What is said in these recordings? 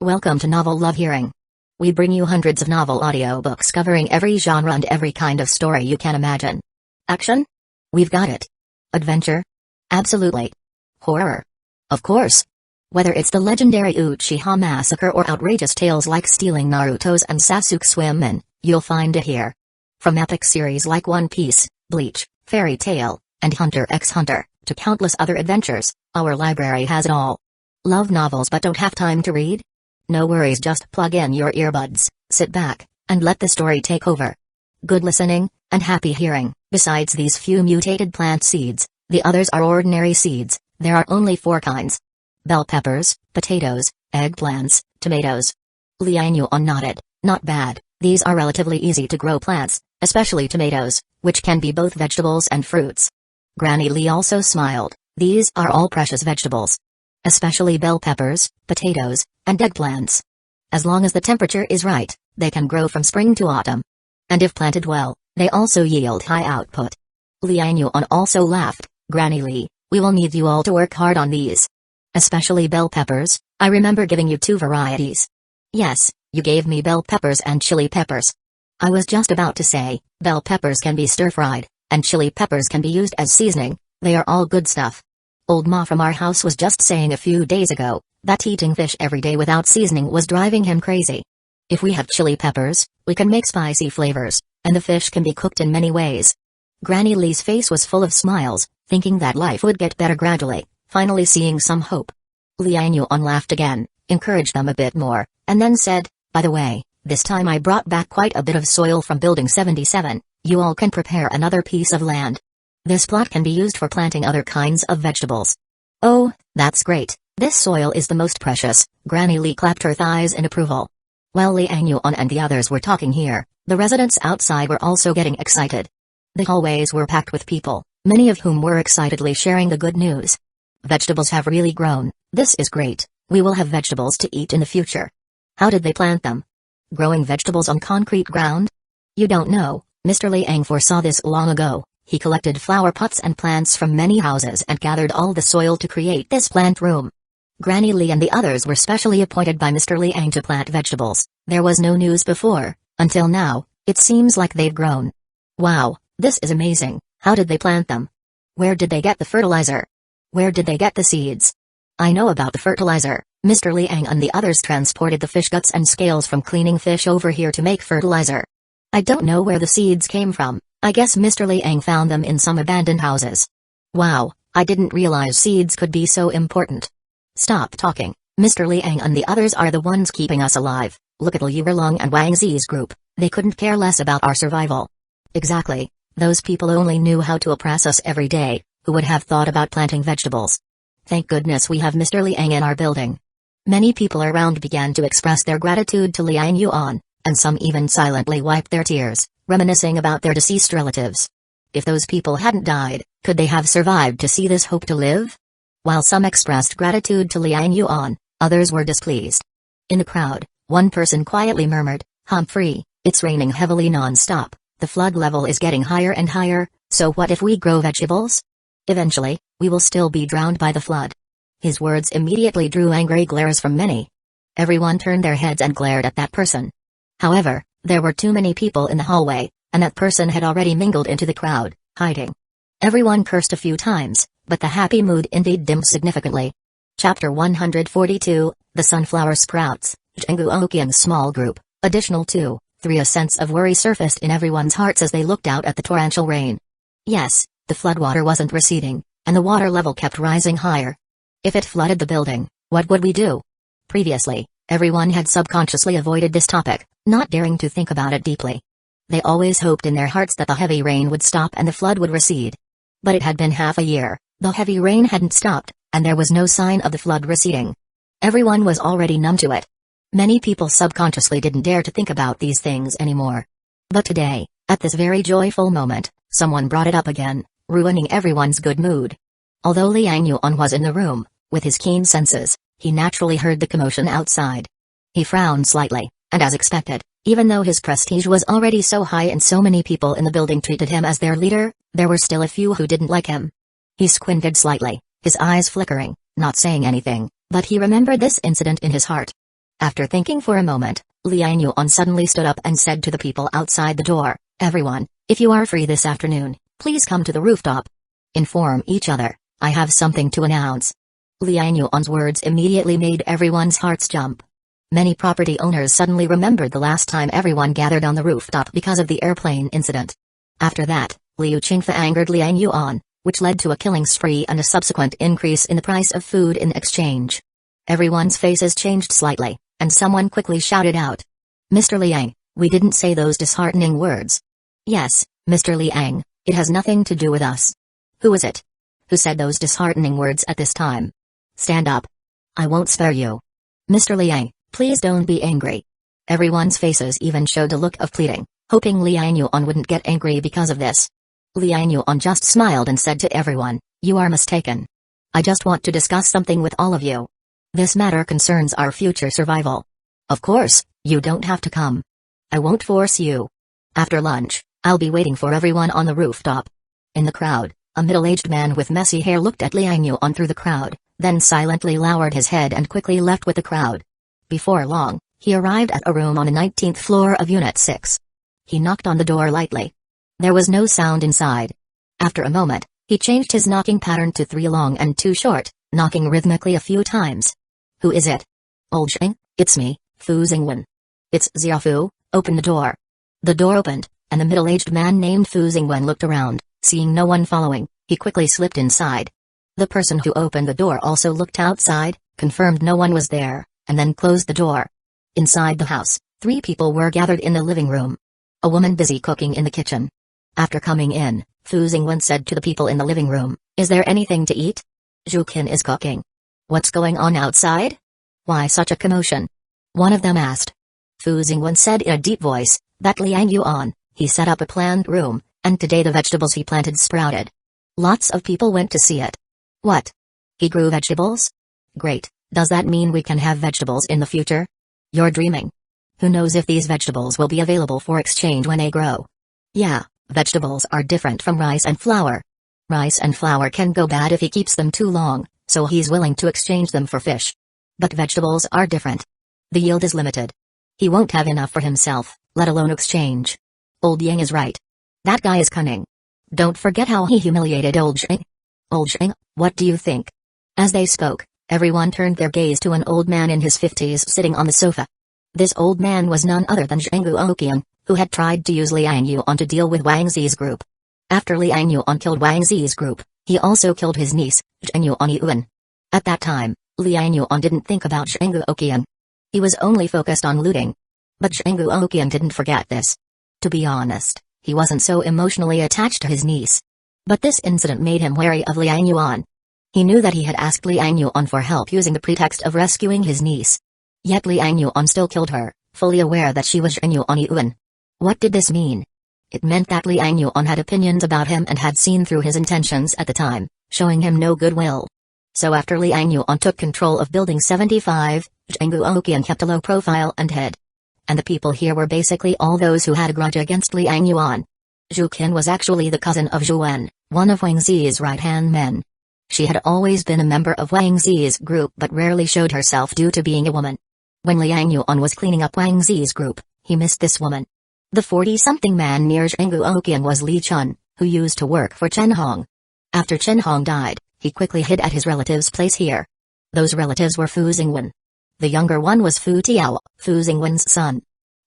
Welcome to Novel Love Hearing. We bring you hundreds of novel audiobooks covering every genre and every kind of story you can imagine. Action? We've got it. Adventure? Absolutely. Horror? Of course. Whether it's the legendary Uchiha Massacre or outrageous tales like stealing Naruto's and Sasuke's women, you'll find it here. From epic series like One Piece, Bleach, Fairy Tail, and Hunter x Hunter, to countless other adventures, our library has it all. Love novels but don't have time to read? No worries, just plug in your earbuds, sit back, and let the story take over. Good listening, and happy hearing. Besides these few mutated plant seeds, the others are ordinary seeds. There are only 4 kinds. Bell peppers, potatoes, eggplants, tomatoes. Liang Yuan nodded. Not bad, these are relatively easy to grow plants, especially tomatoes, which can be both vegetables and fruits. Granny Lee also smiled. These are all precious vegetables. Especially bell peppers, potatoes, and eggplants. As long as the temperature is right, they can grow from spring to autumn. And if planted well, they also yield high output. Liang Yuan also laughed. Granny Lee, we will need you all to work hard on these. Especially bell peppers, I remember giving you 2 varieties. Yes, you gave me bell peppers and chili peppers. I was just about to say, bell peppers can be stir-fried, and chili peppers can be used as seasoning. They are all good stuff. Old Ma from our house was just saying a few days ago, that eating fish every day without seasoning was driving him crazy. If we have chili peppers, we can make spicy flavors, and the fish can be cooked in many ways. Granny Lee's face was full of smiles, thinking that life would get better gradually, finally seeing some hope. Liang Yuan laughed again, encouraged them a bit more, and then said, by the way, this time I brought back quite a bit of soil from Building 77, you all can prepare another piece of land. This plot can be used for planting other kinds of vegetables. Oh, that's great, this soil is the most precious. Granny Lee clapped her thighs in approval. While Liang Yuan and the others were talking here, the residents outside were also getting excited. The hallways were packed with people, many of whom were excitedly sharing the good news. Vegetables have really grown, this is great, we will have vegetables to eat in the future. How did they plant them? Growing vegetables on concrete ground? You don't know, Mr. Liang foresaw this long ago. He collected flower pots and plants from many houses and gathered all the soil to create this plant room. Granny Lee and the others were specially appointed by Mr. Liang to plant vegetables. There was no news before, until now, it seems like they've grown. Wow, this is amazing, how did they plant them? Where did they get the fertilizer? Where did they get the seeds? I know about the fertilizer, Mr. Liang and the others transported the fish guts and scales from cleaning fish over here to make fertilizer. I don't know where the seeds came from. I guess Mr. Liang found them in some abandoned houses. Wow, I didn't realize seeds could be so important. Stop talking, Mr. Liang and the others are the ones keeping us alive. Look at Liu Erlong and Wang Zi's group, they couldn't care less about our survival. Exactly, those people only knew how to oppress us every day, who would have thought about planting vegetables. Thank goodness we have Mr. Liang in our building. Many people around began to express their gratitude to Liang Yuan, and some even silently wiped their tears, reminiscing about their deceased relatives. If those people hadn't died, could they have survived to see this hope to live? While some expressed gratitude to Liang Yuan, others were displeased. In the crowd, one person quietly murmured, Humphrey, it's raining heavily non-stop, the flood level is getting higher and higher, so what if we grow vegetables? Eventually, we will still be drowned by the flood. His words immediately drew angry glares from many. Everyone turned their heads and glared at that person. However, there were too many people in the hallway, and that person had already mingled into the crowd, hiding. Everyone cursed a few times, but the happy mood indeed dimmed significantly. Chapter 142, The Sunflower Sprouts, Zhengu Okian's small group, additional 2, 3. A sense of worry surfaced in everyone's hearts as they looked out at the torrential rain. Yes, the floodwater wasn't receding, and the water level kept rising higher. If it flooded the building, what would we do? Previously, everyone had subconsciously avoided this topic, not daring to think about it deeply. They always hoped in their hearts that the heavy rain would stop and the flood would recede. But it had been half a year, the heavy rain hadn't stopped, and there was no sign of the flood receding. Everyone was already numb to it. Many people subconsciously didn't dare to think about these things anymore. But today, at this very joyful moment, someone brought it up again, ruining everyone's good mood. Although Liang Yuan was in the room, with his keen senses, he naturally heard the commotion outside. He frowned slightly, and as expected, even though his prestige was already so high and so many people in the building treated him as their leader, there were still a few who didn't like him. He squinted slightly, his eyes flickering, not saying anything, but he remembered this incident in his heart. After thinking for a moment, Liang Yuan suddenly stood up and said to the people outside the door, "Everyone, if you are free this afternoon, please come to the rooftop. Inform each other, I have something to announce." Liang Yuan's words immediately made everyone's hearts jump. Many property owners suddenly remembered the last time everyone gathered on the rooftop because of the airplane incident. After that, Liu Qingfe angered Liang Yuan, which led to a killing spree and a subsequent increase in the price of food in exchange. Everyone's faces changed slightly, and someone quickly shouted out, "Mr. Liang, we didn't say those disheartening words." "Yes, Mr. Liang, it has nothing to do with us." "Who is it? Who said those disheartening words at this time? Stand up. I won't spare you." "Mr. Liang, please don't be angry." Everyone's faces even showed a look of pleading, hoping Liang Yuan wouldn't get angry because of this. Liang Yuan just smiled and said to everyone, "You are mistaken. I just want to discuss something with all of you. This matter concerns our future survival. Of course, you don't have to come. I won't force you. After lunch, I'll be waiting for everyone on the rooftop." In the crowd, a middle-aged man with messy hair looked at Liang Yuan through the crowd, then silently lowered his head and quickly left with the crowd. Before long, he arrived at a room on the 19th floor of Unit 6. He knocked on the door lightly. There was no sound inside. After a moment, he changed his knocking pattern to 3 long and 2 short, knocking rhythmically a few times. "Who is it?" "Old Xing, it's me, Fu Xingwen." "It's Xiaofu, open the door." The door opened, and the middle-aged man named Fu Xingwen looked around. Seeing no one following, he quickly slipped inside. The person who opened the door also looked outside, confirmed no one was there, and then closed the door. Inside the house, 3 people were gathered in the living room. A woman busy cooking in the kitchen. After coming in, Fu Xingwen said to the people in the living room, "Is there anything to eat? Zhuqin is cooking." "What's going on outside? Why such a commotion?" one of them asked. Fu Xingwen said in a deep voice, "That Liang Yuan, he set up a plant room, and today the vegetables he planted sprouted. Lots of people went to see it." "What? He grew vegetables? Great, does that mean we can have vegetables in the future?" "You're dreaming. Who knows if these vegetables will be available for exchange when they grow?" "Yeah, vegetables are different from rice and flour. Rice and flour can go bad if he keeps them too long, so he's willing to exchange them for fish. But vegetables are different. The yield is limited. He won't have enough for himself, let alone exchange. Old Yang is right. That guy is cunning. Don't forget how he humiliated Old Xing. Old Xing, what do you think?" As they spoke, everyone turned their gaze to an old man in his 50s sitting on the sofa. This old man was none other than Zhang Guoqian, who had tried to use Liang Yuan to deal with Wang Zi's group. After Liang Yuan killed Wang Zi's group, he also killed his niece, Zhang Yuan. At that time, Liang Yuan didn't think about Zhang Guoqian. He was only focused on looting. But Zhang Guoqian didn't forget this. To be honest, he wasn't so emotionally attached to his niece. But this incident made him wary of Liang Yuan. He knew that he had asked Liang Yuan for help using the pretext of rescuing his niece. Yet Liang Yuan still killed her, fully aware that she was Zhang Yuan. What did this mean? It meant that Liang Yuan had opinions about him and had seen through his intentions at the time, showing him no goodwill. So after Liang Yuan took control of Building 75, Zhang Guoqian kept a low profile and hid. And the people here were basically all those who had a grudge against Liang Yuan. Zhu Qin was actually the cousin of Zhu Wen, one of Wang Zi's right-hand men. She had always been a member of Wang Zi's group but rarely showed herself due to being a woman. When Liang Yuan was cleaning up Wang Zi's group, he missed this woman. The 40-something man near Zhang Guoqian was Li Chun, who used to work for Chen Hong. After Chen Hong died, he quickly hid at his relative's place here. Those relatives were Fu Xingwen. The younger one was Fu Tiao, Fu Xingwen's son.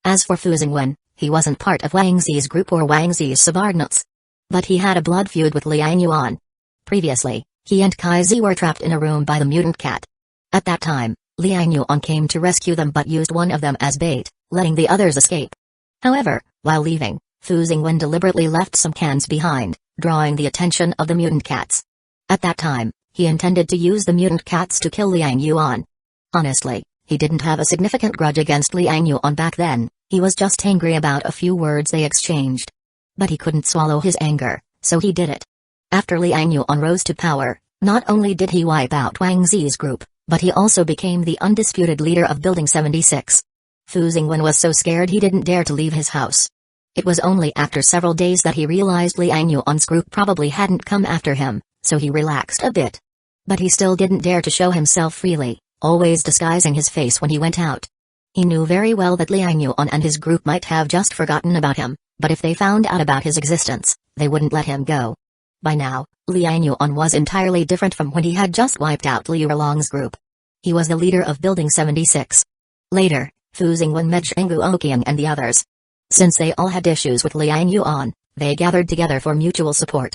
As for Fu Xingwen, he wasn't part of Wang Zi's group or Wang Zi's subordinates. But he had a blood feud with Liang Yuan. Previously, he and Kai Zi were trapped in a room by the mutant cat. At that time, Liang Yuan came to rescue them but used one of them as bait, letting the others escape. However, while leaving, Fu Xingwen deliberately left some cans behind, drawing the attention of the mutant cats. At that time, he intended to use the mutant cats to kill Liang Yuan. Honestly, he didn't have a significant grudge against Liang Yuan back then, he was just angry about a few words they exchanged. But he couldn't swallow his anger, so he did it. After Liang Yuan rose to power, not only did he wipe out Wang Zi's group, but he also became the undisputed leader of Building 76. Fu Xingwen was so scared he didn't dare to leave his house. It was only after several days that he realized Liang Yuan's group probably hadn't come after him, so he relaxed a bit. But he still didn't dare to show himself freely, always disguising his face when he went out. He knew very well that Liang Yuan and his group might have just forgotten about him, but if they found out about his existence, they wouldn't let him go. By now, Liang Yuan was entirely different from when he had just wiped out Liu Erlong's group. He was the leader of Building 76. Later, Fu Xingwen met Shengu Oqiang and the others. Since they all had issues with Liang Yuan, they gathered together for mutual support.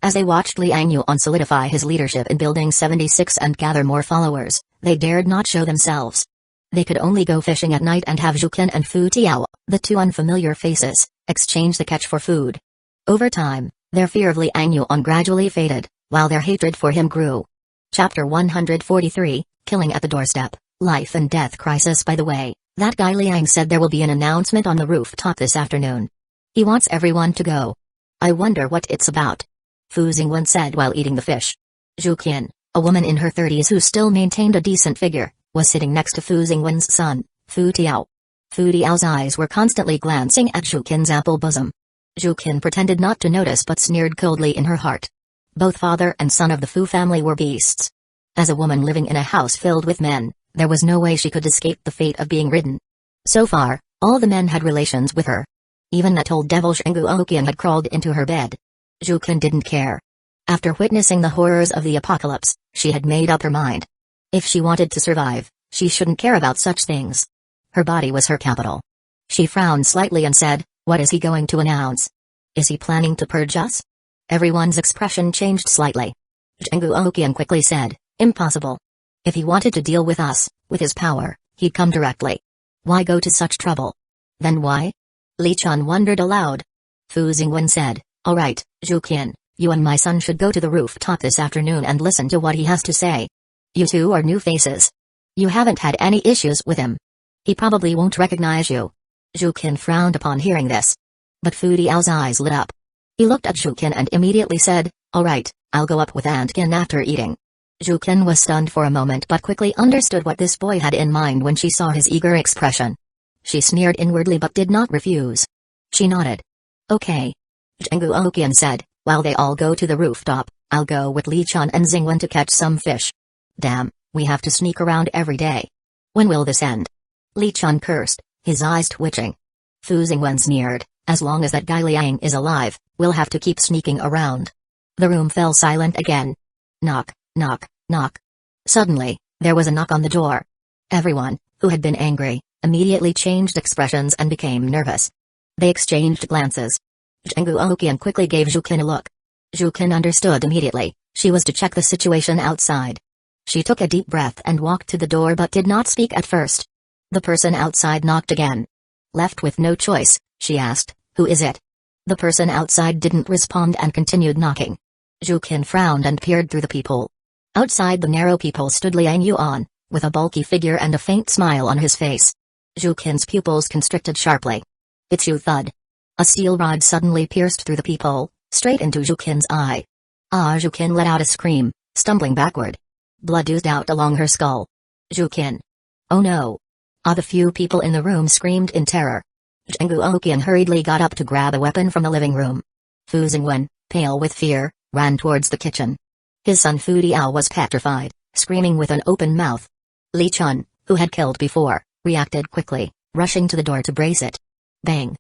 As they watched Liang Yuan solidify his leadership in Building 76 and gather more followers, they dared not show themselves. They could only go fishing at night and have Zhuqin and Fu Tiao, the two unfamiliar faces, exchange the catch for food. Over time, their fear of Liang Yuan gradually faded, while their hatred for him grew. Chapter 143, Killing at the Doorstep, Life and Death Crisis. By the way, that guy Liang said there will be an announcement on the rooftop this afternoon. He wants everyone to go. I wonder what it's about. Fu Xingwen said while eating the fish. Zhuqin, a woman in her 30s who still maintained a decent figure, was sitting next to Fu Xingwen's son, Fu Tiao. Fu Tiao's eyes were constantly glancing at Zhuqin's ample bosom. Zhuqin pretended not to notice but sneered coldly in her heart. Both father and son of the Fu family were beasts. As a woman living in a house filled with men, there was no way she could escape the fate of being ridden. So far, all the men had relations with her. Even that old devil Shengu Oqiang had crawled into her bed. Zhuqin didn't care. After witnessing the horrors of the apocalypse, she had made up her mind. If she wanted to survive, she shouldn't care about such things. Her body was her capital. She frowned slightly and said, "What is he going to announce? Is he planning to purge us?" Everyone's expression changed slightly. Shengu Oqiang quickly said, "Impossible. If he wanted to deal with us, with his power, he'd come directly. Why go to such trouble? Then why?" Li Chun wondered aloud. Fu Xingwen said, "All right, Zhuqin, you and my son should go to the rooftop this afternoon and listen to what he has to say. You two are new faces. You haven't had any issues with him. He probably won't recognize you." Zhuqin frowned upon hearing this. But Fu Tiao's eyes lit up. He looked at Zhuqin and immediately said, "All right, I'll go up with Antkin after eating." Zhuqin was stunned for a moment but quickly understood what this boy had in mind when she saw his eager expression. She sneered inwardly but did not refuse. She nodded. "Okay." Shengu Oqiang said, "While they all go to the rooftop, I'll go with Li Chun and Xingwen to catch some fish. Damn, we have to sneak around every day. When will this end?" Li Chun cursed, his eyes twitching. Fu Xingwen sneered, "As long as that guy Liang is alive, we'll have to keep sneaking around." The room fell silent again. Knock, knock, knock. Suddenly, there was a knock on the door. Everyone, who had been angry, immediately changed expressions and became nervous. They exchanged glances. Shengu Oqiang quickly gave Zhuqin a look. Zhuqin understood immediately, she was to check the situation outside. She took a deep breath and walked to the door but did not speak at first. The person outside knocked again. Left with no choice, she asked, "Who is it?" The person outside didn't respond and continued knocking. Zhuqin frowned and peered through the peephole. Outside the narrow peephole stood Liang Yuan, with a bulky figure and a faint smile on his face. Zhuqin's pupils constricted sharply. "It's you." Thud. A steel rod suddenly pierced through the peephole, straight into Zhuqin's eye. Zhuqin let out a scream, stumbling backward. Blood oozed out along her skull. "Zhuqin! Oh no!" The few people in the room screamed in terror. Shengu Oqiang hurriedly got up to grab a weapon from the living room. Fu Xingwen, pale with fear, ran towards the kitchen. His son Fu Tiao was petrified, screaming with an open mouth. Li Chun, who had killed before, reacted quickly, rushing to the door to brace it. Bang!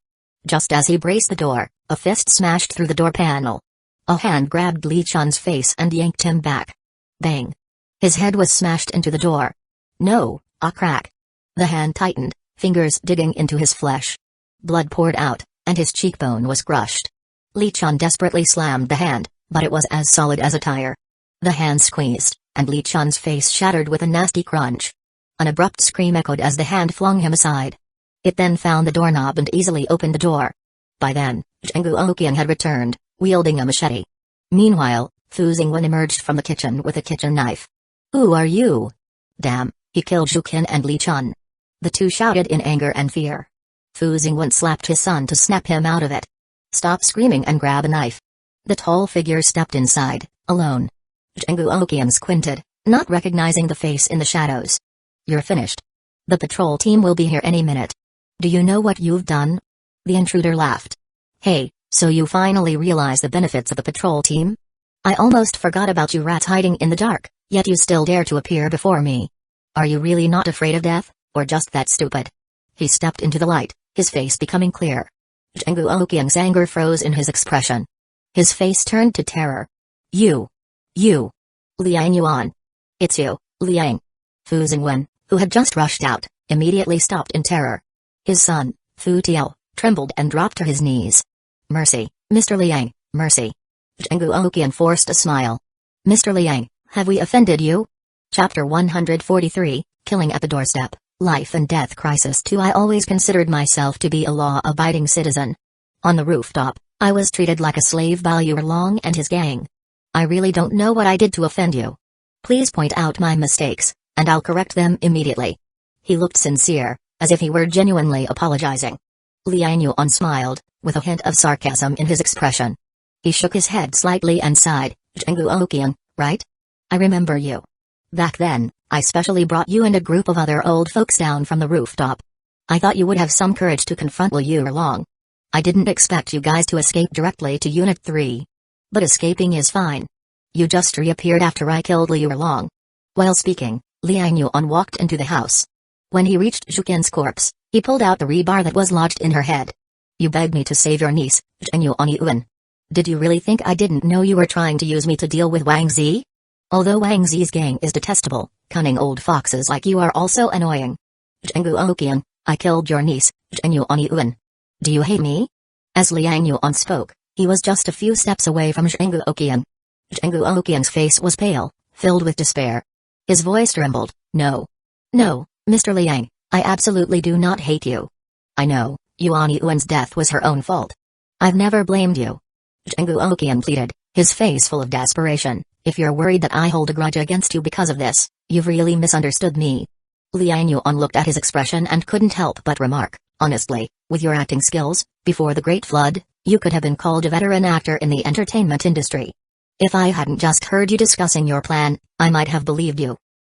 Just as he braced the door, a fist smashed through the door panel. A hand grabbed Li Chun's face and yanked him back. Bang! His head was smashed into the door. No, a crack. The hand tightened, fingers digging into his flesh. Blood poured out, and his cheekbone was crushed. Li Chun desperately slammed the hand, but it was as solid as a tire. The hand squeezed, and Li Chun's face shattered with a nasty crunch. An abrupt scream echoed as the hand flung him aside. It then found the doorknob and easily opened the door. By then, Shengu Oqiang had returned, wielding a machete. Meanwhile, Fu Xingwen emerged from the kitchen with a kitchen knife. "Who are you?" "Damn, he killed Zhuqin and Li Chun." The two shouted in anger and fear. Fu Xingwen slapped his son to snap him out of it. "Stop screaming and grab a knife." The tall figure stepped inside, alone. Shengu Oqiang squinted, not recognizing the face in the shadows. "You're finished. The patrol team will be here any minute. Do you know what you've done?" The intruder laughed. "Hey, so you finally realize the benefits of the patrol team? I almost forgot about you rats hiding in the dark, yet you still dare to appear before me. Are you really not afraid of death, or just that stupid?" He stepped into the light, his face becoming clear. Zhenggu Oqiang's anger froze in his expression. His face turned to terror. You! Liang Yuan. It's you, Liang. Fu Xingwen, who had just rushed out, immediately stopped in terror. His son, Fu Tiao, trembled and dropped to his knees. Mercy, Mr. Liang, mercy. Zhenggu Oqiang forced a smile. Mr. Liang, have we offended you? Chapter 143, Killing at the Doorstep, Life and Death Crisis 2. I always considered myself to be a law-abiding citizen. On the rooftop, I was treated like a slave by Yu Erlong and his gang. I really don't know what I did to offend you. Please point out my mistakes, and I'll correct them immediately. He looked sincere, as if he were genuinely apologizing. Liang Yuan smiled, with a hint of sarcasm in his expression. He shook his head slightly and sighed. Zhenggu Oqiang, right? I remember you. Back then, I specially brought you and a group of other old folks down from the rooftop. I thought you would have some courage to confront Yu Erlong. I didn't expect you guys to escape directly to Unit 3. But escaping is fine. You just reappeared after I killed Yu Erlong. While speaking, Liang Yuan walked into the house. When he reached Zhuqian's corpse, he pulled out the rebar that was lodged in her head. You begged me to save your niece, Zheng Yuan. Did you really think I didn't know you were trying to use me to deal with Wang Zi? Although Wang Zi's gang is detestable, cunning old foxes like you are also annoying. Zhenggu Oqiang, I killed your niece, Zheng Yuan. Do you hate me? As Liang Yuan spoke, he was just a few steps away from Zhenggu Oqiang. Zhenggu Oqiang's face was pale, filled with despair. His voice trembled. No, Mr. Liang, I absolutely do not hate you. I know, Yuan's death was her own fault. I've never blamed you. Zhenggu Oqiang pleaded, his face full of desperation. If you're worried that I hold a grudge against you because of this, you've really misunderstood me. Liang Yuan looked at his expression and couldn't help but remark, honestly, with your acting skills, before the Great Flood, you could have been called a veteran actor in the entertainment industry. If I hadn't just heard you discussing your plan, I might have believed you.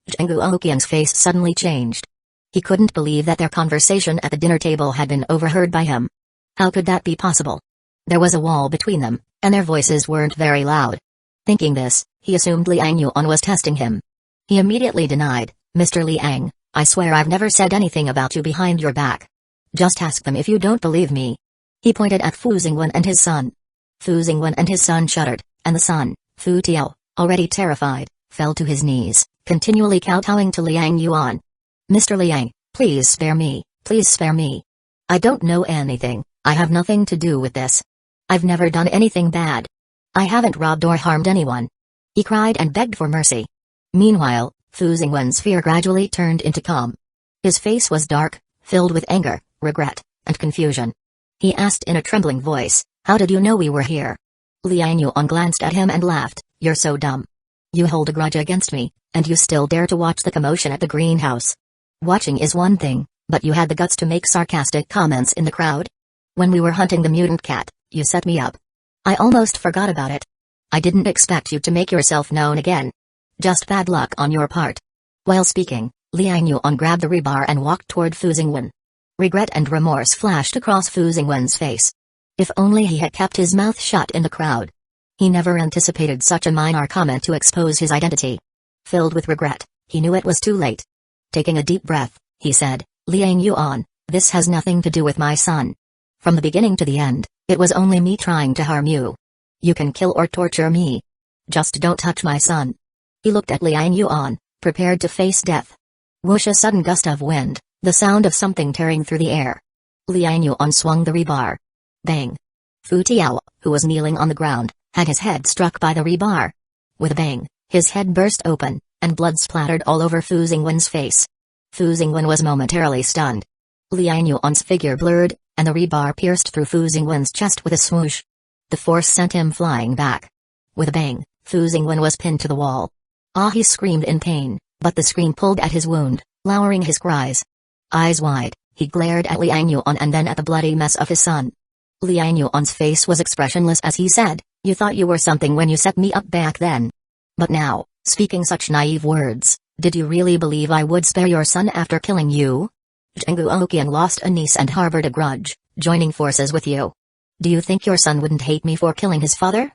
Zhenggu Oqiang's face suddenly changed. He couldn't believe that their conversation at the dinner table had been overheard by him. How could that be possible? There was a wall between them, and their voices weren't very loud. Thinking this, he assumed Liang Yuan was testing him. He immediately denied, Mr. Liang, I swear I've never said anything about you behind your back. Just ask them if you don't believe me. He pointed at Fu Xingwen and his son. Fu Xingwen and his son shuddered, and the son, Fu Tiao, already terrified, fell to his knees, continually kowtowing to Liang Yuan. Mr. Liang, please spare me, please spare me. I don't know anything, I have nothing to do with this. I've never done anything bad. I haven't robbed or harmed anyone. He cried and begged for mercy. Meanwhile, Fu Xingwen's fear gradually turned into calm. His face was dark, filled with anger, regret, and confusion. He asked in a trembling voice, how did you know we were here? Liang Yuan glanced at him and laughed, you're so dumb. You hold a grudge against me, and you still dare to watch the commotion at the greenhouse. Watching is one thing, but you had the guts to make sarcastic comments in the crowd? When we were hunting the mutant cat, you set me up. I almost forgot about it. I didn't expect you to make yourself known again. Just bad luck on your part. While speaking, Liang Yuan grabbed the rebar and walked toward Fu Xingwen. Regret and remorse flashed across Fu Xingwen's face. If only he had kept his mouth shut in the crowd. He never anticipated such a minor comment to expose his identity. Filled with regret, he knew it was too late. Taking a deep breath, he said, Liang Yuan, this has nothing to do with my son. From the beginning to the end, it was only me trying to harm you. You can kill or torture me. Just don't touch my son. He looked at Liang Yuan, prepared to face death. Whoosh, a sudden gust of wind, the sound of something tearing through the air. Liang Yuan swung the rebar. Bang. Fu Tiao, who was kneeling on the ground, had his head struck by the rebar. With a bang, his head burst open, and blood splattered all over Fu Xingwen's face. Fu Xingwen was momentarily stunned. Liang Yuan's figure blurred, and the rebar pierced through Fu Xingwen's chest with a swoosh. The force sent him flying back. With a bang, Fu Xingwen was pinned to the wall. He screamed in pain, but the scream pulled at his wound, lowering his cries. Eyes wide, he glared at Liang Yuan and then at the bloody mess of his son. Liang Yuan's face was expressionless as he said, you thought you were something when you set me up back then. But now, speaking such naive words, did you really believe I would spare your son after killing you? Zhenggu Oqiang lost a niece and harbored a grudge, joining forces with you. Do you think your son wouldn't hate me for killing his father?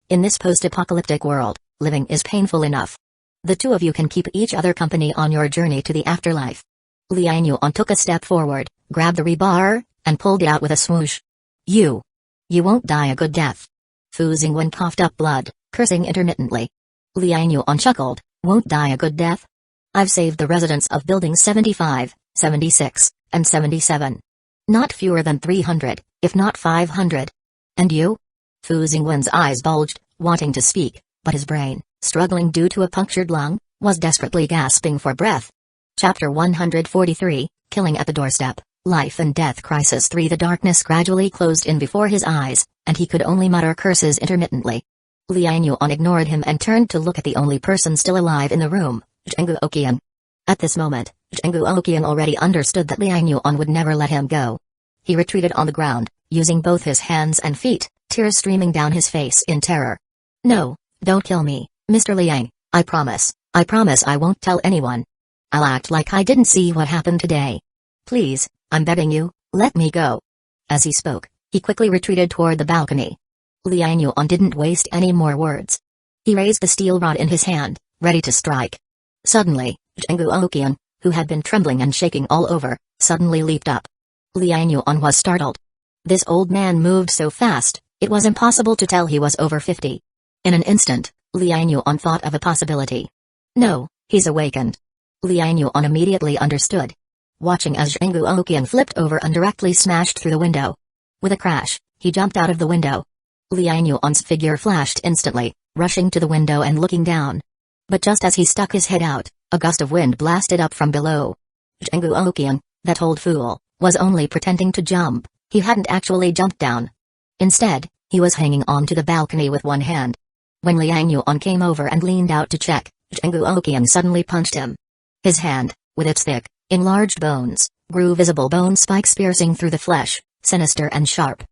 In this post-apocalyptic world, living is painful enough. The two of you can keep each other company on your journey to the afterlife. Liang Yuan took a step forward, grabbed the rebar, and pulled it out with a swoosh. You won't die a good death. Fu Xingwen coughed up blood, cursing intermittently. Liang Yuan chuckled, won't die a good death? I've saved the residents of buildings 75, 76, and 77. Not fewer than 300, if not 500. And you? Fu Xingwen's eyes bulged, wanting to speak, but his brain, struggling due to a punctured lung, was desperately gasping for breath. Chapter 143, Killing at the Doorstep, Life and Death Crisis 3. The darkness gradually closed in before his eyes, and he could only mutter curses intermittently. Liang Yuan ignored him and turned to look at the only person still alive in the room, Zhenggu Oqian. At this moment, Zhenggu Oqian already understood that Liang Yuan would never let him go. He retreated on the ground, using both his hands and feet, tears streaming down his face in terror. No, don't kill me, Mr. Liang, I promise I won't tell anyone. I'll act like I didn't see what happened today. Please, I'm begging you, let me go. As he spoke, he quickly retreated toward the balcony. Liang Yuan didn't waste any more words. He raised the steel rod in his hand, ready to strike. Suddenly, Zhenggu Oqian, who had been trembling and shaking all over, suddenly leaped up. Liang Yuan was startled. This old man moved so fast, it was impossible to tell he was over 50. In an instant, Liang Yuan thought of a possibility. No, he's awakened. Liang Yuan immediately understood. Watching as Zhenggu Oqian flipped over and directly smashed through the window. With a crash, he jumped out of the window. Liang Yuan's figure flashed instantly, rushing to the window and looking down. But just as he stuck his head out, a gust of wind blasted up from below. Zhenggu Oqian, that old fool, was only pretending to jump, he hadn't actually jumped down. Instead, he was hanging on to the balcony with one hand. When Liang Yuan came over and leaned out to check, Zhenggu Oqian suddenly punched him. His hand, with its thick, enlarged bones, grew visible bone spikes piercing through the flesh, sinister and sharp.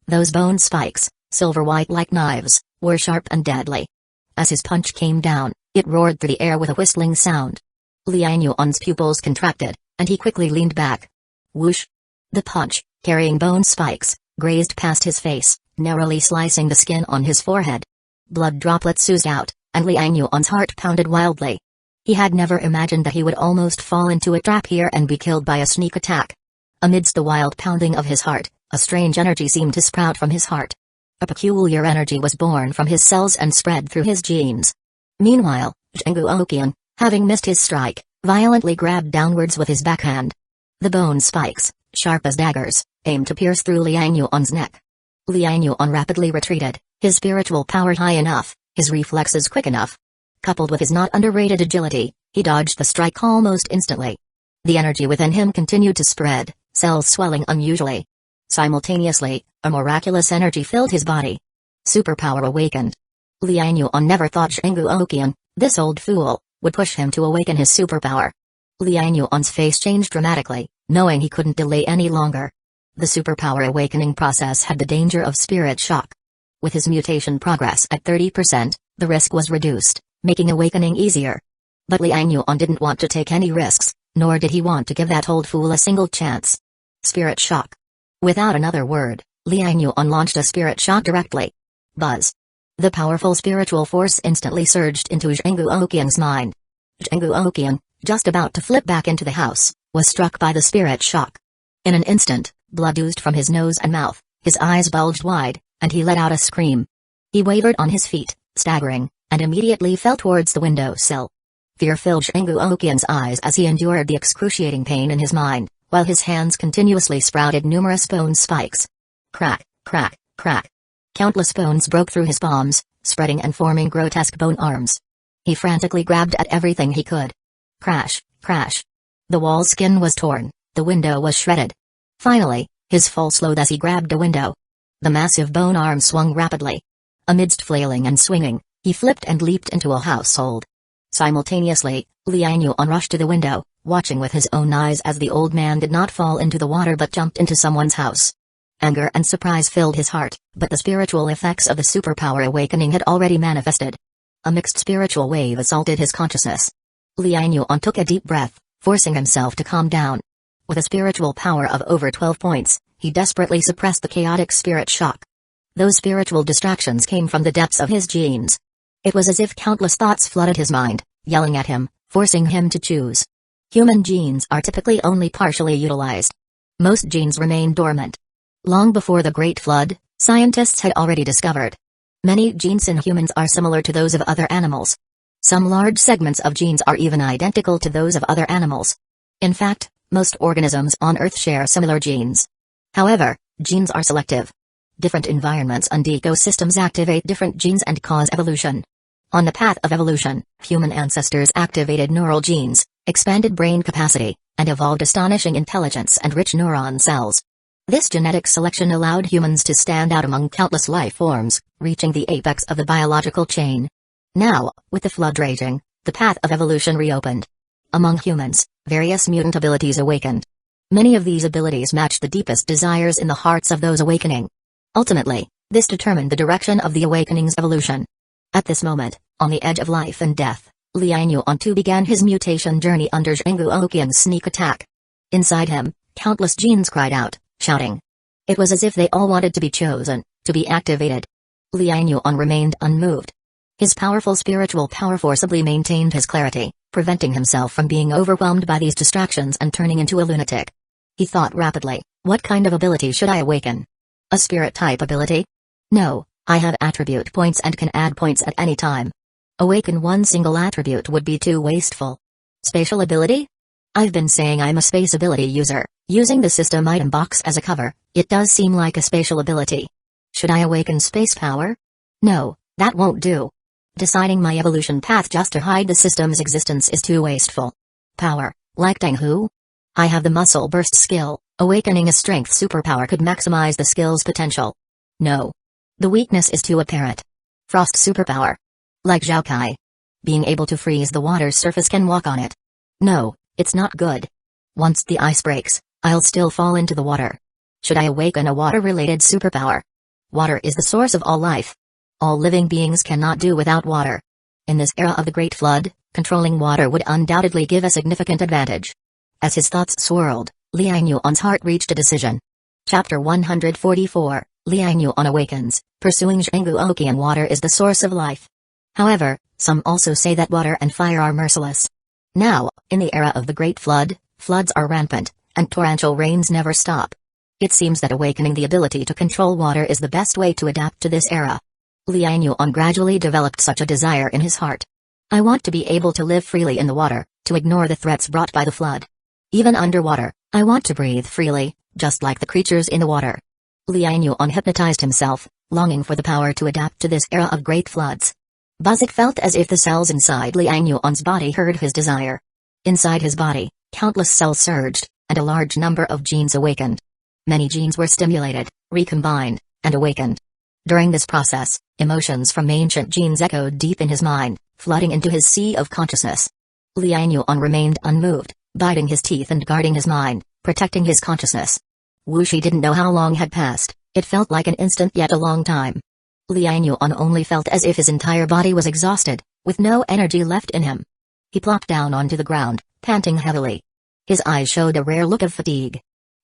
Those bone spikes, silver-white like knives, were sharp and deadly. As his punch came down, it roared through the air with a whistling sound. Liang Yuan's pupils contracted, and he quickly leaned back. Whoosh! The punch, carrying bone spikes, grazed past his face, narrowly slicing the skin on his forehead. Blood droplets oozed out, and Liang Yuan's heart pounded wildly. He had never imagined that he would almost fall into a trap here and be killed by a sneak attack. Amidst the wild pounding of his heart, a strange energy seemed to sprout from his heart. A peculiar energy was born from his cells and spread through his genes. Meanwhile, Zhenggu Oqian, having missed his strike, violently grabbed downwards with his backhand. The bone spikes, sharp as daggers, aimed to pierce through Liang Yuan's neck. Liang Yuan rapidly retreated, his spiritual power high enough, his reflexes quick enough. Coupled with his not underrated agility, he dodged the strike almost instantly. The energy within him continued to spread, cells swelling unusually. Simultaneously, a miraculous energy filled his body. Superpower awakened. Liang Yuan never thought Zhenggu Oqian, this old fool, would push him to awaken his superpower. Liang Yuan's face changed dramatically, knowing he couldn't delay any longer. The superpower awakening process had the danger of spirit shock. With his mutation progress at 30%, the risk was reduced, making awakening easier. But Liang Yuan didn't want to take any risks, nor did he want to give that old fool a single chance. Spirit shock. Without another word, Liang Yuan launched a spirit shock directly. Buzz. The powerful spiritual force instantly surged into Zhenggu Oqian's mind. Zhenggu Oqian, just about to flip back into the house, was struck by the spirit shock. In an instant, blood oozed from his nose and mouth, his eyes bulged wide, and he let out a scream. He wavered on his feet, staggering, and immediately fell towards the window sill. Fear filled Zhenggu Oqian's eyes as he endured the excruciating pain in his mind, while his hands continuously sprouted numerous bone spikes. Crack, crack, crack. Countless bones broke through his palms, spreading and forming grotesque bone arms. He frantically grabbed at everything he could. Crash, crash. The wall skin was torn, the window was shredded. Finally, his fall slowed as he grabbed a window. The massive bone arm swung rapidly. Amidst flailing and swinging, he flipped and leaped into a household. Simultaneously, Liang Yuan rushed to the window, watching with his own eyes as the old man did not fall into the water but jumped into someone's house. Anger and surprise filled his heart, but the spiritual effects of the superpower awakening had already manifested. A mixed spiritual wave assaulted his consciousness. Liang Yuan took a deep breath, forcing himself to calm down. With a spiritual power of over 12 points, he desperately suppressed the chaotic spirit shock. Those spiritual distractions came from the depths of his genes. It was as if countless thoughts flooded his mind, yelling at him, forcing him to choose. Human genes are typically only partially utilized. Most genes remain dormant. Long before the Great Flood, scientists had already discovered many genes in humans are similar to those of other animals. Some large segments of genes are even identical to those of other animals. In fact, most organisms on Earth share similar genes. However, genes are selective. Different environments and ecosystems activate different genes and cause evolution. On the path of evolution, human ancestors activated neural genes, expanded brain capacity, and evolved astonishing intelligence and rich neuron cells. This genetic selection allowed humans to stand out among countless life forms, reaching the apex of the biological chain. Now, with the flood raging, the path of evolution reopened. Among humans, various mutant abilities awakened. Many of these abilities matched the deepest desires in the hearts of those awakening. Ultimately, this determined the direction of the awakening's evolution. At this moment, on the edge of life and death, Lianyuan too began his mutation journey under Zhengu Oqiang's sneak attack. Inside him, countless genes cried out, shouting. It was as if they all wanted to be chosen, to be activated. Lianyuan remained unmoved. His powerful spiritual power forcibly maintained his clarity, preventing himself from being overwhelmed by these distractions and turning into a lunatic. He thought rapidly, what kind of ability should I awaken? A spirit-type ability? No, I have attribute points and can add points at any time. Awaken one single attribute would be too wasteful. Spatial ability? I've been saying I'm a space ability user. Using the system item box as a cover, it does seem like a spatial ability. Should I awaken space power? No, that won't do. Deciding my evolution path just to hide the system's existence is too wasteful. Power, like Denghu? I have the muscle burst skill, awakening a strength superpower could maximize the skill's potential. No. The weakness is too apparent. Frost superpower. Like Zhaokai. Being able to freeze the water's surface can walk on it. No, it's not good. Once the ice breaks, I'll still fall into the water. Should I awaken a water-related superpower? Water is the source of all life. All living beings cannot do without water. In this era of the Great Flood, controlling water would undoubtedly give a significant advantage. As his thoughts swirled, Lianyuan's heart reached a decision. Chapter 144, Lianyuan awakens, pursuing Zhengu Oqiang. Water is the source of life. However, some also say that water and fire are merciless. Now, in the era of the Great Flood, floods are rampant, and torrential rains never stop. It seems that awakening the ability to control water is the best way to adapt to this era. Lianyuan gradually developed such a desire in his heart. I want to be able to live freely in the water, to ignore the threats brought by the flood. Even underwater, I want to breathe freely, just like the creatures in the water. Lianyuan hypnotized himself, longing for the power to adapt to this era of great floods. It felt as if the cells inside Lianyuan's body heard his desire. Inside his body, countless cells surged, and a large number of genes awakened. Many genes were stimulated, recombined, and awakened. During this process, emotions from ancient genes echoed deep in his mind, flooding into his sea of consciousness. Lianyuan remained unmoved, biting his teeth and guarding his mind, protecting his consciousness. Wuxi didn't know how long had passed, it felt like an instant yet a long time. Lianyuan only felt as if his entire body was exhausted, with no energy left in him. He plopped down onto the ground, panting heavily. His eyes showed a rare look of fatigue.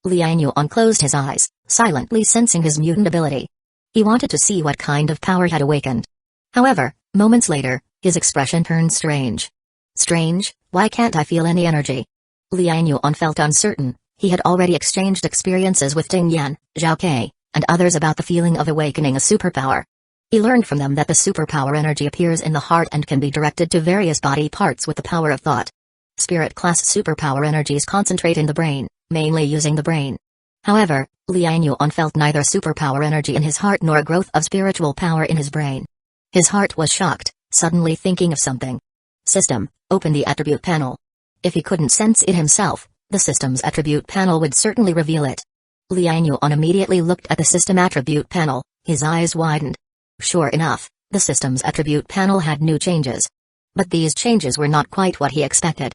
Lianyuan closed his eyes, silently sensing his mutant ability. He wanted to see what kind of power had awakened. However, moments later, his expression turned strange. Strange, why can't I feel any energy? Lianyuan felt uncertain. He had already exchanged experiences with Ding Yan, Zhao Kai, and others about the feeling of awakening a superpower. He learned from them that the superpower energy appears in the heart and can be directed to various body parts with the power of thought. Spirit-class superpower energies concentrate in the brain, mainly using the brain. However, Lianyuan felt neither superpower energy in his heart nor growth of spiritual power in his brain. His heart was shocked, suddenly thinking of something. System, open the attribute panel. If he couldn't sense it himself, the system's attribute panel would certainly reveal it. Lianyuan immediately looked at the system attribute panel, his eyes widened. Sure enough, the system's attribute panel had new changes. But these changes were not quite what he expected.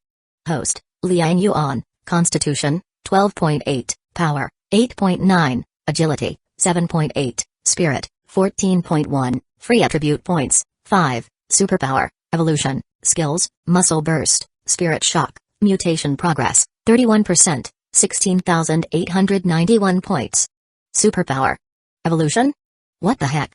Host, Lianyuan, Constitution, 12.8, Power, 8.9, Agility, 7.8, Spirit, 14.1, Free Attribute Points, 5, Superpower, Evolution, Skills, Muscle Burst, Spirit Shock, Mutation Progress, 31%, 16,891 points. Superpower. Evolution? What the heck?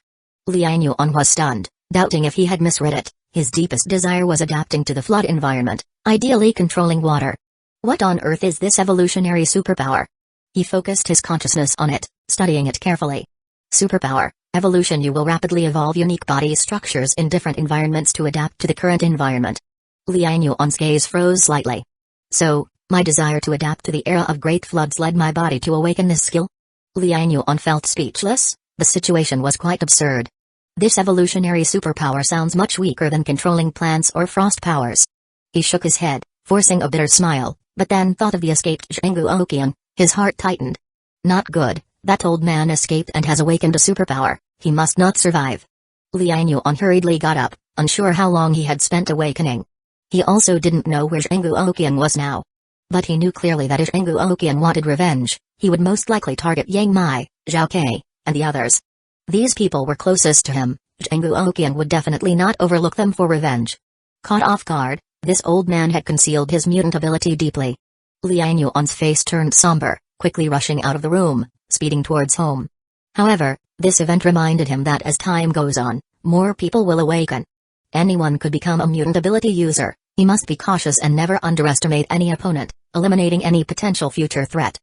Lianyuan was stunned, doubting if he had misread it. His deepest desire was adapting to the flood environment, ideally controlling water. What on earth is this evolutionary superpower? He focused his consciousness on it, studying it carefully. Superpower, evolution. You will rapidly evolve unique body structures in different environments to adapt to the current environment. Liang Yuan's gaze froze slightly. So, my desire to adapt to the era of great floods led my body to awaken this skill? Liang Yuan felt speechless. The situation was quite absurd. This evolutionary superpower sounds much weaker than controlling plants or frost powers. He shook his head, forcing a bitter smile, but then thought of the escaped Zhengu Oqian. His heart tightened. Not good, that old man escaped and has awakened a superpower. He must not survive. Liang Yuan hurriedly got up, unsure how long he had spent awakening. He also didn't know where Zhengu Oqian was now. But he knew clearly that if Zhengu Oqian wanted revenge, he would most likely target Yang Mai, Zhao Kei, and the others. These people were closest to him. Zhengu Oqian would definitely not overlook them for revenge. Caught off guard, this old man had concealed his mutant ability deeply. Liang Yuan's face turned somber, quickly rushing out of the room, speeding towards home. However, this event reminded him that as time goes on, more people will awaken. Anyone could become a mutant ability user. He must be cautious and never underestimate any opponent, eliminating any potential future threat.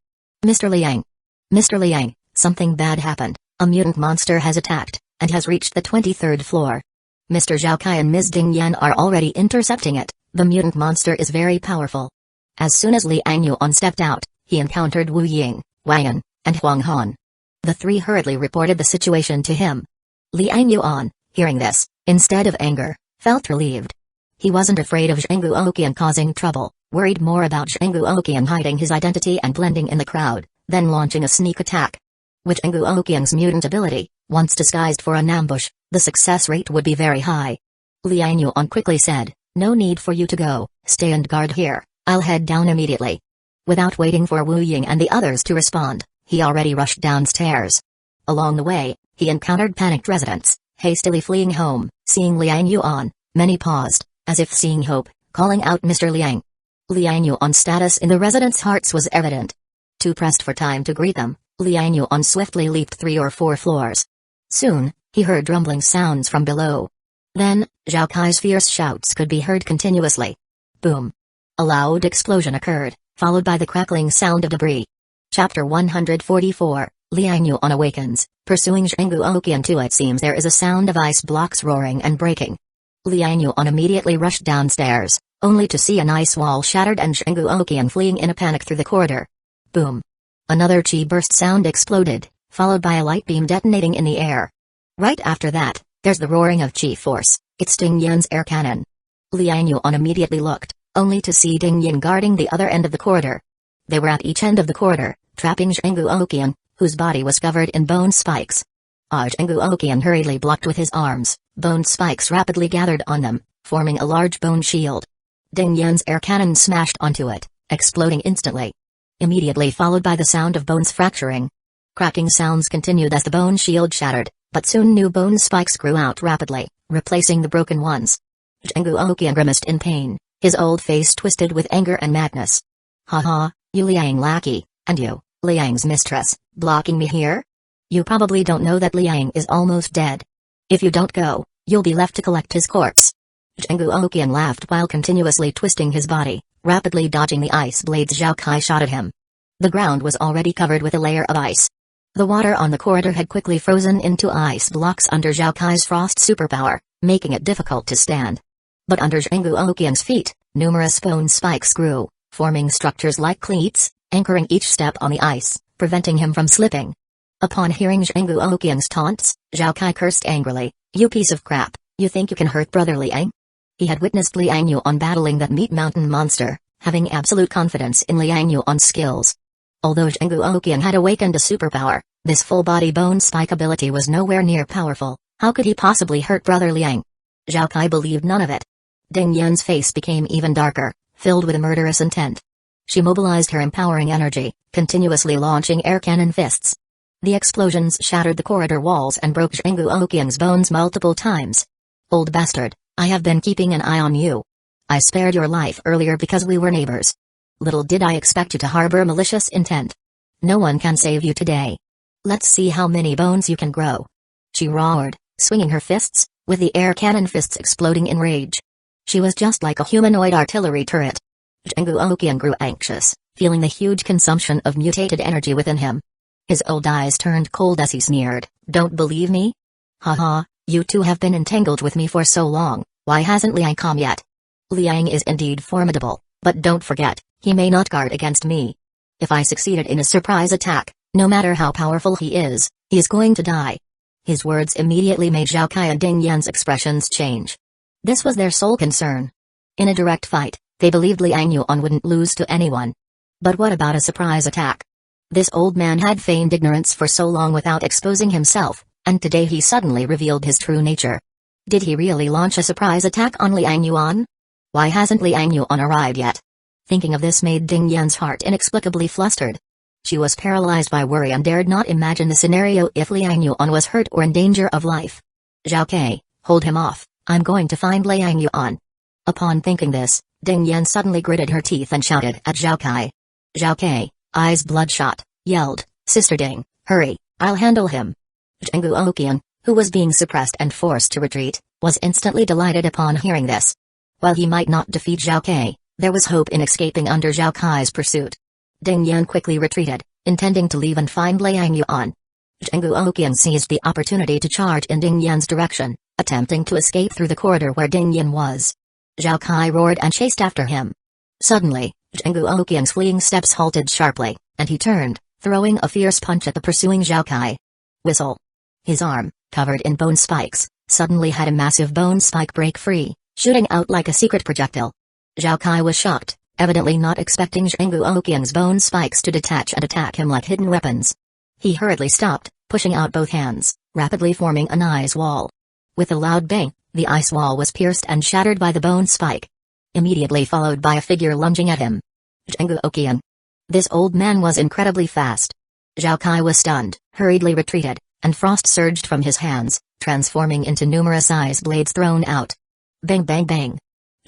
Mr. Liang. Mr. Liang, something bad happened. A mutant monster has attacked, and has reached the 23rd floor. Mr. Zhao Kai and Ms. Ding Yan are already intercepting it. The mutant monster is very powerful. As soon as Liang Yuan stepped out, he encountered Wu Ying, Wang, and Huang Han. The three hurriedly reported the situation to him. Liang Yuan, hearing this, instead of anger, felt relieved. He wasn't afraid of Zhengu Oqian causing trouble, worried more about Zhengu Oqian hiding his identity and blending in the crowd, then launching a sneak attack. With Zhengu Oqian's mutant ability, once disguised for an ambush, the success rate would be very high. Liang Yuan quickly said, "No need for you to go, stay and guard here, I'll head down immediately." Without waiting for Wu Ying and the others to respond, he already rushed downstairs. Along the way, he encountered panicked residents, hastily fleeing home. Seeing Liang Yuan, many paused, as if seeing hope, calling out Mr. Liang. Liang Yuan's status in the residents' hearts was evident. Too pressed for time to greet them, Liang Yuan swiftly leaped 3 or 4 floors. Soon, he heard rumbling sounds from below. Then, Zhao Kai's fierce shouts could be heard continuously. Boom! A loud explosion occurred, followed by the crackling sound of debris. Chapter 144, Liang Yuan awakens, pursuing Zhengu Oqian too. It seems there is a sound of ice blocks roaring and breaking. Liang Yuan immediately rushed downstairs, only to see an ice wall shattered and Zhengu Oqian fleeing in a panic through the corridor. Boom! Another chi burst sound exploded, followed by a light beam detonating in the air. Right after that, there's the roaring of chi force. It's Ding Yan's air cannon. Liang Yuan immediately looked, only to see Ding Yan guarding the other end of the corridor. They were at each end of the corridor, trapping Zhengu Oqian, whose body was covered in bone spikes. Zhengu Oqian hurriedly blocked with his arms. Bone spikes rapidly gathered on them, forming a large bone shield. Ding Yan's air cannon smashed onto it, exploding instantly. Immediately followed by the sound of bones fracturing. Cracking sounds continued as the bone shield shattered, but soon new bone spikes grew out rapidly, replacing the broken ones. Zhengu Oqian grimaced in pain, his old face twisted with anger and madness. "Ha, you Liang lackey, and you, Liang's mistress, blocking me here? You probably don't know that Liang is almost dead. If you don't go, you'll be left to collect his corpse." Zhengu Oqian laughed while continuously twisting his body, rapidly dodging the ice blades Zhao Kai shot at him. The ground was already covered with a layer of ice. The water on the corridor had quickly frozen into ice blocks under Zhao Kai's frost superpower, making it difficult to stand. But under Zhengu Oqian's feet, numerous bone spikes grew, forming structures like cleats, anchoring each step on the ice, preventing him from slipping. Upon hearing Zhengu Oqian's taunts, Zhao Kai cursed angrily, "You piece of crap, you think you can hurt Brother Liang?" He had witnessed Liang Yuan battling that meat mountain monster, having absolute confidence in Liang Yuan's skills. Although Zhengu Oqian had awakened a superpower, this full-body bone spike ability was nowhere near powerful. How could he possibly hurt Brother Liang? Zhao Kai believed none of it. Ding Yan's face became even darker, filled with a murderous intent. She mobilized her empowering energy, continuously launching air cannon fists. The explosions shattered the corridor walls and broke Zhengu Oqian's bones multiple times. "Old bastard, I have been keeping an eye on you. I spared your life earlier because we were neighbors. Little did I expect you to harbor malicious intent. No one can save you today. Let's see how many bones you can grow." She roared, swinging her fists, with the air cannon fists exploding in rage. She was just like a humanoid artillery turret. Zhengu Oqian grew anxious, feeling the huge consumption of mutated energy within him. His old eyes turned cold as he sneered, "Don't believe me? Haha, you two have been entangled with me for so long, why hasn't Liang come yet? Liang is indeed formidable, but don't forget, he may not guard against me. If I succeeded in a surprise attack, no matter how powerful he is going to die." His words immediately made Zhao Kai and Ding Yan's expressions change. This was their sole concern. In a direct fight, they believed Liang Yuan wouldn't lose to anyone. But what about a surprise attack? This old man had feigned ignorance for so long without exposing himself, and today he suddenly revealed his true nature. Did he really launch a surprise attack on Liang Yuan? Why hasn't Liang Yuan arrived yet? Thinking of this made Ding Yan's heart inexplicably flustered. She was paralyzed by worry and dared not imagine the scenario if Liang Yuan was hurt or in danger of life. "Zhao Kai, hold him off, I'm going to find Liang Yuan." Upon thinking this, Ding Yan suddenly gritted her teeth and shouted at Zhao Kai. Zhao Kai, eyes bloodshot, yelled, "Sister Ding, hurry, I'll handle him." Zhengu Oqian, who was being suppressed and forced to retreat, was instantly delighted upon hearing this. While he might not defeat Zhao Kai, there was hope in escaping under Zhao Kai's pursuit. Ding Yan quickly retreated, intending to leave and find Liang Yuan. Zhengu Oqian seized the opportunity to charge in Ding Yan's direction, attempting to escape through the corridor where Ding Yan was. Zhao Kai roared and chased after him. Suddenly, Zhengu Oqian's fleeing steps halted sharply, and he turned, throwing a fierce punch at the pursuing Zhao Kai. Whistle. His arm, covered in bone spikes, suddenly had a massive bone spike break free, shooting out like a secret projectile. Zhao Kai was shocked, evidently not expecting Zhengu Oqian's bone spikes to detach and attack him like hidden weapons. He hurriedly stopped, pushing out both hands, rapidly forming an ice wall. With a loud bang, the ice wall was pierced and shattered by the bone spike. Immediately followed by a figure lunging at him. Zhengu Oqian. This old man was incredibly fast. Zhao Kai was stunned, hurriedly retreated, and frost surged from his hands, transforming into numerous ice blades thrown out. Bang bang bang.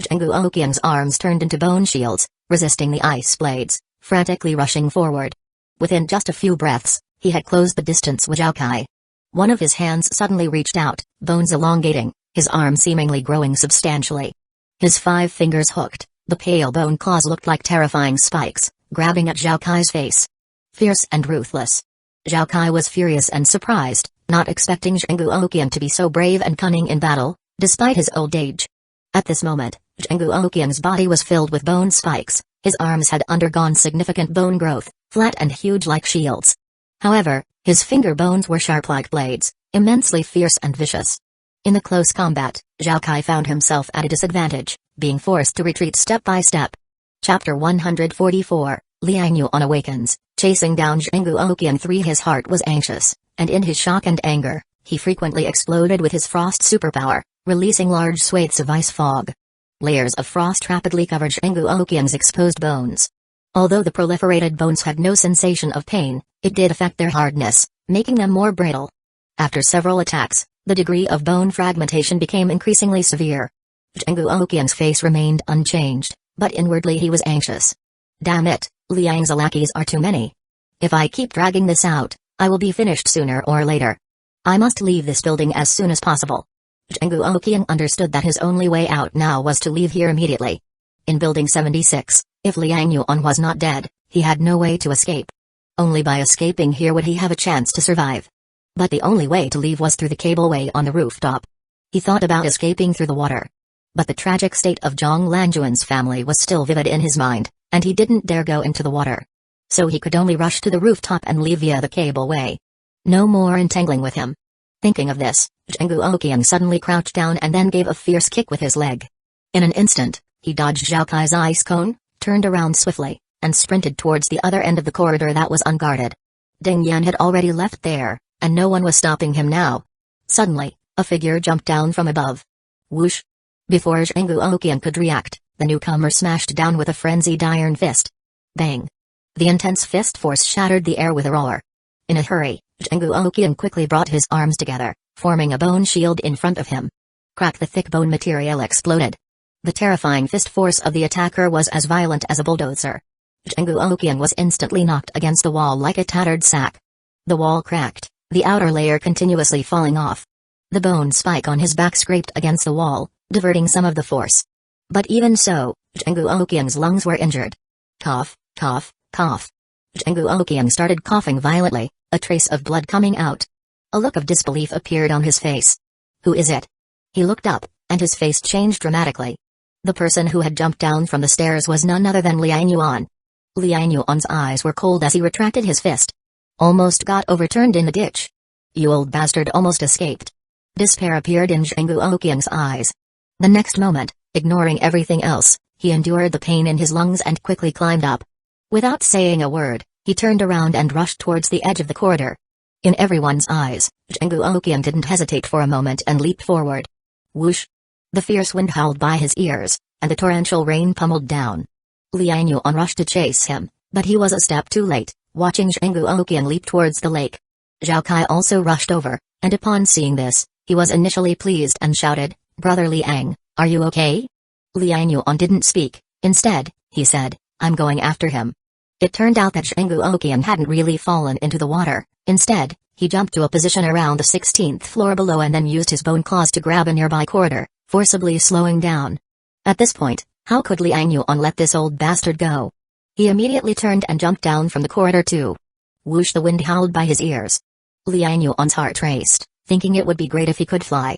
Zhengu Oqian's arms turned into bone shields, resisting the ice blades, frantically rushing forward. Within just a few breaths, he had closed the distance with Zhao Kai. One of his hands suddenly reached out, bones elongating, his arm seemingly growing substantially. His 5 fingers hooked, the pale bone claws looked like terrifying spikes, grabbing at Zhao Kai's face. Fierce and ruthless. Zhao Kai was furious and surprised, not expecting Zhengu Oqian to be so brave and cunning in battle, despite his old age. At this moment, Zhengu Oqian's body was filled with bone spikes, his arms had undergone significant bone growth, flat and huge like shields. However, his finger bones were sharp like blades, immensely fierce and vicious. In the close combat, Zhao Kai found himself at a disadvantage, being forced to retreat step by step. Chapter 144, Liang Yuan Awakens, chasing down Zhengu Oqian 3. His heart was anxious, and in his shock and anger, he frequently exploded with his frost superpower, releasing large swathes of ice fog. Layers of frost rapidly covered Zhengu Oqian's exposed bones. Although the proliferated bones had no sensation of pain, it did affect their hardness, making them more brittle. After several attacks, the degree of bone fragmentation became increasingly severe. Zhengu Oqian's face remained unchanged, but inwardly he was anxious. Damn it, Liang's lackeys are too many. If I keep dragging this out, I will be finished sooner or later. I must leave this building as soon as possible. Zhengu Oqian understood that his only way out now was to leave here immediately. In Building 76, if Liang Yuan was not dead, he had no way to escape. Only by escaping here would he have a chance to survive. But the only way to leave was through the cableway on the rooftop. He thought about escaping through the water. But the tragic state of Zhang Lanjuan's family was still vivid in his mind, and he didn't dare go into the water. So he could only rush to the rooftop and leave via the cableway. No more entangling with him. Thinking of this, Zhengu Oqian suddenly crouched down and then gave a fierce kick with his leg. In an instant, he dodged Zhao Kai's ice cone, turned around swiftly, and sprinted towards the other end of the corridor that was unguarded. Ding Yan had already left there, and no one was stopping him now. Suddenly, a figure jumped down from above. Whoosh! Before Zhengu Oqian could react, the newcomer smashed down with a frenzied iron fist. Bang! The intense fist force shattered the air with a roar. In a hurry, Zhengu Oqian quickly brought his arms together, forming a bone shield in front of him. Crack! The thick bone material exploded. The terrifying fist force of the attacker was as violent as a bulldozer. Zhengu Oqian was instantly knocked against the wall like a tattered sack. The wall cracked, the outer layer continuously falling off. The bone spike on his back scraped against the wall, diverting some of the force. But even so, Zhengu Oqian's lungs were injured. Cough, Cough, cough. Zhengu Oqiang started coughing violently, a trace of blood coming out. A look of disbelief appeared on his face. Who is it? He looked up, and his face changed dramatically. The person who had jumped down from the stairs was none other than Liang Yuan. Liang Yuan's eyes were cold as he retracted his fist. Almost got overturned in the ditch. You old bastard almost escaped. Despair appeared in Zhengu Oqiang's eyes. The next moment, ignoring everything else, he endured the pain in his lungs and quickly climbed up. Without saying a word, he turned around and rushed towards the edge of the corridor. In everyone's eyes, Zhengu Oqiang didn't hesitate for a moment and leaped forward. Whoosh! The fierce wind howled by his ears, and the torrential rain pummeled down. Liang Yuan rushed to chase him, but he was a step too late, watching Zhengu Oqiang leap towards the lake. Zhao Kai also rushed over, and upon seeing this, he was initially pleased and shouted, "Brother Liang, are you okay?" Liang Yuan didn't speak. Instead, he said, "I'm going after him." It turned out that Zhengu Oqiang hadn't really fallen into the water. Instead, he jumped to a position around the 16th floor below and then used his bone claws to grab a nearby corridor, forcibly slowing down. At this point, how could Liang Yuan let this old bastard go? He immediately turned and jumped down from the corridor too. Whoosh! The wind howled by his ears. Liang Yuan's heart raced, thinking it would be great if he could fly.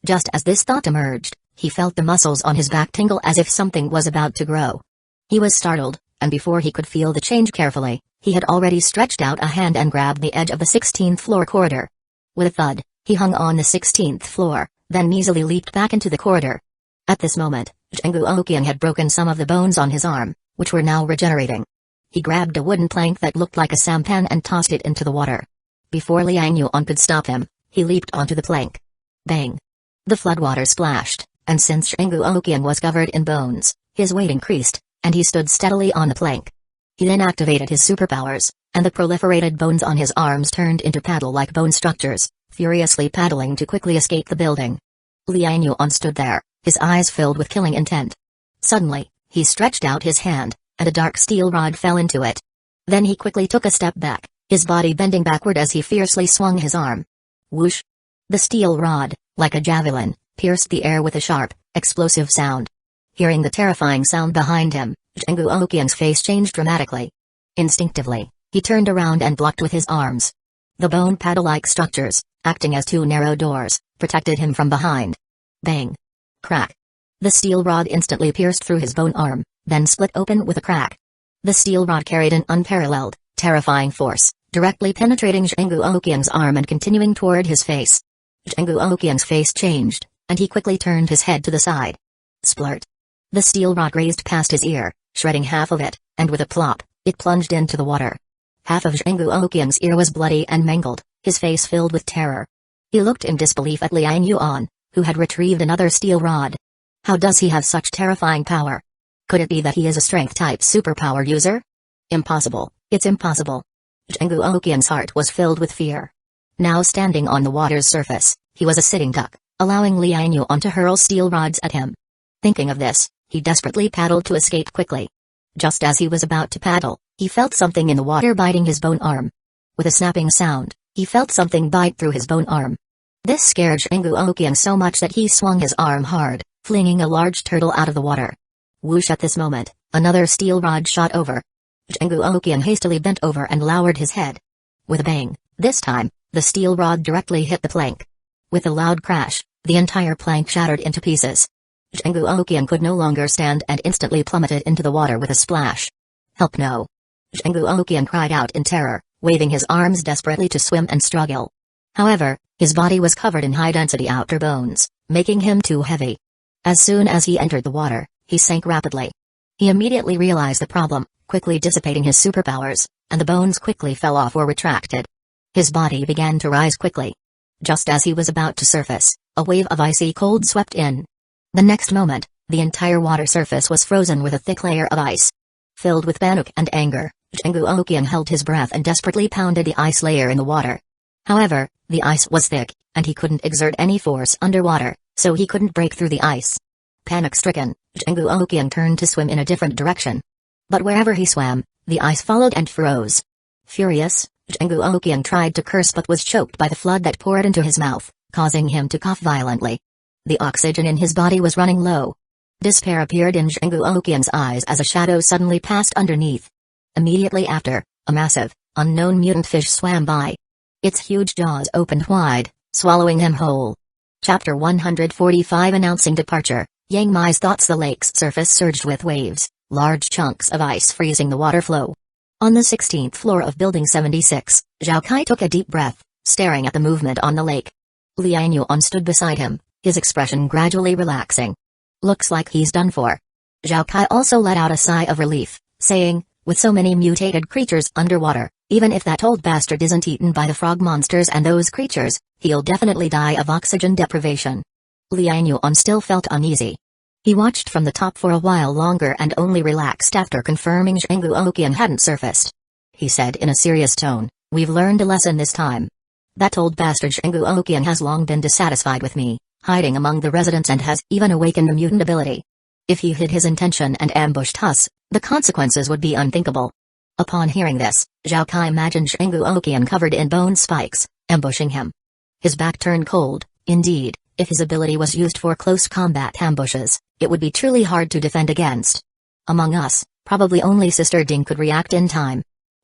Just as this thought emerged, he felt the muscles on his back tingle as if something was about to grow. He was startled, and before he could feel the change carefully, he had already stretched out a hand and grabbed the edge of the 16th floor corridor. With a thud, he hung on the 16th floor, then easily leaped back into the corridor. At this moment, Zhengu Oqiang had broken some of the bones on his arm, which were now regenerating. He grabbed a wooden plank that looked like a sampan and tossed it into the water. Before Liang Yuan could stop him, he leaped onto the plank. Bang! The floodwater splashed, and since Zhengu Oqiang was covered in bones, his weight increased, and he stood steadily on the plank. He then activated his superpowers, and the proliferated bones on his arms turned into paddle-like bone structures, furiously paddling to quickly escape the building. Liang Yuan stood there, his eyes filled with killing intent. Suddenly, he stretched out his hand, and a dark steel rod fell into it. Then he quickly took a step back, his body bending backward as he fiercely swung his arm. Whoosh! The steel rod, like a javelin, pierced the air with a sharp, explosive sound. Hearing the terrifying sound behind him, Zhengu Oqiang's face changed dramatically. Instinctively, he turned around and blocked with his arms. The bone paddle-like structures, acting as two narrow doors, protected him from behind. Bang! Crack! The steel rod instantly pierced through his bone arm, then split open with a crack. The steel rod carried an unparalleled, terrifying force, directly penetrating Zhengu Oqiang's arm and continuing toward his face. Zhengu Oqiang's face changed, and he quickly turned his head to the side. Splurt! The steel rod grazed past his ear, shredding half of it, and with a plop, it plunged into the water. Half of Zhengu Oqiang's ear was bloody and mangled, his face filled with terror. He looked in disbelief at Liang Yuan, who had retrieved another steel rod. How does he have such terrifying power? Could it be that he is a strength-type superpower user? Impossible, it's impossible. Zhengu Oqiang's heart was filled with fear. Now standing on the water's surface, he was a sitting duck, allowing Liang Yuan to hurl steel rods at him. Thinking of this, he desperately paddled to escape quickly. Just as he was about to paddle, he felt something in the water biting his bone arm. With a snapping sound, he felt something bite through his bone arm. This scared Zhengu Oqiang so much that he swung his arm hard, flinging a large turtle out of the water. Whoosh! At this moment, another steel rod shot over. Zhengu Oqiang hastily bent over and lowered his head. With a bang, this time, the steel rod directly hit the plank. With a loud crash, the entire plank shattered into pieces. Zhengu Oqiang could no longer stand and instantly plummeted into the water with a splash. Help no! Zhengu Oqiang cried out in terror, waving his arms desperately to swim and struggle. However, his body was covered in high-density outer bones, making him too heavy. As soon as he entered the water, he sank rapidly. He immediately realized the problem, quickly dissipating his superpowers, and the bones quickly fell off or retracted. His body began to rise quickly. Just as he was about to surface, a wave of icy cold swept in. The next moment, the entire water surface was frozen with a thick layer of ice. Filled with panic and anger, Zhengu Oqiang held his breath and desperately pounded the ice layer in the water. However, the ice was thick, and he couldn't exert any force underwater, so he couldn't break through the ice. Panic-stricken, Zhengu Oqiang turned to swim in a different direction. But wherever he swam, the ice followed and froze. Furious, Zhengu Oqiang tried to curse but was choked by the flood that poured into his mouth, causing him to cough violently. The oxygen in his body was running low. Despair appeared in Zhengu Oqiang's eyes as a shadow suddenly passed underneath. Immediately after, a massive, unknown mutant fish swam by. Its huge jaws opened wide, swallowing him whole. Chapter 145 Announcing Departure. Yang Mai's thoughts. The lake's surface surged with waves, large chunks of ice freezing the water flow. On the 16th floor of Building 76, Zhao Kai took a deep breath, staring at the movement on the lake. Liang Yuan stood beside him, his expression gradually relaxing. Looks like he's done for. Zhao Kai also let out a sigh of relief, saying, with so many mutated creatures underwater, even if that old bastard isn't eaten by the frog monsters and those creatures, he'll definitely die of oxygen deprivation. Liang Yuan still felt uneasy. He watched from the top for a while longer and only relaxed after confirming Zhengu Oqian hadn't surfaced. He said in a serious tone, "We've learned a lesson this time. That old bastard Zhengu Oqian has long been dissatisfied with me, hiding among the residents and has even awakened a mutant ability. If he hid his intention and ambushed us, the consequences would be unthinkable." Upon hearing this, Zhao Kai imagined Zhengu Oqian covered in bone spikes, ambushing him. His back turned cold. Indeed, if his ability was used for close combat ambushes, it would be truly hard to defend against. Among us, probably only Sister Ding could react in time.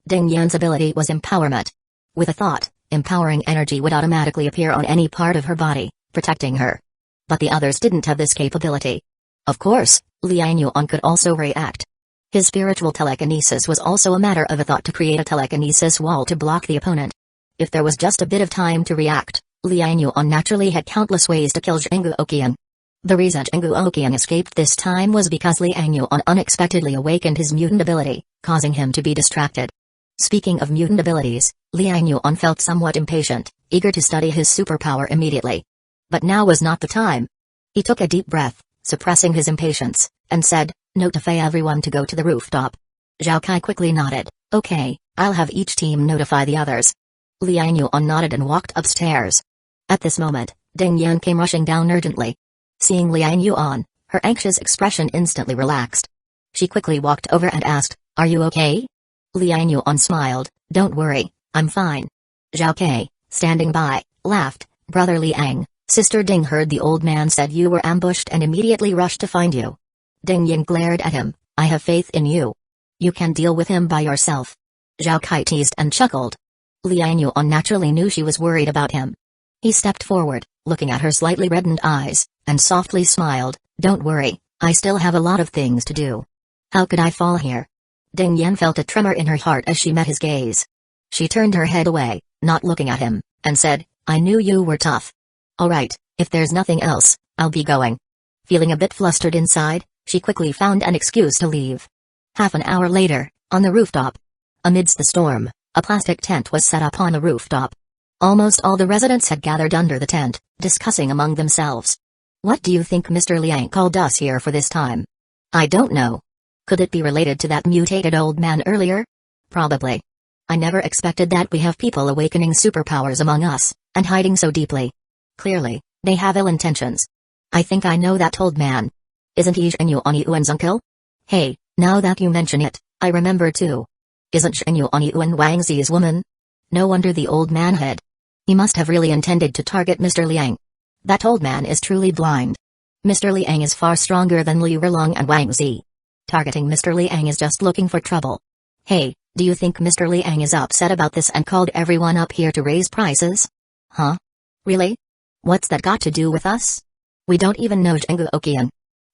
Ding Yan's ability was empowerment. With a thought, empowering energy would automatically appear on any part of her body, protecting her. But the others didn't have this capability. Of course, Liang Yuan could also react. His spiritual telekinesis was also a matter of a thought to create a telekinesis wall to block the opponent. If there was just a bit of time to react, Liang Yuan naturally had countless ways to kill Zhengu Oqian. The reason Zhengu Oqian escaped this time was because Liang Yuan unexpectedly awakened his mutant ability, causing him to be distracted. Speaking of mutant abilities, Liang Yuan felt somewhat impatient, eager to study his superpower immediately. But now was not the time. He took a deep breath, suppressing his impatience, and said, "Notify everyone to go to the rooftop." Zhao Kai quickly nodded, "Okay, I'll have each team notify the others." Liang Yuan nodded and walked upstairs. At this moment, Ding Yan came rushing down urgently. Seeing Liang Yuan, her anxious expression instantly relaxed. She quickly walked over and asked, "Are you okay?" Liang Yuan smiled, "Don't worry, I'm fine." Zhao Kai, standing by, laughed, "Brother Liang, Sister Ding heard the old man said you were ambushed and immediately rushed to find you." Ding Yan glared at him, "I have faith in you. You can deal with him by yourself." Zhao Kai teased and chuckled. Liang Yuan naturally knew she was worried about him. He stepped forward, looking at her slightly reddened eyes, and softly smiled, "Don't worry, I still have a lot of things to do. How could I fall here?" Ding Yan felt a tremor in her heart as she met his gaze. She turned her head away, not looking at him, and said, "I knew you were tough. Alright, if there's nothing else, I'll be going." Feeling a bit flustered inside, she quickly found an excuse to leave. Half an hour later, on the rooftop. Amidst the storm, a plastic tent was set up on the rooftop. Almost all the residents had gathered under the tent, discussing among themselves. "What do you think Mr. Liang called us here for this time?" "I don't know. Could it be related to that mutated old man earlier?" "Probably. I never expected that we have people awakening superpowers among us, and hiding so deeply. Clearly, they have ill intentions. I think I know that old man. Isn't he Zhenyu Yuan's uncle? Hey, now that you mention it, I remember too. Isn't Zhenyu Yuan Wang Zi's woman? No wonder the old man had. He must have really intended to target Mr. Liang. That old man is truly blind. Mr. Liang is far stronger than Liu Erlong and Wang Zi. Targeting Mr. Liang is just looking for trouble. Hey, do you think Mr. Liang is upset about this and called everyone up here to raise prices? Huh? Really? What's that got to do with us? We don't even know Zhengu Oqian.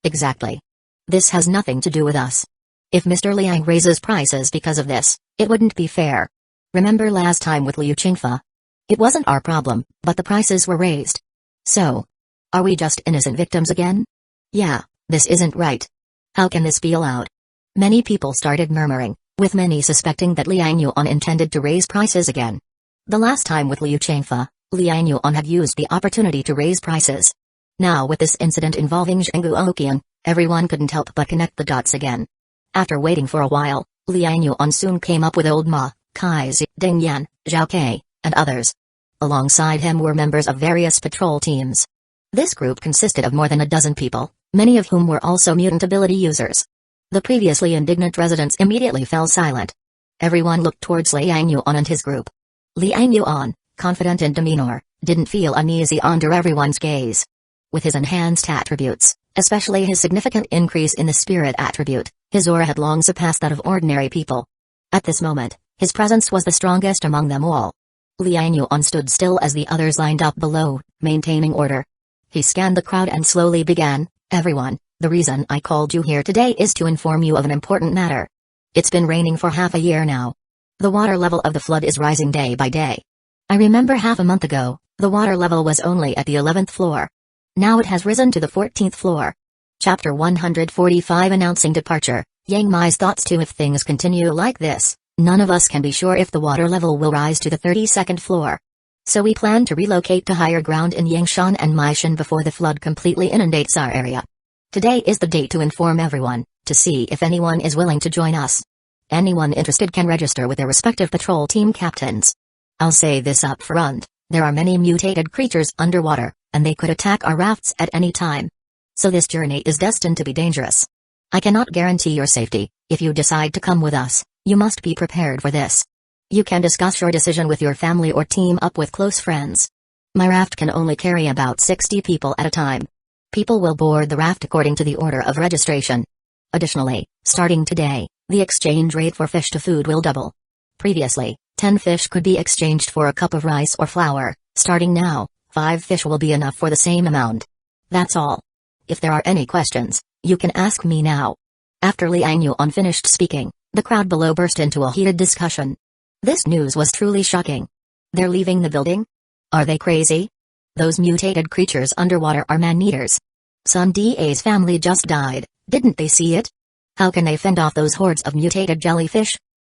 Exactly. This has nothing to do with us. If Mr. Liang raises prices because of this, it wouldn't be fair. Remember last time with Liu Qingfa? It wasn't our problem, but the prices were raised. So, are we just innocent victims again? Yeah, this isn't right. How can this be allowed? Many people started murmuring, with many suspecting that Liang Yuan intended to raise prices again. The last time with Liu Qingfa, Liang Yuan had used the opportunity to raise prices. Now with this incident involving Zhengu Oqian, everyone couldn't help but connect the dots again. After waiting for a while, Liang Yuan soon came up with Old Ma, Kaizi, Ding Yan, Zhao Kai, and others. Alongside him were members of various patrol teams. This group consisted of more than a dozen people, many of whom were also mutant ability users. The previously indignant residents immediately fell silent. Everyone looked towards Liang Yuan and his group. Liang Yuan, confident in demeanor, didn't feel uneasy under everyone's gaze. With his enhanced attributes, especially his significant increase in the spirit attribute, his aura had long surpassed that of ordinary people. At this moment, his presence was the strongest among them all. Liang Yuan stood still as the others lined up below, maintaining order. He scanned the crowd and slowly began, "Everyone, the reason I called you here today is to inform you of an important matter. It's been raining for half a year now. The water level of the flood is rising day by day. I remember half a month ago, the water level was only at the 11th floor. Now it has risen to the 14th floor." Chapter 145 Announcing Departure. Yang Mai's thoughts too: if things continue like this, none of us can be sure if the water level will rise to the 32nd floor. So we plan to relocate to higher ground in Yangshan and Maishan before the flood completely inundates our area. Today is the date to inform everyone, to see if anyone is willing to join us. Anyone interested can register with their respective patrol team captains. I'll say this up front, there are many mutated creatures underwater, and they could attack our rafts at any time. So this journey is destined to be dangerous. I cannot guarantee your safety. If you decide to come with us, you must be prepared for this. You can discuss your decision with your family or team up with close friends. My raft can only carry about 60 people at a time. People will board the raft according to the order of registration. Additionally, starting today, the exchange rate for fish to food will double. Previously, 10 fish could be exchanged for a cup of rice or flour. Starting now, 5 fish will be enough for the same amount. That's all. If there are any questions, you can ask me now. After Liang Yuan finished speaking, the crowd below burst into a heated discussion. This news was truly shocking. They're leaving the building? Are they crazy? Those mutated creatures underwater are man-eaters. Sun Da's family just died, didn't they see it? How can they fend off those hordes of mutated jellyfish?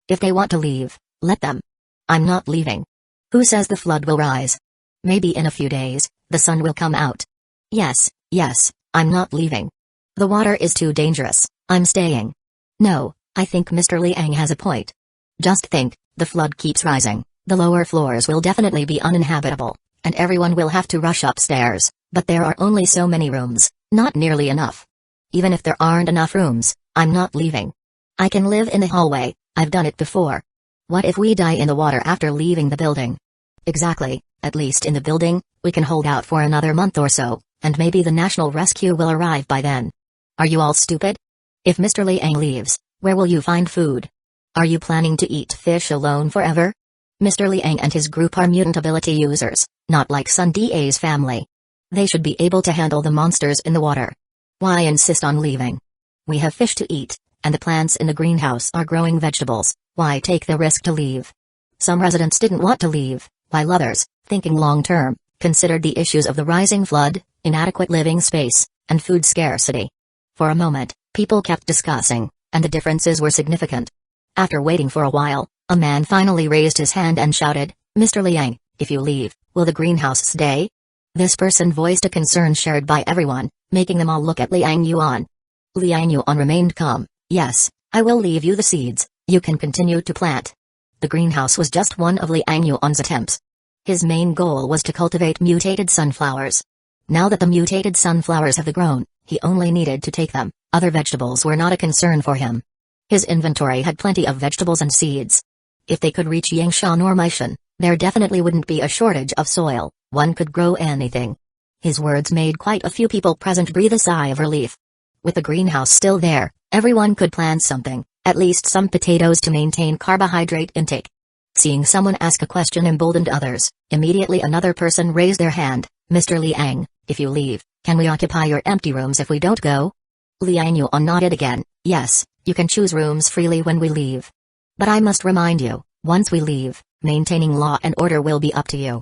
If they want to leave, let them. I'm not leaving. Who says the flood will rise? Maybe in a few days, the sun will come out. Yes, I'm not leaving. The water is too dangerous, I'm staying. No, I think Mr. Liang has a point. Just think, the flood keeps rising, the lower floors will definitely be uninhabitable, and everyone will have to rush upstairs, but there are only so many rooms, not nearly enough. Even if there aren't enough rooms, I'm not leaving. I can live in the hallway, I've done it before. What if we die in the water after leaving the building? Exactly, at least in the building, we can hold out for another month or so, and maybe the national rescue will arrive by then. Are you all stupid? If Mr. Liang leaves, where will you find food? Are you planning to eat fish alone forever? Mr. Liang and his group are mutant ability users, not like Sun Da's family. They should be able to handle the monsters in the water. Why insist on leaving? We have fish to eat, and the plants in the greenhouse are growing vegetables. Why take the risk to leave? Some residents didn't want to leave, while others, thinking long-term, considered the issues of the rising flood, inadequate living space, and food scarcity. For a moment, people kept discussing, and the differences were significant. After waiting for a while, a man finally raised his hand and shouted, "Mr. Liang, if you leave, will the greenhouse stay?" This person voiced a concern shared by everyone, making them all look at Liang Yuan. Liang Yuan remained calm. "Yes, I will leave you the seeds, you can continue to plant." The greenhouse was just one of Liang Yuan's attempts. His main goal was to cultivate mutated sunflowers. Now that the mutated sunflowers have grown, he only needed to take them. Other vegetables were not a concern for him. His inventory had plenty of vegetables and seeds. If they could reach Yangshan or Maishan, there definitely wouldn't be a shortage of soil. One could grow anything. His words made quite a few people present breathe a sigh of relief. With the greenhouse still there, everyone could plant something, at least some potatoes to maintain carbohydrate intake. Seeing someone ask a question emboldened others. Immediately another person raised their hand. "Mr. Liang, if you leave, can we occupy your empty rooms if we don't go?" Liang Yuan nodded again. "Yes, you can choose rooms freely when we leave. But I must remind you, once we leave, maintaining law and order will be up to you.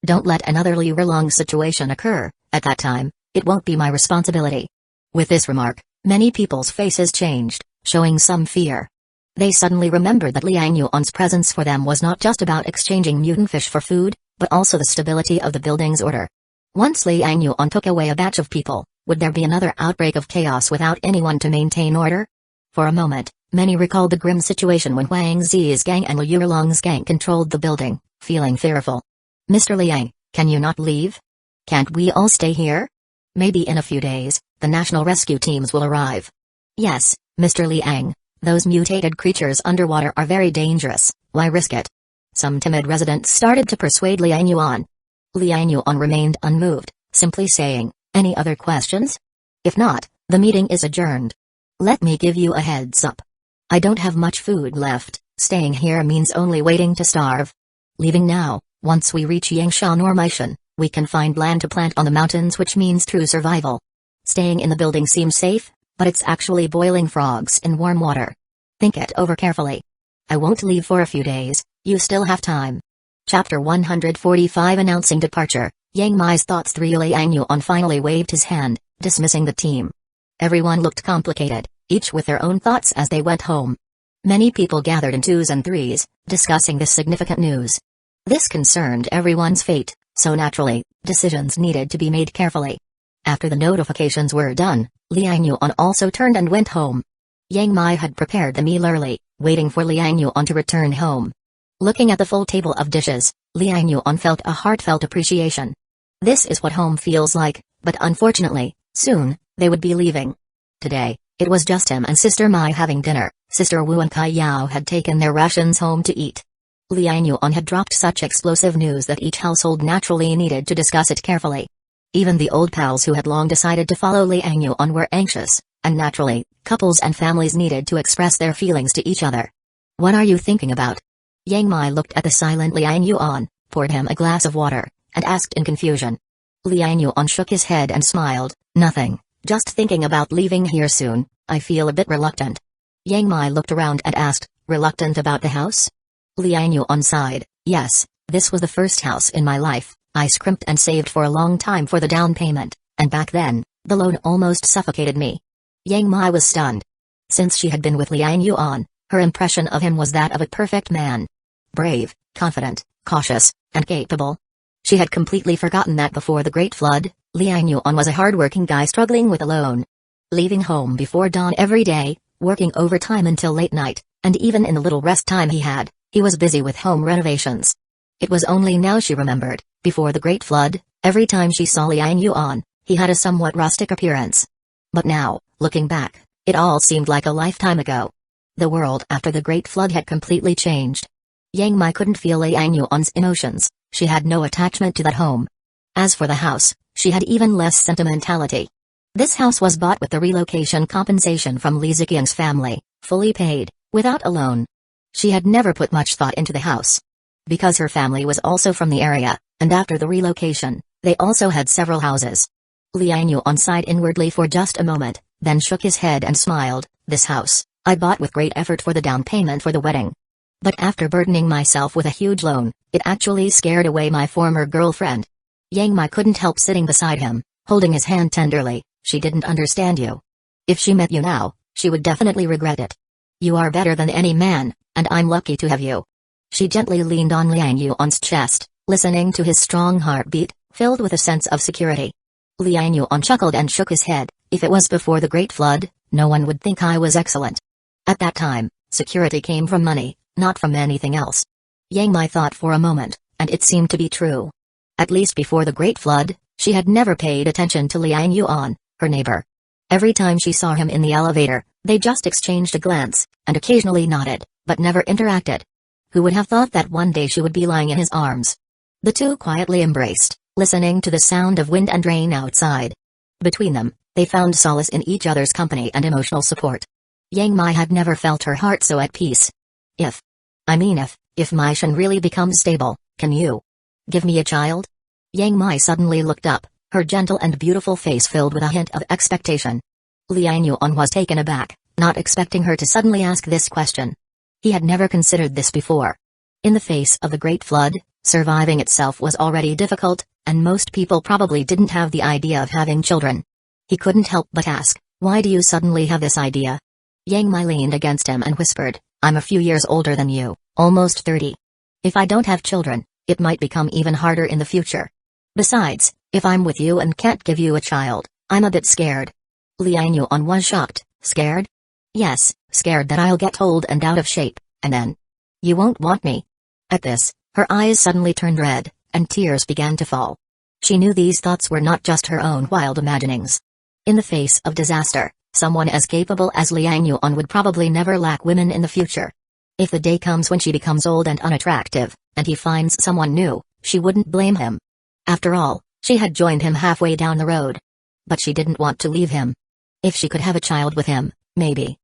Don't let another year-long situation occur. At that time, it won't be my responsibility." With this remark, many people's faces changed, showing some fear. They suddenly remembered that Liang Yuan's presence for them was not just about exchanging mutant fish for food, but also the stability of the building's order. Once Liang Yuan took away a batch of people, would there be another outbreak of chaos without anyone to maintain order? For a moment, many recalled the grim situation when Wang Zi's gang and Liu Erlong's gang controlled the building, feeling fearful. "Mr. Liang, can you not leave? Can't we all stay here? Maybe in a few days, the national rescue teams will arrive." "Yes, Mr. Liang, those mutated creatures underwater are very dangerous, why risk it?" Some timid residents started to persuade Liang Yuan. Liang Yuan remained unmoved, simply saying, "Any other questions? If not, the meeting is adjourned. Let me give you a heads up. I don't have much food left, Staying here means only waiting to starve. Leaving now, once we reach Yangshan or Meishan, we can find land to plant on the mountains, which means true survival. Staying in the building seems safe, but it's actually boiling frogs in warm water. Think it over carefully. I won't leave for a few days, you still have time. Chapter 145 Announcing Departure. Yang Mai's thoughts through. Liang Yuan finally waved his hand, dismissing the team. Everyone looked complicated, each with their own thoughts as they went home. Many people gathered in twos and threes, discussing this significant news. This concerned everyone's fate, so naturally, decisions needed to be made carefully. After the notifications were done, Liang Yuan also turned and went home. Yang Mai had prepared the meal early, waiting for Liang Yuan to return home. Looking at the full table of dishes, Liang Yuan felt a heartfelt appreciation. This is what home feels like, but unfortunately, soon, they would be leaving. Today, it was just him and Sister Mai having dinner. Sister Wu and Kai Yao had taken their rations home to eat. Liang Yuan had dropped such explosive news that each household naturally needed to discuss it carefully. Even the old pals who had long decided to follow Liang Yuan were anxious, and naturally, couples and families needed to express their feelings to each other. What are you thinking about? Yang Mai looked at the silent Liang Yuan, poured him a glass of water, and asked in confusion. Liang Yuan shook his head and smiled. Nothing, just thinking about leaving here soon. I feel a bit reluctant. Yang Mai looked around and asked, reluctant about the house? Liang Yuan sighed. Yes, this was the first house in my life. I scrimped and saved for a long time for the down payment, and back then, the loan almost suffocated me. Yang Mai was stunned. Since she had been with Liang Yuan, her impression of him was that of a perfect man. Brave, confident, cautious, and capable. She had completely forgotten that before the Great Flood, Liang Yuan was a hard-working guy struggling with a loan. Leaving home before dawn every day, working overtime until late night, and even in the little rest time he was busy with home renovations. It was only now she remembered, before the Great Flood, every time she saw Liang Yuan, he had a somewhat rustic appearance. But now, looking back, it all seemed like a lifetime ago. The world after the Great Flood had completely changed. Yang Mai couldn't feel Liang Yuan's emotions, she had no attachment to that home. As for the house, she had even less sentimentality. This house was bought with the relocation compensation from Li Ziqiang's family, fully paid, without a loan. She had never put much thought into the house. Because her family was also from the area, and after the relocation, they also had several houses. Liang Yuan sighed inwardly for just a moment, then shook his head and smiled. This house, I bought with great effort for the down payment for the wedding. But after burdening myself with a huge loan, it actually scared away my former girlfriend. Yang Mai couldn't help sitting beside him, holding his hand tenderly. She didn't understand you. If she met you now, she would definitely regret it. You are better than any man, and I'm lucky to have you. She gently leaned on Liang Yuan's chest, listening to his strong heartbeat, filled with a sense of security. Liang Yuan chuckled and shook his head. If it was before the Great Flood, no one would think I was excellent. At that time, security came from money, not from anything else. Yang Mai thought for a moment, and it seemed to be true. At least before the Great Flood, she had never paid attention to Liang Yuan, her neighbor. Every time she saw him in the elevator, they just exchanged a glance, and occasionally nodded, but never interacted. Who would have thought that one day she would be lying in his arms? The two quietly embraced, listening to the sound of wind and rain outside. Between them, they found solace in each other's company and emotional support. Yang Mai had never felt her heart so at peace. If Meishan really becomes stable, can you give me a child? Yang Mai suddenly looked up, her gentle and beautiful face filled with a hint of expectation. Liang Yuan was taken aback, not expecting her to suddenly ask this question. He had never considered this before. In the face of the Great Flood, surviving itself was already difficult, and most people probably didn't have the idea of having children. He couldn't help but ask, why do you suddenly have this idea? Yang Mai leaned against him and whispered, I'm a few years older than you, almost 30. If I don't have children, it might become even harder in the future. Besides, if I'm with you and can't give you a child, I'm a bit scared. Liang Yuan was shocked. Scared? Yes, scared that I'll get old and out of shape, and then you won't want me. At this, her eyes suddenly turned red, and tears began to fall. She knew these thoughts were not just her own wild imaginings. In the face of disaster, someone as capable as Liang Yuan would probably never lack women in the future. If the day comes when she becomes old and unattractive, and he finds someone new, she wouldn't blame him. After all, she had joined him halfway down the road. But she didn't want to leave him. If she could have a child with him, maybe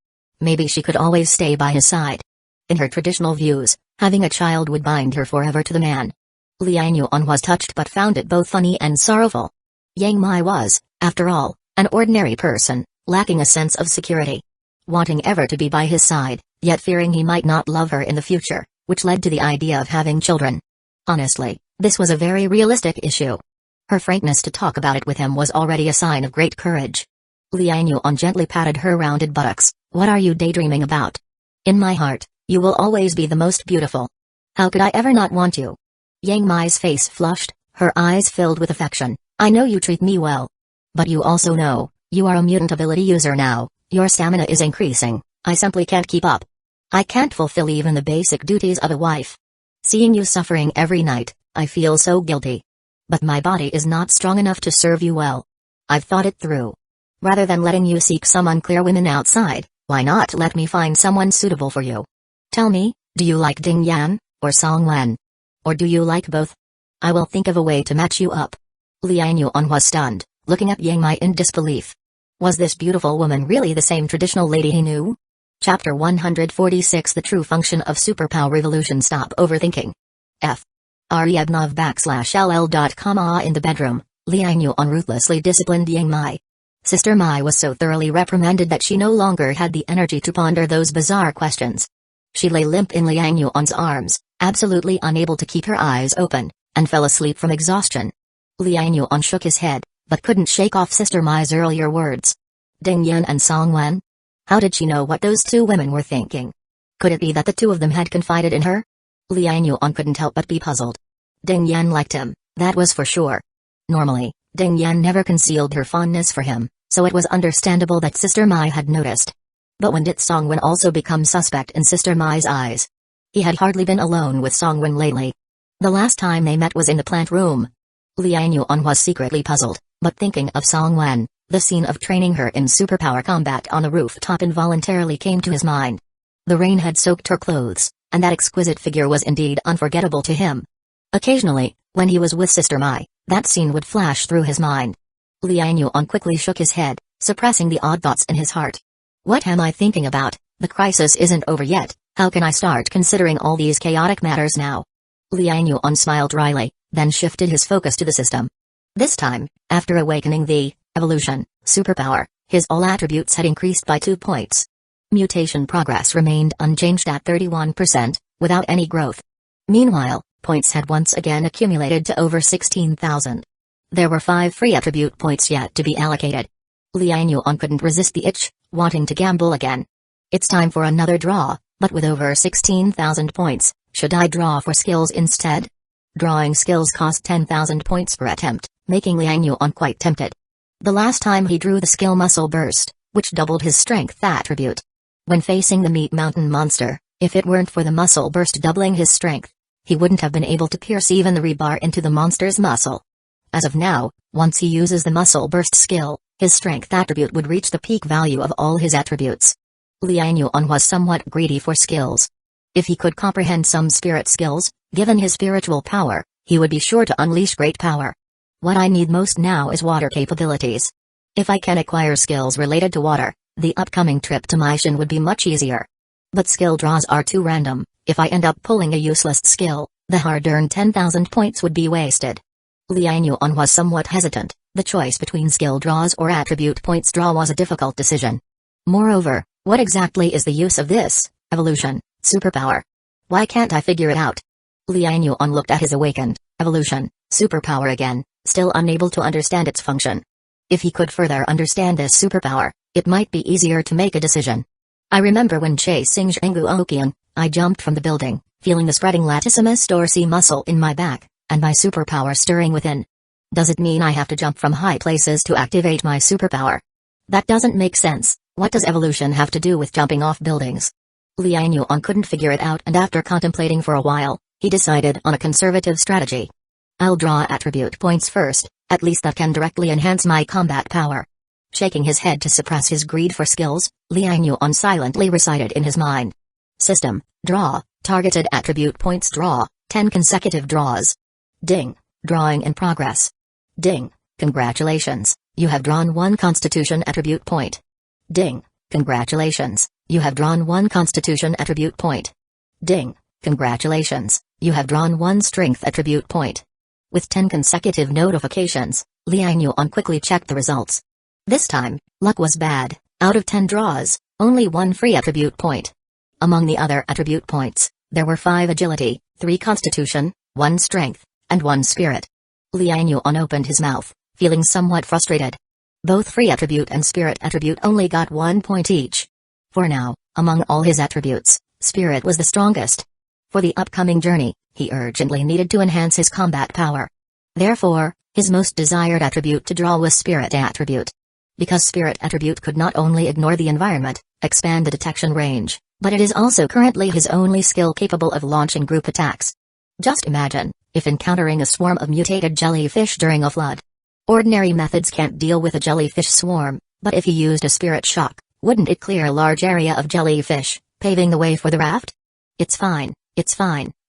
she could always stay by his side. In her traditional views, having a child would bind her forever to the man. Liang Yuan was touched but found it both funny and sorrowful. Yang Mai was, after all, an ordinary person, lacking a sense of security. Wanting ever to be by his side, yet fearing he might not love her in the future, which led to the idea of having children. Honestly, this was a very realistic issue. Her frankness to talk about it with him was already a sign of great courage. Liang Yuan gently patted her rounded buttocks. What are you daydreaming about? In my heart, you will always be the most beautiful. How could I ever not want you? Yang Mai's face flushed, her eyes filled with affection. I know you treat me well. But you also know, you are a mutant ability user now, your stamina is increasing, I simply can't keep up. I can't fulfill even the basic duties of a wife. Seeing you suffering every night, I feel so guilty. But my body is not strong enough to serve you well. I've thought it through. Rather than letting you seek some unclear women outside, why not let me find someone suitable for you? Tell me, do you like Ding Yan, or Song Wen? Or do you like both? I will think of a way to match you up. Liang Yuan was stunned, looking at Yang Mai in disbelief. Was this beautiful woman really the same traditional lady he knew? Chapter 146 The True Function of Superpower Revolution. Stop overthinking. F. Ariadnov_ll.com. In the bedroom, Liang Yuan ruthlessly disciplined Yang Mai. Sister Mai was so thoroughly reprimanded that she no longer had the energy to ponder those bizarre questions. She lay limp in Liang Yuan's arms, absolutely unable to keep her eyes open, and fell asleep from exhaustion. Liang Yuan shook his head, but couldn't shake off Sister Mai's earlier words. Ding Yan and Song Wen? How did she know what those two women were thinking? Could it be that the two of them had confided in her? Liang Yuan couldn't help but be puzzled. Ding Yan liked him, that was for sure. Normally, Ding Yan never concealed her fondness for him, so it was understandable that Sister Mai had noticed. But when did Song Wen also become suspect in Sister Mai's eyes? He had hardly been alone with Song Wen lately. The last time they met was in the plant room. Liang Yuan was secretly puzzled, but thinking of Song Wen, the scene of training her in superpower combat on the rooftop involuntarily came to his mind. The rain had soaked her clothes, and that exquisite figure was indeed unforgettable to him. Occasionally, when he was with Sister Mai, that scene would flash through his mind. Liang Yuan quickly shook his head, suppressing the odd thoughts in his heart. What am I thinking about? The crisis isn't over yet, how can I start considering all these chaotic matters now? Liang Yuan smiled wryly, then shifted his focus to the system. This time, after awakening the evolution superpower, his all attributes had increased by 2 points. Mutation progress remained unchanged at 31%, without any growth. Meanwhile, points had once again accumulated to over 16,000. There were 5 free attribute points yet to be allocated. Liang Yuan couldn't resist the itch, wanting to gamble again. It's time for another draw, but with over 16,000 points, should I draw for skills instead? Drawing skills cost 10,000 points per attempt, making Liang Yuan quite tempted. The last time he drew the skill Muscle Burst, which doubled his strength attribute. When facing the Meat Mountain monster, if it weren't for the Muscle Burst doubling his strength, he wouldn't have been able to pierce even the rebar into the monster's muscle. As of now, once he uses the Muscle Burst skill, his strength attribute would reach the peak value of all his attributes. Liang Yuan was somewhat greedy for skills. If he could comprehend some spirit skills, given his spiritual power, he would be sure to unleash great power. What I need most now is water capabilities. If I can acquire skills related to water, the upcoming trip to Maishan would be much easier. But skill draws are too random. If I end up pulling a useless skill, the hard-earned 10,000 points would be wasted. Liang Yuan was somewhat hesitant. The choice between skill draws or attribute points draw was a difficult decision. Moreover, what exactly is the use of this evolution superpower? Why can't I figure it out? Liang Yuan looked at his awakened evolution superpower again, still unable to understand its function. If he could further understand this superpower, it might be easier to make a decision. I remember when chasing Zhengu Okian, I jumped from the building, feeling the spreading latissimus dorsi muscle in my back, and my superpower stirring within. Does it mean I have to jump from high places to activate my superpower? That doesn't make sense. What does evolution have to do with jumping off buildings? Liang Yuan couldn't figure it out, and after contemplating for a while, he decided on a conservative strategy. I'll draw attribute points first, at least that can directly enhance my combat power. Shaking his head to suppress his greed for skills, Liang Yuan silently recited in his mind. System, draw, targeted attribute points draw, 10 consecutive draws. Ding, drawing in progress. Ding, congratulations, you have drawn 1 constitution attribute point. Ding, congratulations, you have drawn 1 constitution attribute point. Ding, congratulations, you have drawn 1 strength attribute point. With 10 consecutive notifications, Liang Yuan quickly checked the results. This time, luck was bad. Out of 10 draws, only 1 free attribute point. Among the other attribute points, there were 5 agility, 3 constitution, 1 strength, and 1 spirit. Liang Yuan opened his mouth, feeling somewhat frustrated. Both free attribute and spirit attribute only got 1 point each. For now, among all his attributes, spirit was the strongest. For the upcoming journey, he urgently needed to enhance his combat power. Therefore, his most desired attribute to draw was spirit attribute. Because spirit attribute could not only ignore the environment, expand the detection range, but it is also currently his only skill capable of launching group attacks. Just imagine, if encountering a swarm of mutated jellyfish during a flood. Ordinary methods can't deal with a jellyfish swarm, but if he used a spirit shock, wouldn't it clear a large area of jellyfish, paving the way for the raft? It's fine,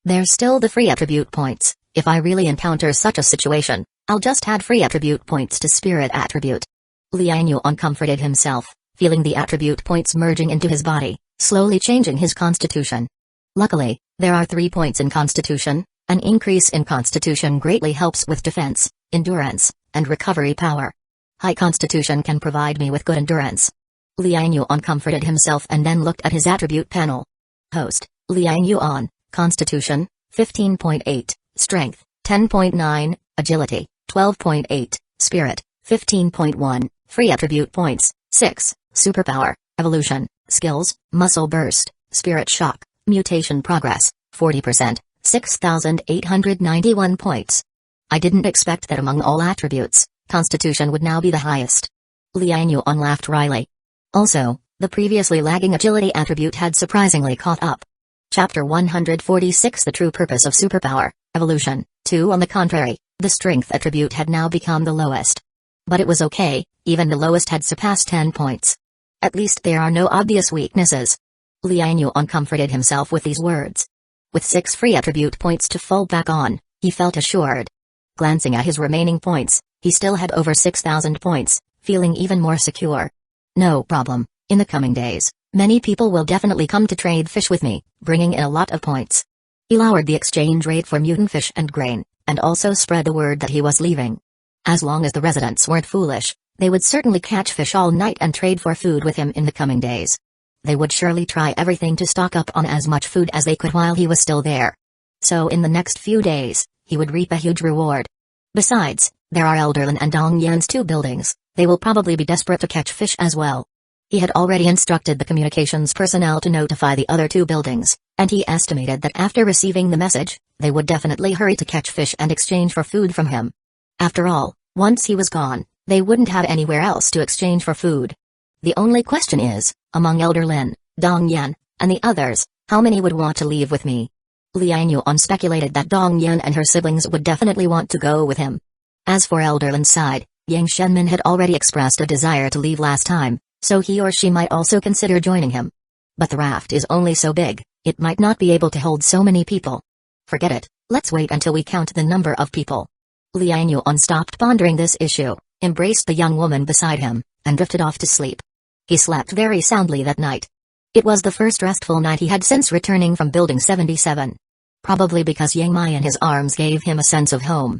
there's still the free attribute points. If I really encounter such a situation, I'll just add free attribute points to spirit attribute. Liang Yuan comforted himself, feeling the attribute points merging into his body, slowly changing his constitution. Luckily, there are 3 points in constitution. An increase in constitution greatly helps with defense, endurance, and recovery power. High constitution can provide me with good endurance. Liang Yuan comforted himself and then looked at his attribute panel. Host, Liang Yuan, constitution, 15.8, strength, 10.9, agility, 12.8, spirit, 15.1, free attribute points, 6, superpower, evolution, skills, muscle burst, spirit shock, mutation progress, 40%, 6,891 points. I didn't expect that among all attributes, constitution would now be the highest. Liang Yuan laughed wryly. Also, the previously lagging agility attribute had surprisingly caught up. Chapter 146 The True Purpose of Superpower, Evolution, 2 On the contrary, the strength attribute had now become the lowest. But it was okay, even the lowest had surpassed 10 points. At least there are no obvious weaknesses. Liang Yuan comforted himself with these words. With 6 free attribute points to fall back on, he felt assured. Glancing at his remaining points, he still had over 6,000 points, feeling even more secure. No problem, in the coming days, many people will definitely come to trade fish with me, bringing in a lot of points. He lowered the exchange rate for mutant fish and grain, and also spread the word that he was leaving. As long as the residents weren't foolish, they would certainly catch fish all night and trade for food with him in the coming days. They would surely try everything to stock up on as much food as they could while he was still there. So in the next few days, he would reap a huge reward. Besides, there are Elderlin and Dong Yan's 2 buildings, they will probably be desperate to catch fish as well. He had already instructed the communications personnel to notify the other 2 buildings, and he estimated that after receiving the message, they would definitely hurry to catch fish and exchange for food from him. After all, once he was gone, they wouldn't have anywhere else to exchange for food. The only question is, among Elder Lin, Dong Yan, and the others, how many would want to leave with me? Liang Yuan speculated that Dong Yan and her siblings would definitely want to go with him. As for Elder Lin's side, Yang Shenmin had already expressed a desire to leave last time, so he or she might also consider joining him. But the raft is only so big, it might not be able to hold so many people. Forget it, let's wait until we count the number of people. Liang Yuan stopped pondering this issue, embraced the young woman beside him, and drifted off to sleep. He slept very soundly that night. It was the first restful night he had since returning from Building 77. Probably because Yang Mai in his arms gave him a sense of home.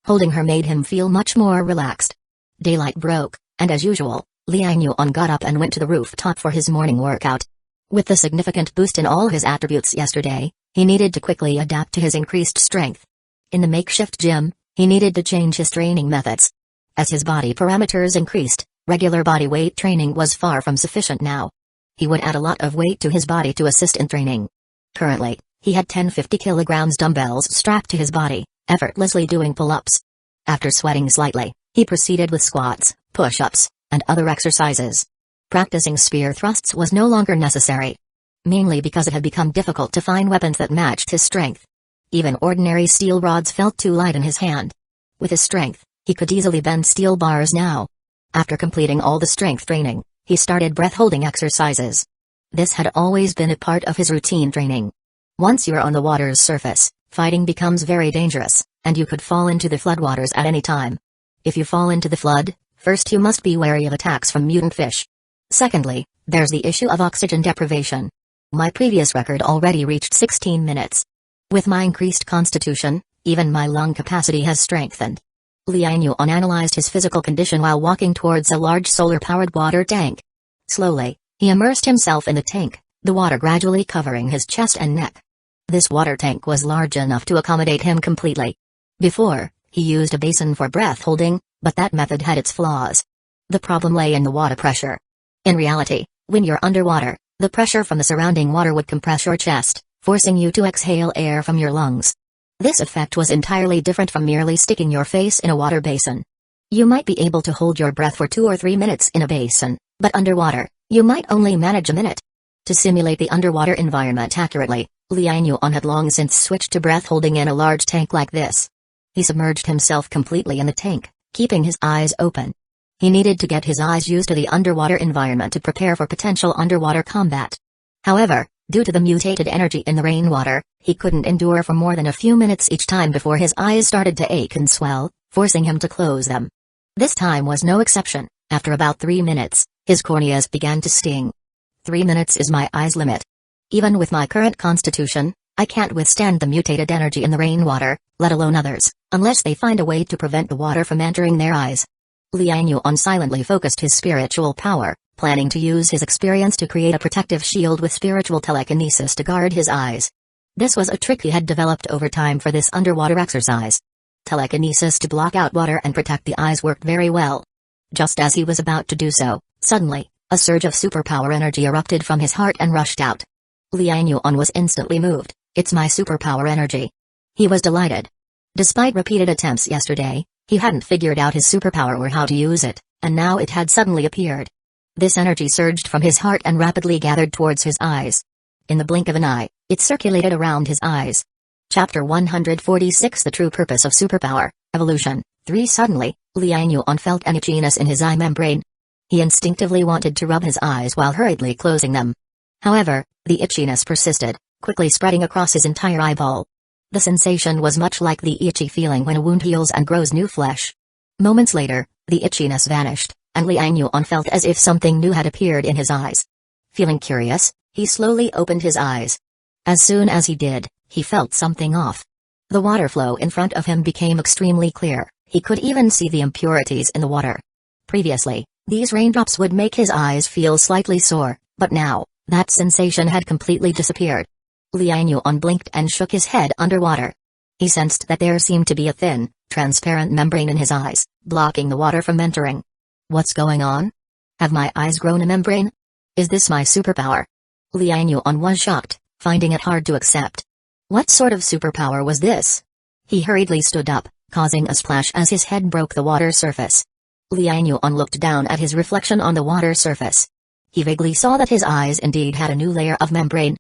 Holding her made him feel much more relaxed. Daylight broke, and as usual, Liang Yuan got up and went to the rooftop for his morning workout. With the significant boost in all his attributes yesterday, he needed to quickly adapt to his increased strength. In the makeshift gym, he needed to change his training methods. As his body parameters increased, regular body weight training was far from sufficient now. He would add a lot of weight to his body to assist in training. Currently, he had 10 50 kilograms dumbbells strapped to his body, effortlessly doing pull-ups. After sweating slightly, he proceeded with squats, push-ups, and other exercises. Practicing spear thrusts was no longer necessary. Mainly because it had become difficult to find weapons that matched his strength. Even ordinary steel rods felt too light in his hand. With his strength, he could easily bend steel bars now. After completing all the strength training, he started breath-holding exercises. This had always been a part of his routine training. Once you're on the water's surface, fighting becomes very dangerous, and you could fall into the floodwaters at any time. If you fall into the flood, first you must be wary of attacks from mutant fish. Secondly, there's the issue of oxygen deprivation. My previous record already reached 16 minutes. With my increased constitution, even my lung capacity has strengthened. Lianyuan analyzed his physical condition while walking towards a large solar-powered water tank. Slowly, he immersed himself in the tank, the water gradually covering his chest and neck. This water tank was large enough to accommodate him completely. Before, he used a basin for breath holding, but that method had its flaws. The problem lay in the water pressure. In reality, when you're underwater, the pressure from the surrounding water would compress your chest, forcing you to exhale air from your lungs. This effect was entirely different from merely sticking your face in a water basin. You might be able to hold your breath for 2 or 3 minutes in a basin, but underwater, you might only manage a minute. To simulate the underwater environment accurately, Lianyuan had long since switched to breath holding in a large tank like this. He submerged himself completely in the tank, keeping his eyes open. He needed to get his eyes used to the underwater environment to prepare for potential underwater combat. However, due to the mutated energy in the rainwater, he couldn't endure for more than a few minutes each time before his eyes started to ache and swell, forcing him to close them. This time was no exception. After about 3 minutes, his corneas began to sting. 3 minutes is my eyes limit. Even with my current constitution, I can't withstand the mutated energy in the rainwater, let alone others, unless they find a way to prevent the water from entering their eyes. Lianyuan silently focused his spiritual power, planning to use his experience to create a protective shield with spiritual telekinesis to guard his eyes. This was a trick he had developed over time for this underwater exercise. Telekinesis to block out water and protect the eyes worked very well. Just as he was about to do so, suddenly, a surge of superpower energy erupted from his heart and rushed out. Lianyuan was instantly moved. It's my superpower energy. He was delighted. Despite repeated attempts yesterday, he hadn't figured out his superpower or how to use it, and now it had suddenly appeared. This energy surged from his heart and rapidly gathered towards his eyes. In the blink of an eye, it circulated around his eyes. Chapter 146 The True Purpose of Superpower, Evolution 3 Suddenly, Lianyuan felt an itchiness in his eye membrane. He instinctively wanted to rub his eyes while hurriedly closing them. However, the itchiness persisted, quickly spreading across his entire eyeball. The sensation was much like the itchy feeling when a wound heals and grows new flesh. Moments later, the itchiness vanished, and Lianyuan felt as if something new had appeared in his eyes. Feeling curious, he slowly opened his eyes. As soon as he did, he felt something off. The water flow in front of him became extremely clear, he could even see the impurities in the water. Previously, these raindrops would make his eyes feel slightly sore, but now, that sensation had completely disappeared. Lianyuan blinked and shook his head underwater. He sensed that there seemed to be a thin, transparent membrane in his eyes, blocking the water from entering. What's going on? Have my eyes grown a membrane? Is this my superpower? Lianyuan was shocked, finding it hard to accept. What sort of superpower was this? He hurriedly stood up, causing a splash as his head broke the water surface. Lianyuan looked down at his reflection on the water surface. He vaguely saw that his eyes indeed had a new layer of membrane.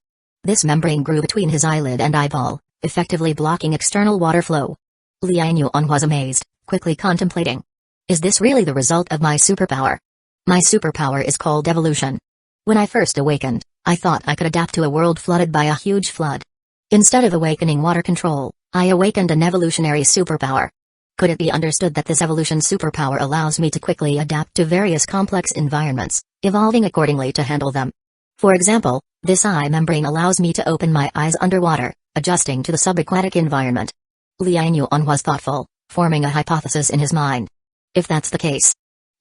This membrane grew between his eyelid and eyeball, effectively blocking external water flow. Lianyuan was amazed, quickly contemplating. Is this really the result of my superpower? My superpower is called evolution. When I first awakened, I thought I could adapt to a world flooded by a huge flood. Instead of awakening water control, I awakened an evolutionary superpower. Could it be understood that this evolution superpower allows me to quickly adapt to various complex environments, evolving accordingly to handle them? For example, this eye membrane allows me to open my eyes underwater, adjusting to the subaquatic environment. Lianyuan was thoughtful, forming a hypothesis in his mind. If that's the case.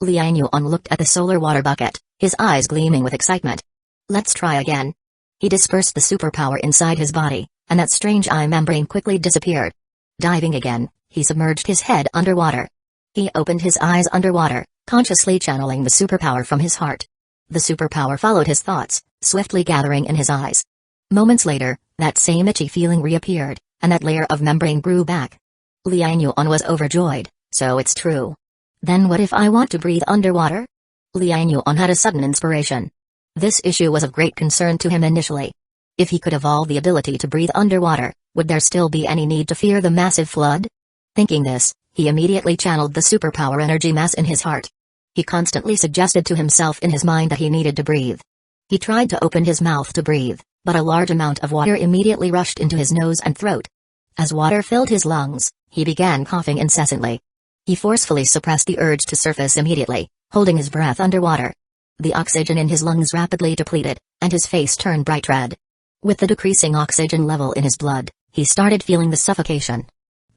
Lianyuan looked at the solar water bucket, his eyes gleaming with excitement. Let's try again. He dispersed the superpower inside his body, and that strange eye membrane quickly disappeared. Diving again, he submerged his head underwater. He opened his eyes underwater, consciously channeling the superpower from his heart. The superpower followed his thoughts, swiftly gathering in his eyes. Moments later, that same itchy feeling reappeared, and that layer of membrane grew back. Lianyuan was overjoyed, so it's true. Then what if I want to breathe underwater? Lianyuan had a sudden inspiration. This issue was of great concern to him initially. If he could evolve the ability to breathe underwater, would there still be any need to fear the massive flood? Thinking this, he immediately channeled the superpower energy mass in his heart. He constantly suggested to himself in his mind that he needed to breathe. He tried to open his mouth to breathe, but a large amount of water immediately rushed into his nose and throat. As water filled his lungs, he began coughing incessantly. He forcefully suppressed the urge to surface immediately, holding his breath underwater. The oxygen in his lungs rapidly depleted, and his face turned bright red. With the decreasing oxygen level in his blood, he started feeling the suffocation.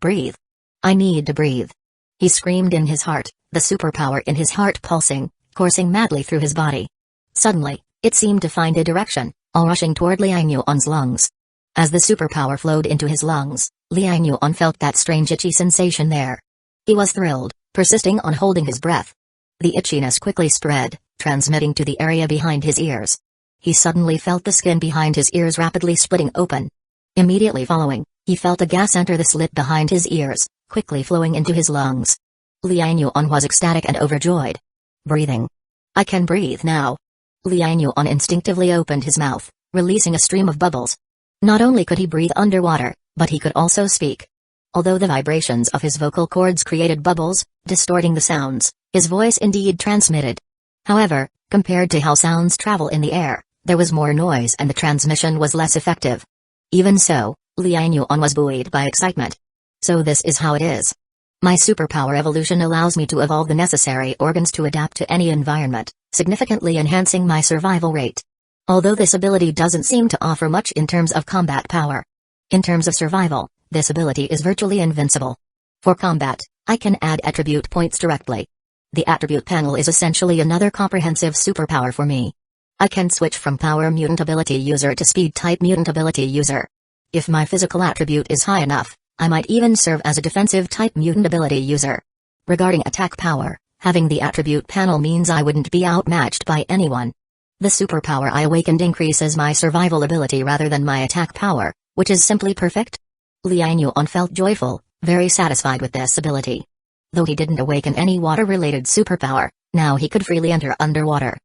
Breathe. I need to breathe. He screamed in his heart, the superpower in his heart pulsing, coursing madly through his body. Suddenly, it seemed to find a direction, all rushing toward Liang Yuan's lungs. As the superpower flowed into his lungs, Liang Yuan felt that strange itchy sensation there. He was thrilled, persisting on holding his breath. The itchiness quickly spread, transmitting to the area behind his ears. He suddenly felt the skin behind his ears rapidly splitting open. Immediately following, he felt a gas enter the slit behind his ears, quickly flowing into his lungs. Liang Yuan was ecstatic and overjoyed. Breathing. I can breathe now. Liang Yuan instinctively opened his mouth, releasing a stream of bubbles. Not only could he breathe underwater, but he could also speak. Although the vibrations of his vocal cords created bubbles, distorting the sounds, his voice indeed transmitted. However, compared to how sounds travel in the air, there was more noise and the transmission was less effective. Even so, Liang Yuan was buoyed by excitement. So this is how it is. My superpower evolution allows me to evolve the necessary organs to adapt to any environment, significantly enhancing my survival rate. Although this ability doesn't seem to offer much in terms of combat power. In terms of survival, this ability is virtually invincible. For combat, I can add attribute points directly. The attribute panel is essentially another comprehensive superpower for me. I can switch from power mutant ability user to speed type mutant ability user. If my physical attribute is high enough, I might even serve as a defensive type mutant ability user. Regarding attack power, having the attribute panel means I wouldn't be outmatched by anyone. The superpower I awakened increases my survival ability rather than my attack power, which is simply perfect. Liang Yuan felt joyful, very satisfied with this ability. Though he didn't awaken any water-related superpower, now he could freely enter underwater.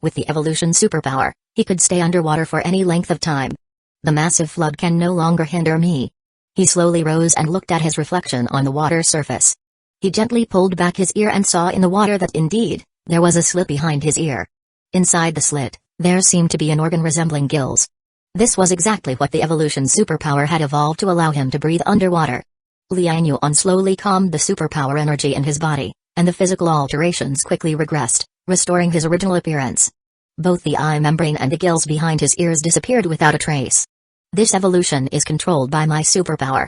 With the evolution superpower, he could stay underwater for any length of time. The massive flood can no longer hinder me. He slowly rose and looked at his reflection on the water surface. He gently pulled back his ear and saw in the water that indeed, there was a slit behind his ear. Inside the slit, there seemed to be an organ resembling gills. This was exactly what the evolution superpower had evolved to allow him to breathe underwater. Liang Yuan slowly calmed the superpower energy in his body, and the physical alterations quickly regressed, restoring his original appearance. Both the eye membrane and the gills behind his ears disappeared without a trace. This evolution is controlled by my superpower.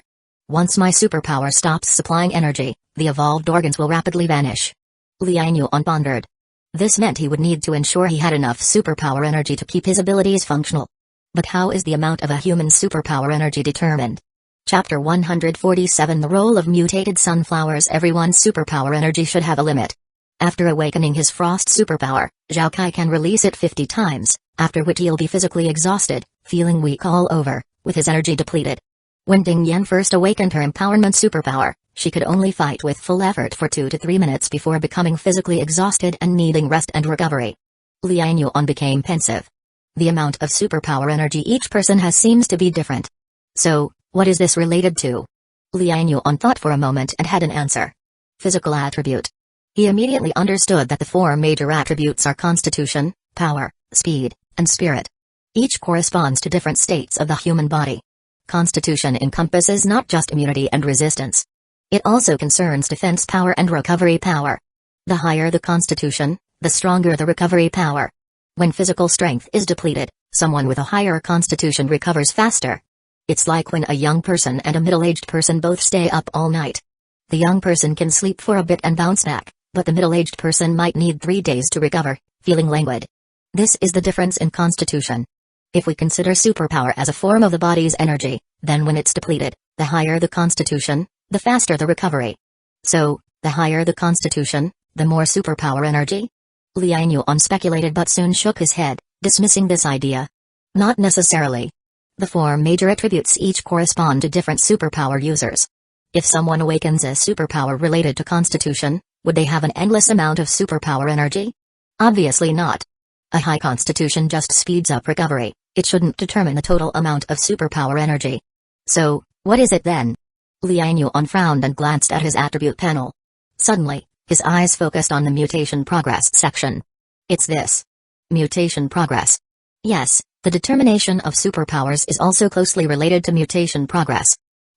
Once my superpower stops supplying energy, the evolved organs will rapidly vanish. Liang Yuan pondered. This meant he would need to ensure he had enough superpower energy to keep his abilities functional. But how is the amount of a human superpower energy determined? Chapter 147 The role of mutated sunflowers. Everyone's superpower energy should have a limit. After awakening his frost superpower, Zhao Kai can release it 50 times, after which he'll be physically exhausted, feeling weak all over, with his energy depleted. When Ding Yan first awakened her empowerment superpower, she could only fight with full effort for 2 to 3 minutes before becoming physically exhausted and needing rest and recovery. Liang Yuan became pensive. The amount of superpower energy each person has seems to be different. So, what is this related to? Liang Yuan thought for a moment and had an answer. Physical attribute. He immediately understood that the 4 major attributes are constitution, power, speed, and spirit. Each corresponds to different states of the human body. Constitution encompasses not just immunity and resistance. It also concerns defense power and recovery power. The higher the constitution, the stronger the recovery power. When physical strength is depleted, someone with a higher constitution recovers faster. It's like when a young person and a middle-aged person both stay up all night. The young person can sleep for a bit and bounce back, but the middle-aged person might need 3 days to recover, feeling languid. This is the difference in constitution. If we consider superpower as a form of the body's energy, then when it's depleted, the higher the constitution, the faster the recovery. So, the higher the constitution, the more superpower energy? Liang Yuan speculated but soon shook his head, dismissing this idea. Not necessarily. The 4 major attributes each correspond to different superpower users. If someone awakens a superpower related to constitution, would they have an endless amount of superpower energy? Obviously not. A high constitution just speeds up recovery, it shouldn't determine the total amount of superpower energy. So, what is it then? Liang Yuan frowned and glanced at his attribute panel. Suddenly, his eyes focused on the mutation progress section. It's this. Mutation progress. Yes, the determination of superpowers is also closely related to mutation progress.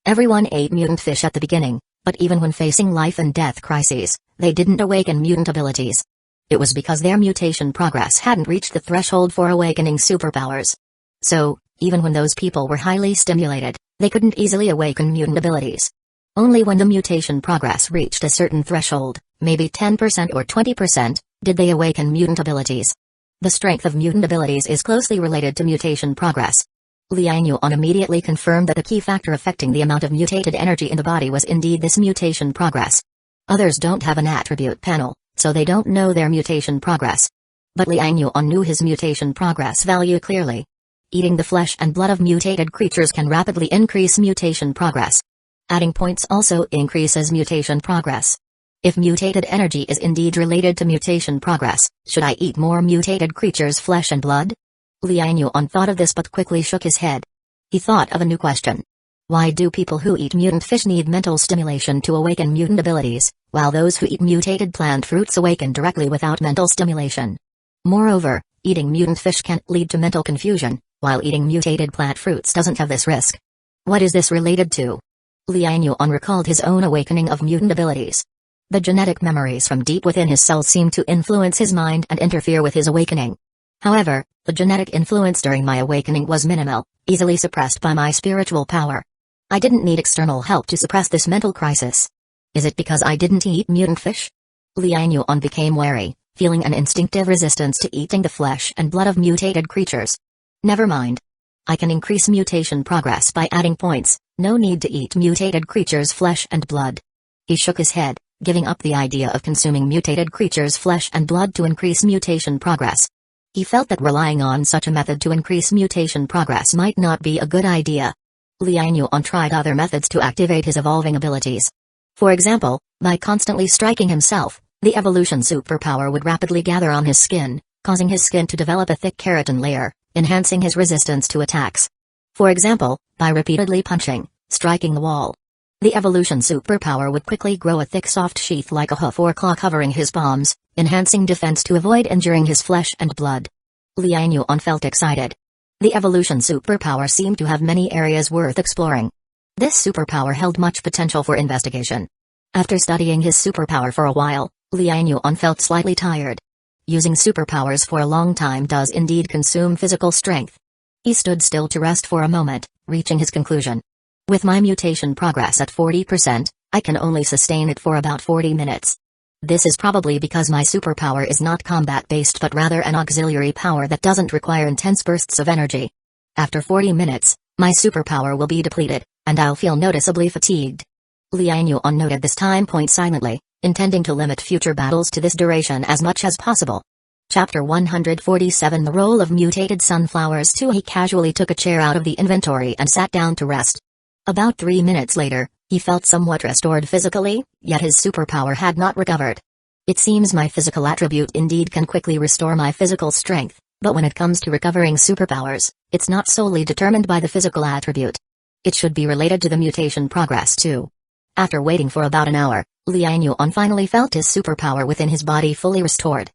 Everyone ate mutant fish at the beginning, but even when facing life and death crises, they didn't awaken mutant abilities. It was because their mutation progress hadn't reached the threshold for awakening superpowers. So, Even when those people were highly stimulated, they couldn't easily awaken mutant abilities. Only when the mutation progress reached a certain threshold, maybe 10% or 20%, did they awaken mutant abilities. The strength of mutant abilities is closely related to mutation progress. Liang Yuan immediately confirmed that the key factor affecting the amount of mutated energy in the body was indeed this mutation progress. Others don't have an attribute panel, so they don't know their mutation progress. But Liang Yuan knew his mutation progress value clearly. Eating the flesh and blood of mutated creatures can rapidly increase mutation progress. Adding points also increases mutation progress. If mutated energy is indeed related to mutation progress, should I eat more mutated creatures' flesh and blood? Liang Yuan thought of this but quickly shook his head. He thought of a new question. Why do people who eat mutant fish need mental stimulation to awaken mutant abilities, while those who eat mutated plant fruits awaken directly without mental stimulation? Moreover, eating mutant fish can lead to mental confusion, while eating mutated plant fruits doesn't have this risk. What is this related to? Liang Yuan recalled his own awakening of mutant abilities. The genetic memories from deep within his cells seemed to influence his mind and interfere with his awakening. However, the genetic influence during my awakening was minimal, easily suppressed by my spiritual power. I didn't need external help to suppress this mental crisis. Is it because I didn't eat mutant fish? Liang Yuan became wary, feeling an instinctive resistance to eating the flesh and blood of mutated creatures. Never mind. I can increase mutation progress by adding points, no need to eat mutated creatures' flesh and blood. He shook his head, giving up the idea of consuming mutated creatures' flesh and blood to increase mutation progress. He felt that relying on such a method to increase mutation progress might not be a good idea. Liang Yuan tried other methods to activate his evolving abilities. For example, by constantly striking himself, the evolution superpower would rapidly gather on his skin, causing his skin to develop a thick keratin layer, enhancing his resistance to attacks. For example, by repeatedly punching, striking the wall, the evolution superpower would quickly grow a thick soft sheath like a hoof or claw covering his palms, enhancing defense to avoid injuring his flesh and blood. Liang Yuan felt excited. The evolution superpower seemed to have many areas worth exploring. This superpower held much potential for investigation. After studying his superpower for a while, Liang Yuan felt slightly tired. Using superpowers for a long time does indeed consume physical strength. He stood still to rest for a moment, reaching his conclusion. With my mutation progress at 40%, I can only sustain it for about 40 minutes. This is probably because my superpower is not combat-based but rather an auxiliary power that doesn't require intense bursts of energy. After 40 minutes, my superpower will be depleted, and I'll feel noticeably fatigued. Liang Yuan noted this time point silently, intending to limit future battles to this duration as much as possible. Chapter 147 The Role of Mutated Sunflowers 2 He casually took a chair out of the inventory and sat down to rest. About 3 minutes later, he felt somewhat restored physically, yet his superpower had not recovered. It seems my physical attribute indeed can quickly restore my physical strength, but when it comes to recovering superpowers, it's not solely determined by the physical attribute. It should be related to the mutation progress too. After waiting for about an hour, Liang Yuan finally felt his superpower within his body fully restored.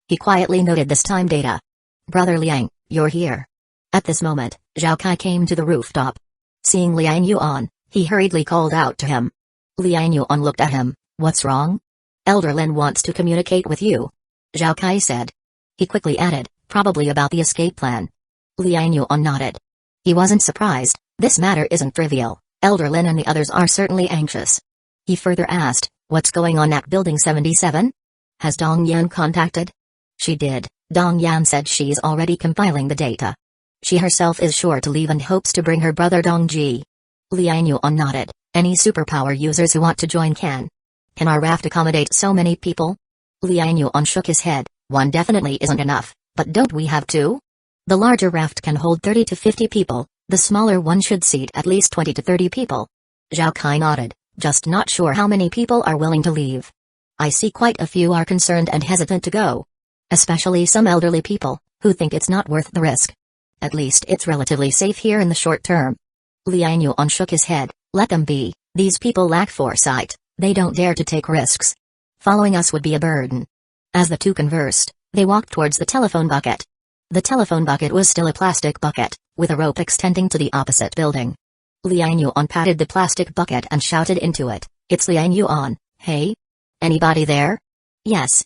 He quietly noted this time data. Brother Liang, you're here. At this moment, Zhao Kai came to the rooftop. Seeing Liang Yuan, he hurriedly called out to him. Liang Yuan looked at him. What's wrong? Elder Lin wants to communicate with you. Zhao Kai said. He quickly added, probably about the escape plan. Liang Yuan nodded. He wasn't surprised, this matter isn't trivial, Elder Lin and the others are certainly anxious. He further asked, what's going on at Building 77? Has Dong Yan contacted? She did, Dong Yan said she's already compiling the data. She herself is sure to leave and hopes to bring her brother Dongji. Liang Yuan nodded. Any superpower users who want to join can. Can our raft accommodate so many people? Liang Yuan shook his head. One definitely isn't enough, but don't we have two? The larger raft can hold 30 to 50 people, the smaller one should seat at least 20 to 30 people. Zhao Kai nodded, just not sure how many people are willing to leave. I see quite a few are concerned and hesitant to go. Especially some elderly people, who think it's not worth the risk. At least it's relatively safe here in the short term. Liang Yuan shook his head. Let them be, these people lack foresight, they don't dare to take risks. Following us would be a burden. As the two conversed, they walked towards the telephone bucket. The telephone bucket was still a plastic bucket, with a rope extending to the opposite building. Liang Yuan patted the plastic bucket and shouted into it, it's Liang Yuan, hey? Anybody there? Yes,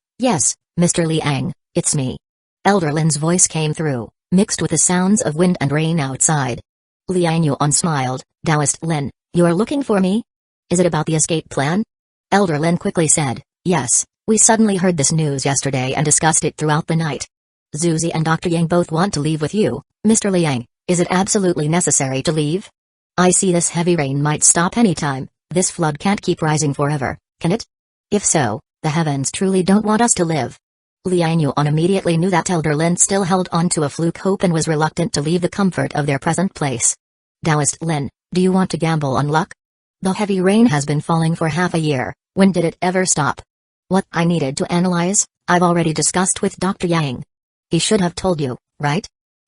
Mr. Liang, it's me. Elder Lin's voice came through. mixed with the sounds of wind and rain outside. Liang Yuan smiled. Taoist Lin, you are looking for me? Is it about the escape plan? Elder Lin quickly said, yes, we suddenly heard this news yesterday and discussed it throughout the night. Zuzi and Dr. Yang both want to leave with you, Mr. Liang. Is it absolutely necessary to leave? I see this heavy rain might stop any time. This flood can't keep rising forever, can it? If so, the heavens truly don't want us to live. Liang Yuan immediately knew that Elder Lin still held on to a fluke hope and was reluctant to leave the comfort of their present place. Taoist Lin, do you want to gamble on luck? The heavy rain has been falling for half a year. When did it ever stop? What I needed to analyze, I've already discussed with Dr. Yang. He should have told you, right?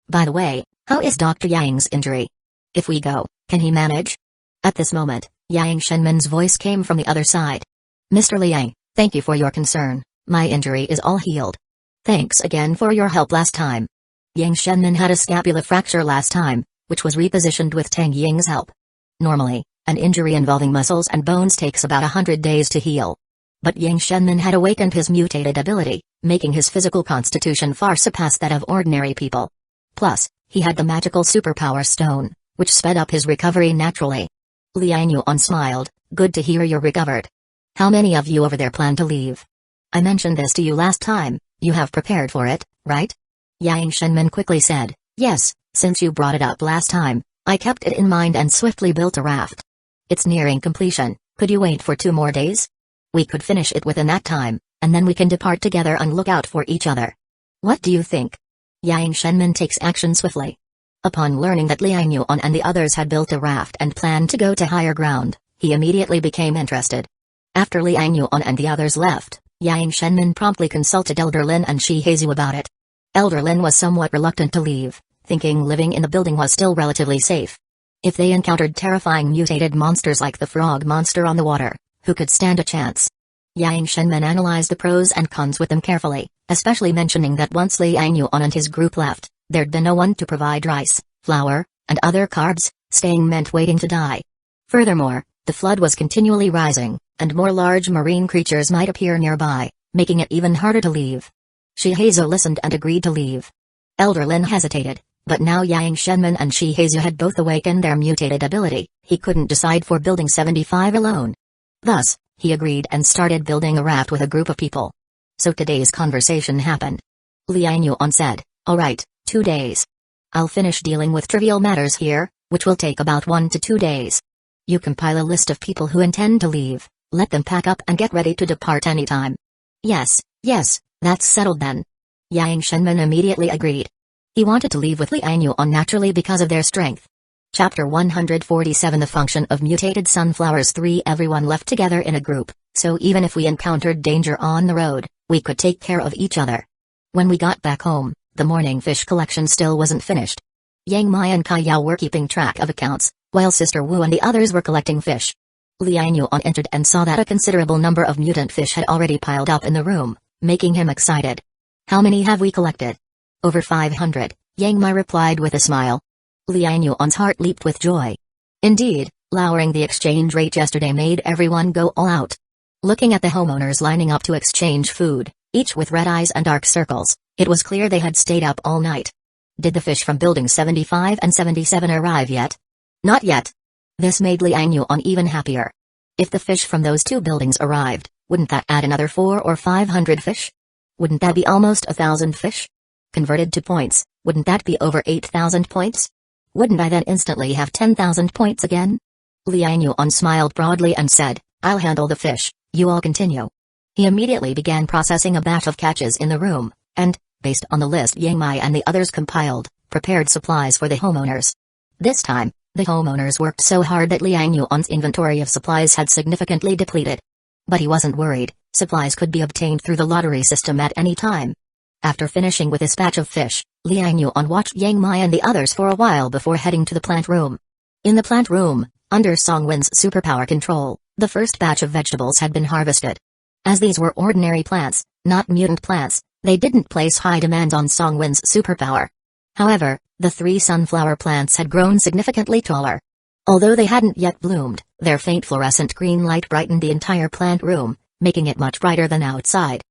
By the way, how is Dr. Yang's injury? If we go, can he manage? At this moment, Yang Shenmin's voice came from the other side. Mr. Liang, thank you for your concern. My injury is all healed. Thanks again for your help last time. Yang Shenmin had a scapula fracture last time, which was repositioned with Tang Ying's help. Normally, an injury involving muscles and bones takes about 100 days to heal. But Yang Shenmin had awakened his mutated ability, making his physical constitution far surpass that of ordinary people. Plus, he had the magical superpower stone, which sped up his recovery naturally. Liang Yuan smiled, good to hear you're recovered. How many of you over there plan to leave? I mentioned this to you last time, you have prepared for it, right? Yang Shenmin quickly said, yes, since you brought it up last time, I kept it in mind and swiftly built a raft. It's nearing completion, could you wait for 2 more days? We could finish it within that time, and then we can depart together and look out for each other. What do you think? Yang Shenmin takes action swiftly. Upon learning that Liang Yuan and the others had built a raft and planned to go to higher ground, he immediately became interested. After Liang Yuan and the others left, Yang Shenmin promptly consulted Elder Lin and Shihezu about it. Elder Lin was somewhat reluctant to leave, thinking living in the building was still relatively safe. If they encountered terrifying mutated monsters like the frog monster on the water, who could stand a chance? Yang Shenmin analyzed the pros and cons with them carefully, especially mentioning that once Liang Yuan and his group left, there'd been no one to provide rice, flour, and other carbs, staying meant waiting to die. Furthermore, the flood was continually rising, and more large marine creatures might appear nearby, making it even harder to leave. Shihezu listened and agreed to leave. Elder Lin hesitated, but now Yang Shenmin and Shihezu had both awakened their mutated ability, he couldn't decide for building 75 alone. Thus, he agreed and started building a raft with a group of people. So today's conversation happened. Liang Yuan said, alright, 2 days. I'll finish dealing with trivial matters here, which will take about 1 to 2 days. You compile a list of people who intend to leave, let them pack up and get ready to depart anytime. Yes, that's settled then. Yang Shenmin immediately agreed. He wanted to leave with Liang Yuan naturally because of their strength. Chapter 147 The function of mutated sunflowers 3 Everyone left together in a group, so even if we encountered danger on the road, we could take care of each other. When we got back home, the morning fish collection still wasn't finished. Yang Mai and Kai Yao were keeping track of accounts, while Sister Wu and the others were collecting fish. Liang Yuan entered and saw that a considerable number of mutant fish had already piled up in the room, making him excited. How many have we collected? Over 500, Yang Mai replied with a smile. Liang Yuan's heart leaped with joy. Indeed, lowering the exchange rate yesterday made everyone go all out. Looking at the homeowners lining up to exchange food, each with red eyes and dark circles, it was clear they had stayed up all night. Did the fish from building 75 and 77 arrive yet? Not yet. This made Liang Yuan even happier. If the fish from those 2 buildings arrived, wouldn't that add another 400 or 500 fish? Wouldn't that be almost 1,000 fish? Converted to points, wouldn't that be over 8,000 points? Wouldn't I then instantly have 10,000 points again? Liang Yuan smiled broadly and said, I'll handle the fish, you all continue. He immediately began processing a batch of catches in the room, and, based on the list Yang Mai and the others compiled, prepared supplies for the homeowners. This time, the homeowners worked so hard that Liang Yuan's inventory of supplies had significantly depleted. But he wasn't worried, supplies could be obtained through the lottery system at any time. After finishing with his batch of fish, Liang Yuan watched Yang Mai and the others for a while before heading to the plant room. In the plant room, under Songwen's superpower control, the first batch of vegetables had been harvested. As these were ordinary plants, not mutant plants, they didn't place high demands on Songwen's superpower. However, the 3 sunflower plants had grown significantly taller. Although they hadn't yet bloomed, their faint fluorescent green light brightened the entire plant room, making it much brighter than outside.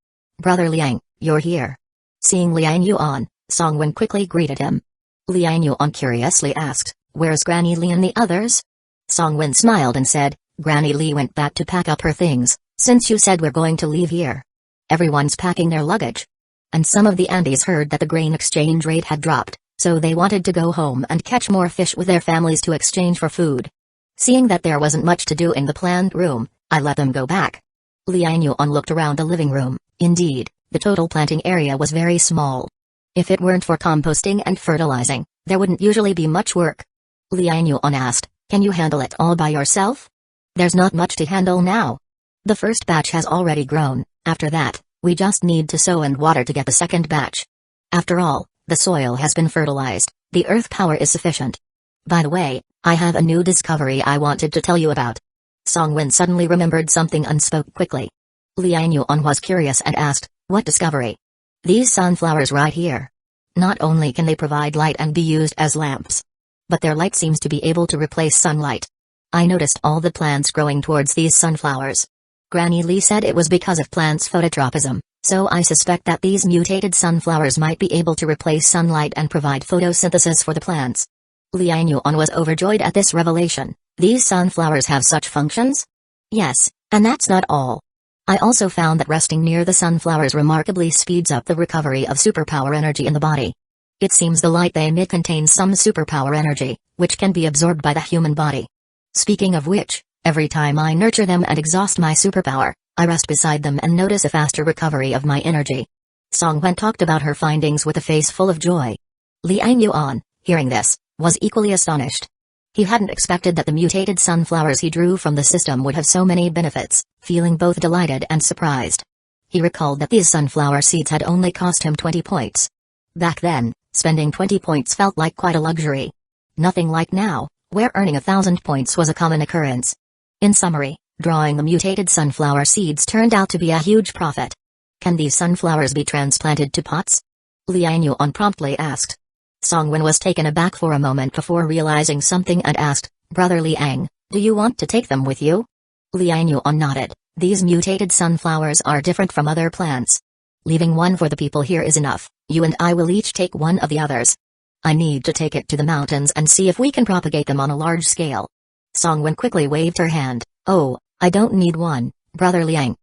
Brother Liang, you're here. Seeing Liang Yuan, Songwen quickly greeted him. Liang Yuan curiously asked, "Where's Granny Li and the others?" Songwen smiled and said, "Granny Li went back to pack up her things, since you said we're going to leave here. Everyone's packing their luggage. And some of the aunties heard that the grain exchange rate had dropped, so they wanted to go home and catch more fish with their families to exchange for food. Seeing that there wasn't much to do in the planned room, I let them go back." Liang Yuan looked around the living room. Indeed, the total planting area was very small. If it weren't for composting and fertilizing, there wouldn't usually be much work. Liang Yuan asked, "Can you handle it all by yourself?" "There's not much to handle now. The first batch has already grown, after that, we just need to sow and water to get the second batch. After all, the soil has been fertilized, the earth power is sufficient. By the way, I have a new discovery I wanted to tell you about." Songwen suddenly remembered something and spoke quickly. Liang Yuan was curious and asked, "What discovery?" "These sunflowers right here. Not only can they provide light and be used as lamps, but their light seems to be able to replace sunlight. I noticed all the plants growing towards these sunflowers. Granny Li said it was because of plants' phototropism, so I suspect that these mutated sunflowers might be able to replace sunlight and provide photosynthesis for the plants." Liang Yuan was overjoyed at this revelation. "These sunflowers have such functions?" "Yes, and that's not all. I also found that resting near the sunflowers remarkably speeds up the recovery of superpower energy in the body. It seems the light they emit contains some superpower energy, which can be absorbed by the human body. Speaking of which, every time I nurture them and exhaust my superpower, I rest beside them and notice a faster recovery of my energy." Songwen talked about her findings with a face full of joy. Liang Yuan, hearing this, was equally astonished. He hadn't expected that the mutated sunflowers he drew from the system would have so many benefits, feeling both delighted and surprised. He recalled that these sunflower seeds had only cost him 20 points. Back then, spending 20 points felt like quite a luxury. Nothing like now, where earning 1,000 points was a common occurrence. In summary, drawing the mutated sunflower seeds turned out to be a huge profit. "Can these sunflowers be transplanted to pots?" Liang Yuan promptly asked. Songwen was taken aback for a moment before realizing something and asked, "Brother Liang, do you want to take them with you?" Liang Yuan nodded. "These mutated sunflowers are different from other plants. Leaving one for the people here is enough, you and I will each take one of the others. I need to take it to the mountains and see if we can propagate them on a large scale." Songwen quickly waved her hand. "Oh, I don't need one, Brother Liang.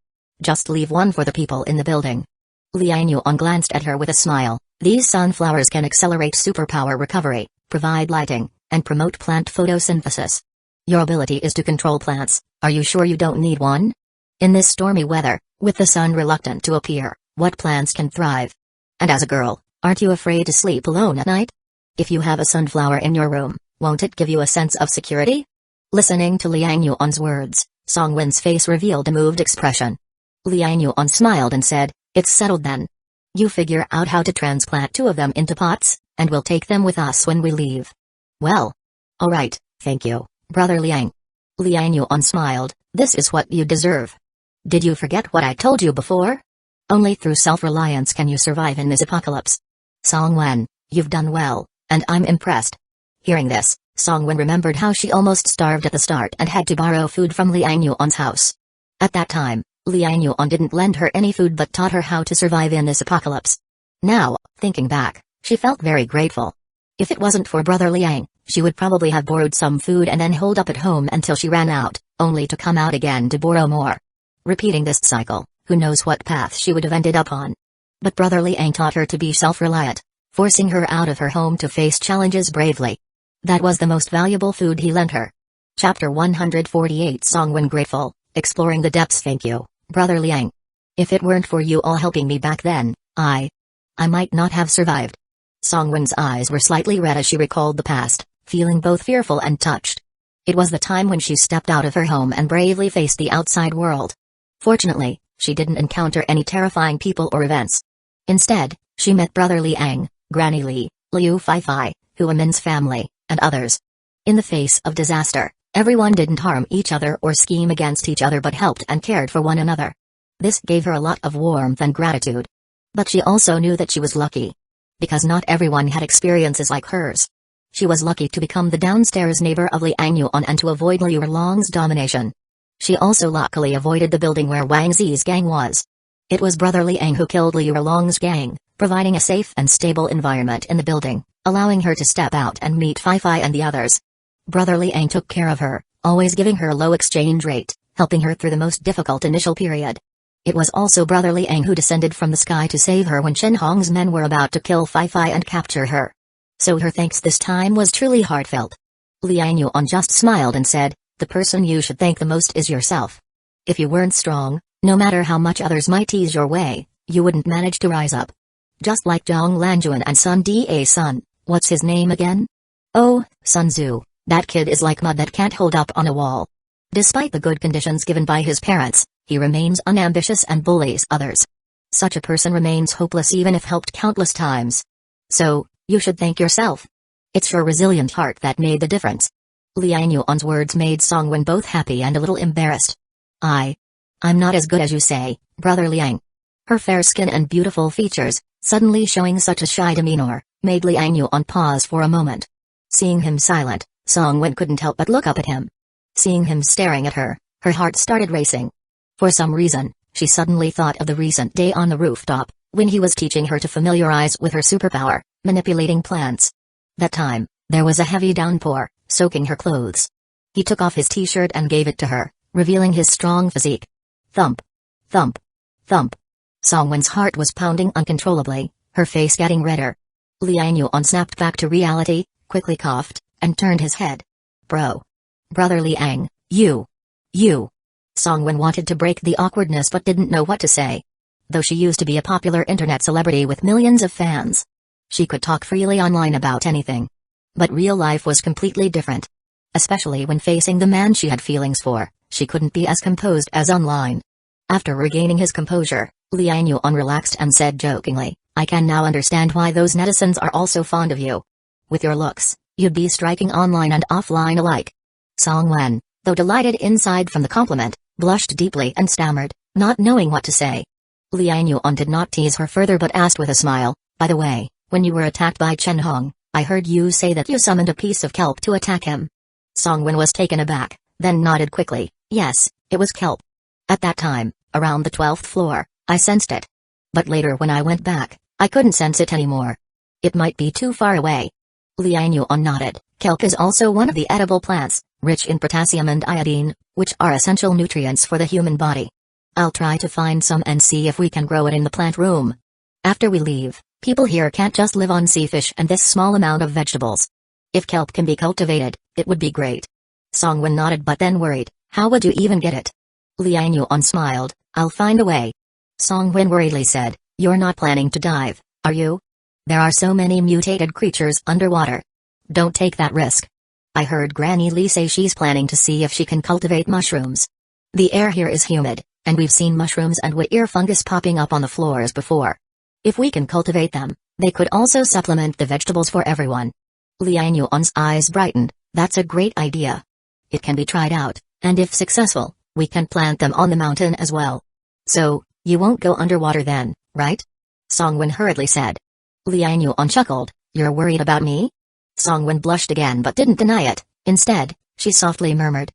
Just leave one for the people in the building." Liang Yuan glanced at her with a smile. "These sunflowers can accelerate superpower recovery, provide lighting, and promote plant photosynthesis. Your ability is to control plants, are you sure you don't need one? In this stormy weather, with the sun reluctant to appear, what plants can thrive? And as a girl, aren't you afraid to sleep alone at night? If you have a sunflower in your room, won't it give you a sense of security?" Listening to Liang Yuan's words, Songwen's face revealed a moved expression. Liang Yuan smiled and said, "It's settled then. You figure out how to transplant 2 of them into pots, and we'll take them with us when we leave." "Well. All right, thank you, Brother Liang." Liang Yuan smiled. "This is what you deserve. Did you forget what I told you before? Only through self-reliance can you survive in this apocalypse. Songwen, you've done well, and I'm impressed." Hearing this, Songwen remembered how she almost starved at the start and had to borrow food from Liang Yuan's house. At that time, Liang Yuan didn't lend her any food but taught her how to survive in this apocalypse. Now, thinking back, she felt very grateful. If it wasn't for Brother Liang, she would probably have borrowed some food and then holed up at home until she ran out, only to come out again to borrow more. Repeating this cycle, who knows what path she would have ended up on. But Brother Liang taught her to be self-reliant, forcing her out of her home to face challenges bravely. That was the most valuable food he lent her. Chapter 148 Songwen Grateful, Exploring the Depths. "Thank you, Brother Liang. If it weren't for you all helping me back then, I might not have survived." Songwen's eyes were slightly red as she recalled the past, feeling both fearful and touched. It was the time when she stepped out of her home and bravely faced the outside world. Fortunately, she didn't encounter any terrifying people or events. Instead, she met Brother Liang, Granny Li, Liu Fei, Huamin's family, and others. In the face of disaster, everyone didn't harm each other or scheme against each other but helped and cared for one another. This gave her a lot of warmth and gratitude. But she also knew that she was lucky. Because not everyone had experiences like hers. She was lucky to become the downstairs neighbor of Liang Yuan and to avoid Liu Erlong's domination. She also luckily avoided the building where Wang Zi's gang was. It was Brother Liang who killed Liu Erlong's gang, providing a safe and stable environment in the building, allowing her to step out and meet Fi and the others. Brother Liang took care of her, always giving her a low exchange rate, helping her through the most difficult initial period. It was also Brother Liang who descended from the sky to save her when Shen Hong's men were about to kill Fi and capture her. So her thanks this time was truly heartfelt. Liang Yuan just smiled and said, "The person you should thank the most is yourself. If you weren't strong, no matter how much others might tease your way, you wouldn't manage to rise up. Just like Zhang Lanjuan and Sun Da Sun, what's his name again? Oh, Sun Tzu, that kid is like mud that can't hold up on a wall. Despite the good conditions given by his parents, he remains unambitious and bullies others. Such a person remains hopeless even if helped countless times. So, you should thank yourself. It's your resilient heart that made the difference." Liang Yuan's words made Song Wen both happy and a little embarrassed. I'm not as good as you say, Brother Liang." Her fair skin and beautiful features, suddenly showing such a shy demeanor, made Liang Yuan pause for a moment. Seeing him silent, Song Wen couldn't help but look up at him. Seeing him staring at her, her heart started racing. For some reason, she suddenly thought of the recent day on the rooftop, when he was teaching her to familiarize with her superpower, manipulating plants. That time, there was a heavy downpour, soaking her clothes. He took off his t-shirt and gave it to her, revealing his strong physique. Thump. Thump. Thump. Song Wen's heart was pounding uncontrollably, her face getting redder. Liang Yuan snapped back to reality, quickly coughed, and turned his head. Brother Liang, you. Song Wen wanted to break the awkwardness but didn't know what to say. Though she used to be a popular internet celebrity with millions of fans, she could talk freely online about anything. But real life was completely different. Especially when facing the man she had feelings for, she couldn't be as composed as online. After regaining his composure, Liang Yuan relaxed and said jokingly, "I can now understand why those netizens are all so fond of you. With your looks, you'd be striking online and offline alike." Song Wen, though delighted inside from the compliment, blushed deeply and stammered, not knowing what to say. Liang Yuan did not tease her further but asked with a smile, "By the way, when you were attacked by Chen Hong, I heard you say that you summoned a piece of kelp to attack him." Song Wen was taken aback, then nodded quickly, "Yes, it was kelp. At that time, around the 12th floor, I sensed it. But later when I went back, I couldn't sense it anymore. It might be too far away." Liang Yuan nodded. Kelp is also one of the edible plants, rich in potassium and iodine, which are essential nutrients for the human body. I'll try to find some and see if we can grow it in the plant room. After we leave, people here can't just live on sea fish and this small amount of vegetables. If kelp can be cultivated, it would be great. Song Wen nodded but then worried, "How would you even get it?" Liang Yuan smiled, "I'll find a way." Song Wen worriedly said, "You're not planning to dive, are you? There are so many mutated creatures underwater. Don't take that risk. I heard Granny Lee say she's planning to see if she can cultivate mushrooms. The air here is humid, and we've seen mushrooms and ear fungus popping up on the floors before. If we can cultivate them, they could also supplement the vegetables for everyone." Liang Yuan's eyes brightened, "That's a great idea. It can be tried out, and if successful, we can plant them on the mountain as well. So, you won't go underwater then, right?" Song Wen hurriedly said. Liang Yuan chuckled, "You're worried about me?" Song Wen blushed again but didn't deny it. Instead, she softly murmured.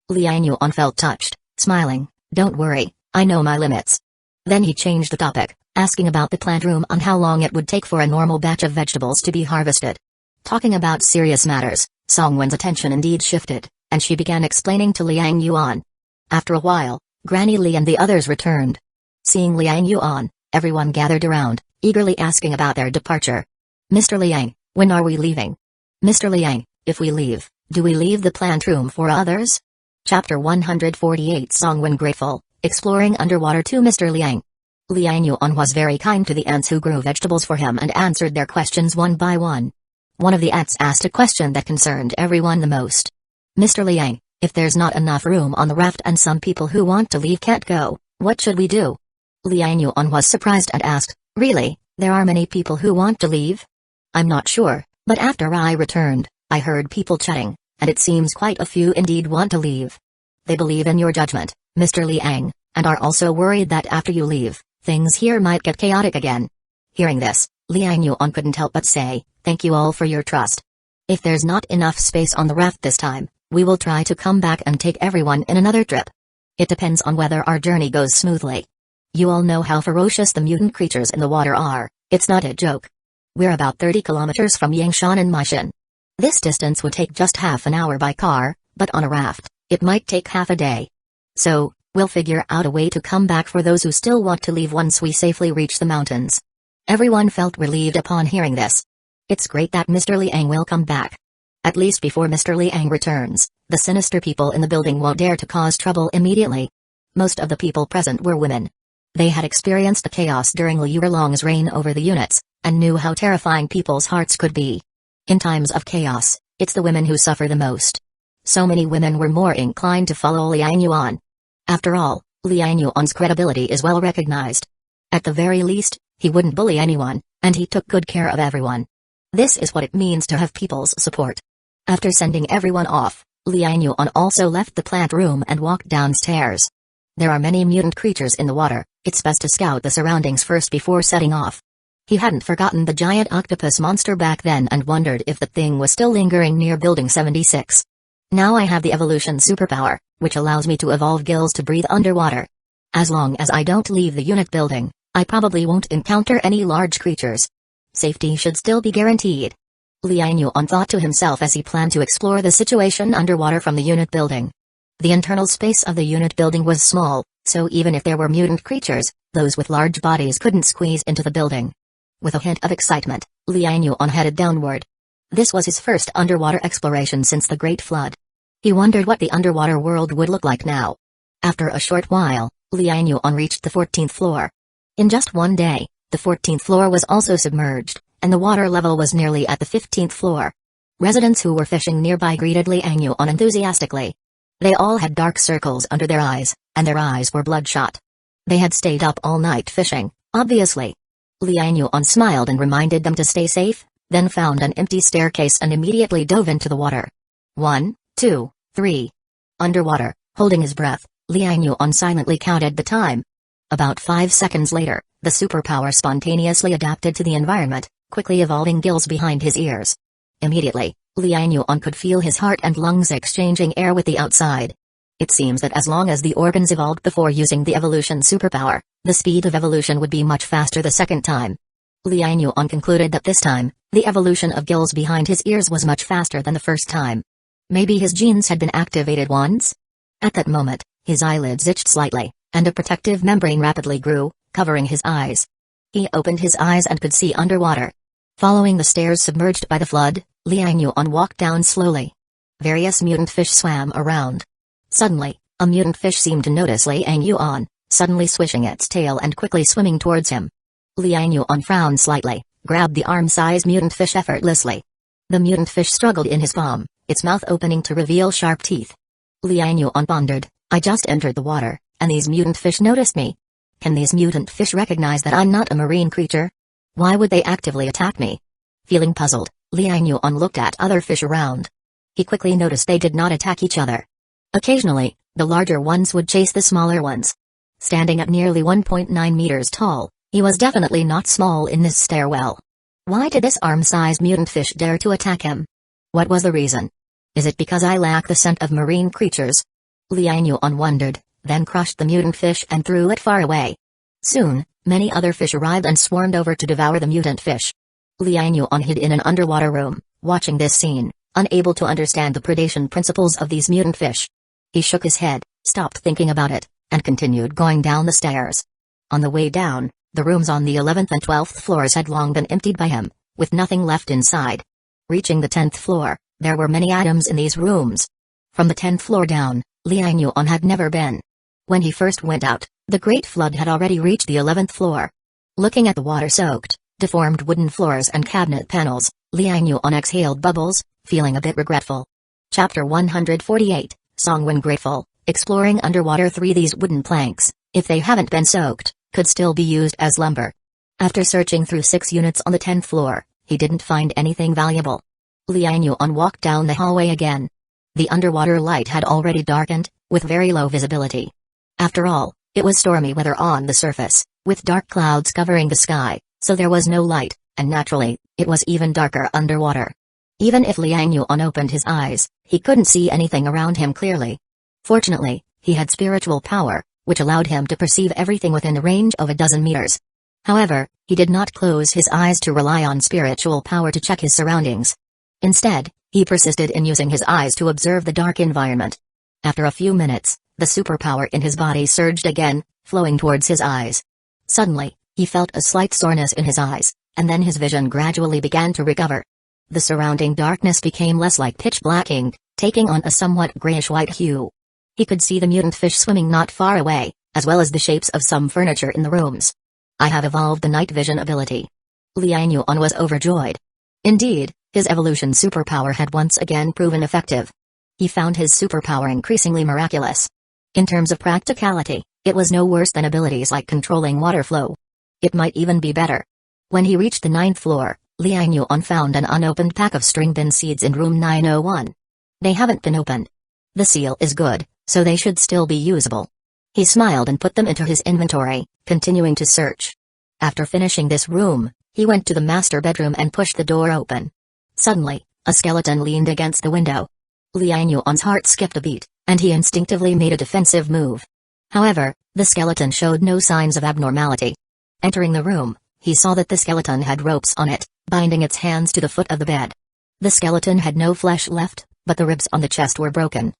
Liang Yuan felt touched, smiling, "Don't worry, I know my limits." Then he changed the topic, asking about the plant room and how long it would take for a normal batch of vegetables to be harvested. Talking about serious matters, Song Wen's attention indeed shifted, and she began explaining to Liang Yuan. After a while, Granny Lee and the others returned. Seeing Liang Yuan, everyone gathered around, eagerly asking about their departure. "Mr. Liang, when are we leaving? Mr. Liang, if we leave, do we leave the plant room for others?" Chapter 148 Song Wen grateful, exploring underwater to Mr. Liang. Liang Yuan was very kind to the ants who grew vegetables for him and answered their questions one by one. One of the ants asked a question that concerned everyone the most. "Mr. Liang, if there's not enough room on the raft and some people who want to leave can't go, what should we do?" Liang Yuan was surprised and asked, "Really, there are many people who want to leave?" "I'm not sure, but after I returned, I heard people chatting, and it seems quite a few indeed want to leave. They believe in your judgment, Mr. Liang, and are also worried that after you leave, things here might get chaotic again." Hearing this, Liang Yuan couldn't help but say, "Thank you all for your trust. If there's not enough space on the raft this time, we will try to come back and take everyone in another trip. It depends on whether our journey goes smoothly. You all know how ferocious the mutant creatures in the water are, It's not a joke. We're about 30 kilometers from Yangshan and Maishan. This distance would take just half an hour by car, but on a raft, it might take half a day. So, we'll figure out a way to come back for those who still want to leave once we safely reach the mountains. Everyone felt relieved upon hearing this. It's great that Mr. Liang will come back. At least before Mr. Liang returns, the sinister people in the building won't dare to cause trouble immediately. Most of the people present were women. They had experienced the chaos during Liu Erlong's reign over the units, and knew how terrifying people's hearts could be. In times of chaos, it's the women who suffer the most. So many women were more inclined to follow Liang Yuan. After all, Liang Yuan's credibility is well recognized. At the very least, he wouldn't bully anyone, and he took good care of everyone. This is what it means to have people's support. After sending everyone off, Liang Yuan also left the plant room and walked downstairs. There are many mutant creatures in the water, it's best to scout the surroundings first before setting off. He hadn't forgotten the giant octopus monster back then and wondered if the thing was still lingering near Building 76. Now I have the evolution superpower, which allows me to evolve gills to breathe underwater. As long as I don't leave the unit building, I probably won't encounter any large creatures. Safety should still be guaranteed. Liang Yuan thought to himself as he planned to explore the situation underwater from the unit building. The internal space of the unit building was small, so even if there were mutant creatures, those with large bodies couldn't squeeze into the building. With a hint of excitement, Liang Yuan headed downward. This was his first underwater exploration since the Great Flood. He wondered what the underwater world would look like now. After a short while, Liang Yuan reached the 14th floor. In just one day, the 14th floor was also submerged, and the water level was nearly at the 15th floor. Residents who were fishing nearby greeted Liang Yuan enthusiastically. They all had dark circles under their eyes, and their eyes were bloodshot. They had stayed up all night fishing, obviously. Liang Yuan smiled and reminded them to stay safe, then found an empty staircase and immediately dove into the water. 1, 2, 3. Underwater, holding his breath, Liang Yuan silently counted the time. About 5 seconds later, the superpower spontaneously adapted to the environment, quickly evolving gills behind his ears. Immediately, Liang Yuan could feel his heart and lungs exchanging air with the outside. It seems that as long as the organs evolved before using the evolution superpower, the speed of evolution would be much faster the second time. Liang Yuan concluded that this time, the evolution of gills behind his ears was much faster than the first time. Maybe his genes had been activated once? At that moment, his eyelids itched slightly, and a protective membrane rapidly grew, covering his eyes. He opened his eyes and could see underwater. Following the stairs submerged by the flood, Liang Yuan walked down slowly. Various mutant fish swam around. Suddenly, a mutant fish seemed to notice Liang Yuan, suddenly swishing its tail and quickly swimming towards him. Liang Yuan frowned slightly, grabbed the arm-sized mutant fish effortlessly. The mutant fish struggled in his palm, its mouth opening to reveal sharp teeth. Liang Yuan pondered, I just entered the water, and these mutant fish noticed me. Can these mutant fish recognize that I'm not a marine creature? Why would they actively attack me? Feeling puzzled, Liang Yuan looked at other fish around. He quickly noticed they did not attack each other. Occasionally, the larger ones would chase the smaller ones. Standing at nearly 1.9 meters tall, he was definitely not small in this stairwell. Why did this arm-sized mutant fish dare to attack him? What was the reason? Is it because I lack the scent of marine creatures? Liang Yuan wondered, then crushed the mutant fish and threw it far away. Soon, many other fish arrived and swarmed over to devour the mutant fish. Liang Yuan hid in an underwater room, watching this scene, unable to understand the predation principles of these mutant fish. He shook his head, stopped thinking about it, and continued going down the stairs. On the way down, the rooms on the 11th and 12th floors had long been emptied by him, with nothing left inside. Reaching the 10th floor, there were many items in these rooms. From the 10th floor down, Liang Yuan had never been. When he first went out, the Great Flood had already reached the 11th floor. Looking at the water-soaked, deformed wooden floors and cabinet panels, Liang Yuan exhaled bubbles, feeling a bit regretful. Chapter 148, Song When Grateful, Exploring Underwater 3. These wooden planks, if they haven't been soaked, could still be used as lumber. After searching through 6 units on the 10th floor, he didn't find anything valuable. Liang Yuan walked down the hallway again. The underwater light had already darkened, with very low visibility. After all, it was stormy weather on the surface, with dark clouds covering the sky, so there was no light, and naturally, it was even darker underwater. Even if Liang Yuan opened his eyes, he couldn't see anything around him clearly. Fortunately, he had spiritual power, which allowed him to perceive everything within the range of a dozen meters. However, he did not close his eyes to rely on spiritual power to check his surroundings. Instead, he persisted in using his eyes to observe the dark environment. After a few minutes, the superpower in his body surged again, flowing towards his eyes. Suddenly, he felt a slight soreness in his eyes, and then his vision gradually began to recover. The surrounding darkness became less like pitch-black ink, taking on a somewhat grayish-white hue. He could see the mutant fish swimming not far away, as well as the shapes of some furniture in the rooms. I have evolved the night vision ability. Liang Yuan was overjoyed. Indeed, his evolution superpower had once again proven effective. He found his superpower increasingly miraculous. In terms of practicality, it was no worse than abilities like controlling water flow. It might even be better. When he reached the 9th floor, Liang Yuan found an unopened pack of string bean seeds in room 901. They haven't been opened. The seal is good, so they should still be usable. He smiled and put them into his inventory, continuing to search. After finishing this room, he went to the master bedroom and pushed the door open. Suddenly, a skeleton leaned against the window. Liang Yuan's heart skipped a beat, and he instinctively made a defensive move. However, the skeleton showed no signs of abnormality. Entering the room, he saw that the skeleton had ropes on it, binding its hands to the foot of the bed. The skeleton had no flesh left, but the ribs on the chest were broken.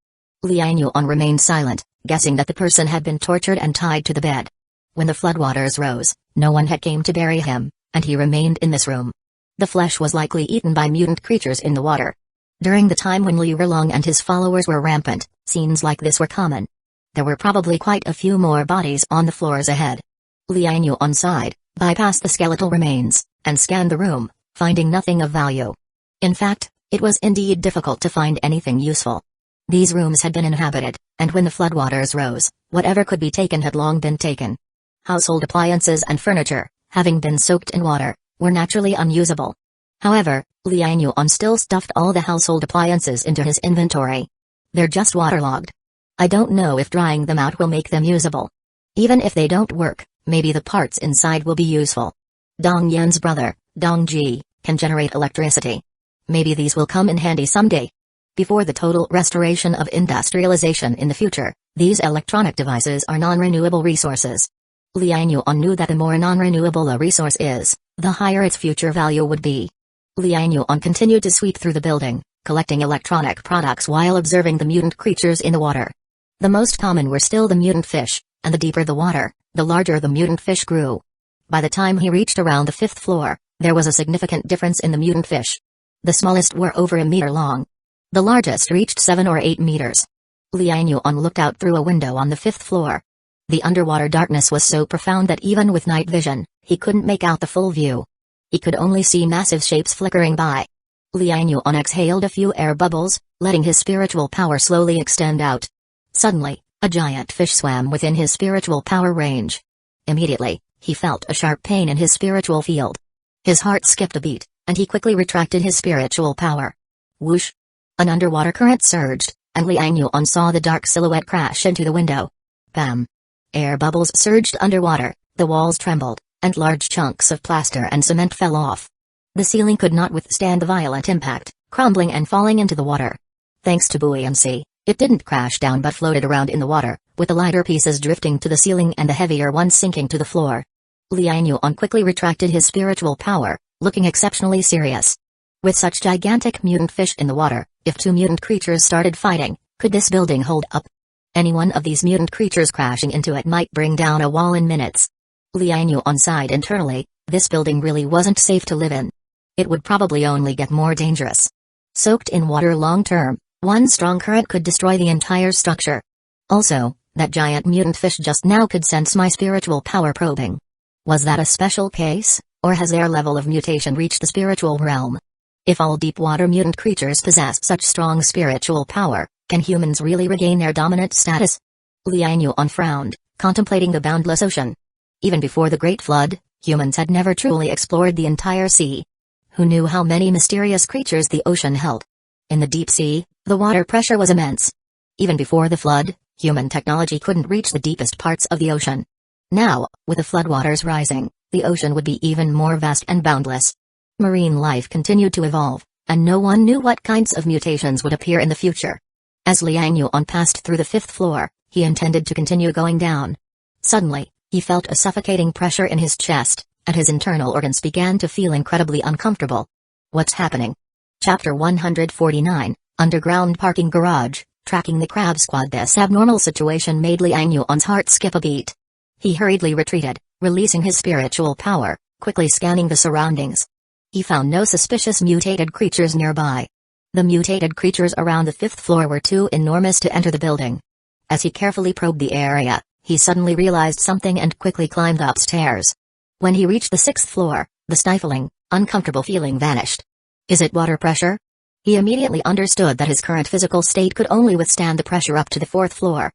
Liang Yuan remained silent, guessing that the person had been tortured and tied to the bed. When the floodwaters rose, no one had came to bury him, and he remained in this room. The flesh was likely eaten by mutant creatures in the water. During the time when Li Erlong and his followers were rampant, scenes like this were common. There were probably quite a few more bodies on the floors ahead. Liang Yuan sighed, bypassed the skeletal remains, and scanned the room, finding nothing of value. In fact, it was indeed difficult to find anything useful. These rooms had been inhabited, and when the floodwaters rose, whatever could be taken had long been taken. Household appliances and furniture, having been soaked in water, were naturally unusable. However, Liang Yuan still stuffed all the household appliances into his inventory. They're just waterlogged. I don't know if drying them out will make them usable. Even if they don't work, maybe the parts inside will be useful. Dong Yan's brother, Dong Ji, can generate electricity. Maybe these will come in handy someday. Before the total restoration of industrialization in the future, these electronic devices are non-renewable resources. Liang Yuan knew that the more non-renewable a resource is, the higher its future value would be. Liang Yuan continued to sweep through the building, collecting electronic products while observing the mutant creatures in the water. The most common were still the mutant fish, and the deeper the water, the larger the mutant fish grew. By the time he reached around the 5th floor, there was a significant difference in the mutant fish. The smallest were over a meter long. The largest reached 7 or 8 meters. Liang Yuan looked out through a window on the 5th floor. The underwater darkness was so profound that even with night vision, he couldn't make out the full view. He could only see massive shapes flickering by. Liang Yuan exhaled a few air bubbles, letting his spiritual power slowly extend out. Suddenly, a giant fish swam within his spiritual power range. Immediately, he felt a sharp pain in his spiritual field. His heart skipped a beat, and he quickly retracted his spiritual power. Whoosh! An underwater current surged, and Liang Yuan saw the dark silhouette crash into the window. Bam! Air bubbles surged underwater, the walls trembled, and large chunks of plaster and cement fell off. The ceiling could not withstand the violent impact, crumbling and falling into the water. Thanks to buoyancy, it didn't crash down but floated around in the water, with the lighter pieces drifting to the ceiling and the heavier ones sinking to the floor. Liang Yuan quickly retracted his spiritual power, looking exceptionally serious. With such gigantic mutant fish in the water, if 2 mutant creatures started fighting, could this building hold up? Any one of these mutant creatures crashing into it might bring down a wall in minutes. Liang Yuan sighed internally, this building really wasn't safe to live in. It would probably only get more dangerous. Soaked in water long term, one strong current could destroy the entire structure. Also, that giant mutant fish just now could sense my spiritual power probing. Was that a special case, or has their level of mutation reached the spiritual realm? If all deep water mutant creatures possess such strong spiritual power, can humans really regain their dominant status? Liang Yuan frowned, contemplating the boundless ocean. Even before the Great Flood, humans had never truly explored the entire sea. Who knew how many mysterious creatures the ocean held? In the deep sea, the water pressure was immense. Even before the flood, human technology couldn't reach the deepest parts of the ocean. Now, with the floodwaters rising, the ocean would be even more vast and boundless. Marine life continued to evolve, and no one knew what kinds of mutations would appear in the future. As Liang Yuan passed through the 5th floor, he intended to continue going down. Suddenly, he felt a suffocating pressure in his chest, and his internal organs began to feel incredibly uncomfortable. What's happening? Chapter 149, Underground Parking Garage. Tracking the crab squad. This abnormal situation made Liang Yuan's heart skip a beat. He hurriedly retreated, releasing his spiritual power, quickly scanning the surroundings. He found no suspicious mutated creatures nearby. The mutated creatures around the 5th floor were too enormous to enter the building. As he carefully probed the area, he suddenly realized something and quickly climbed upstairs. When he reached the 6th floor, the stifling, uncomfortable feeling vanished. Is it water pressure? He immediately understood that his current physical state could only withstand the pressure up to the 4th floor.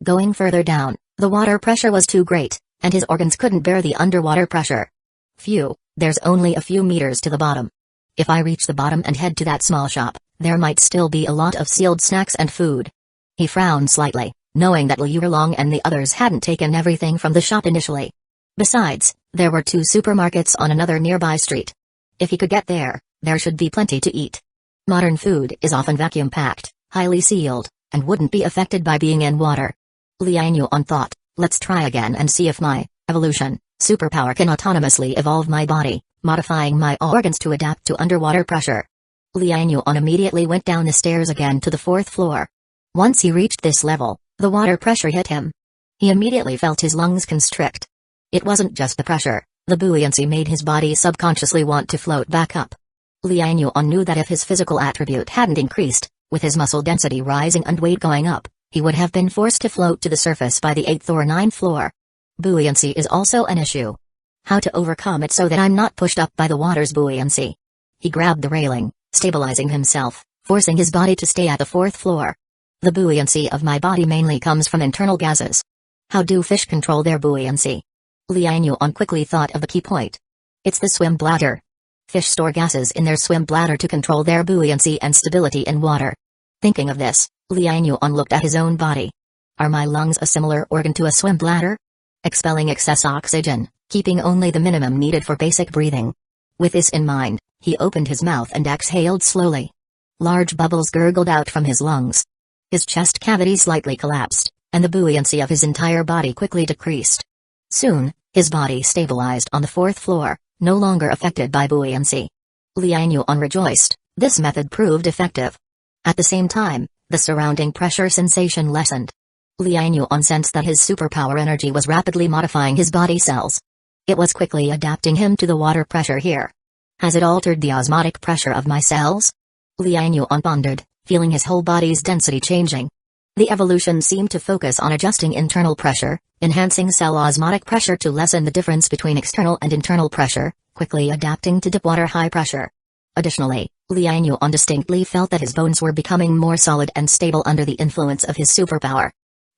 Going further down, the water pressure was too great, and his organs couldn't bear the underwater pressure. Phew, there's only a few meters to the bottom. If I reach the bottom and head to that small shop, there might still be a lot of sealed snacks and food. He frowned slightly, knowing that Liu Erlong and the others hadn't taken everything from the shop initially. Besides, there were 2 supermarkets on another nearby street. If he could get there, there should be plenty to eat. Modern food is often vacuum-packed, highly sealed, and wouldn't be affected by being in water. Liang Yuan thought, let's try again and see if my evolution superpower can autonomously evolve my body, modifying my organs to adapt to underwater pressure. Liang Yuan immediately went down the stairs again to the 4th floor. Once he reached this level, the water pressure hit him. He immediately felt his lungs constrict. It wasn't just the pressure, the buoyancy made his body subconsciously want to float back up. Liang Yuan knew that if his physical attribute hadn't increased, with his muscle density rising and weight going up, he would have been forced to float to the surface by the 8th or 9th floor. Buoyancy is also an issue. How to overcome it so that I'm not pushed up by the water's buoyancy? He grabbed the railing, stabilizing himself, forcing his body to stay at the 4th floor. The buoyancy of my body mainly comes from internal gases. How do fish control their buoyancy? Liang Yuan quickly thought of the key point. It's the swim bladder. Fish store gases in their swim bladder to control their buoyancy and stability in water. Thinking of this, Liang Yuan looked at his own body. Are my lungs a similar organ to a swim bladder? Expelling excess oxygen, keeping only the minimum needed for basic breathing. With this in mind, he opened his mouth and exhaled slowly. Large bubbles gurgled out from his lungs. His chest cavity slightly collapsed, and the buoyancy of his entire body quickly decreased. Soon, his body stabilized on the 4th floor, no longer affected by buoyancy. Liang Yuan rejoiced, this method proved effective. At the same time, the surrounding pressure sensation lessened. Liang Yuan sensed that his superpower energy was rapidly modifying his body cells. It was quickly adapting him to the water pressure here. Has it altered the osmotic pressure of my cells? Liang Yuan pondered, feeling his whole body's density changing. The evolution seemed to focus on adjusting internal pressure, enhancing cell osmotic pressure to lessen the difference between external and internal pressure, quickly adapting to deep water high pressure. Additionally, Liang Yuan distinctly felt that his bones were becoming more solid and stable under the influence of his superpower.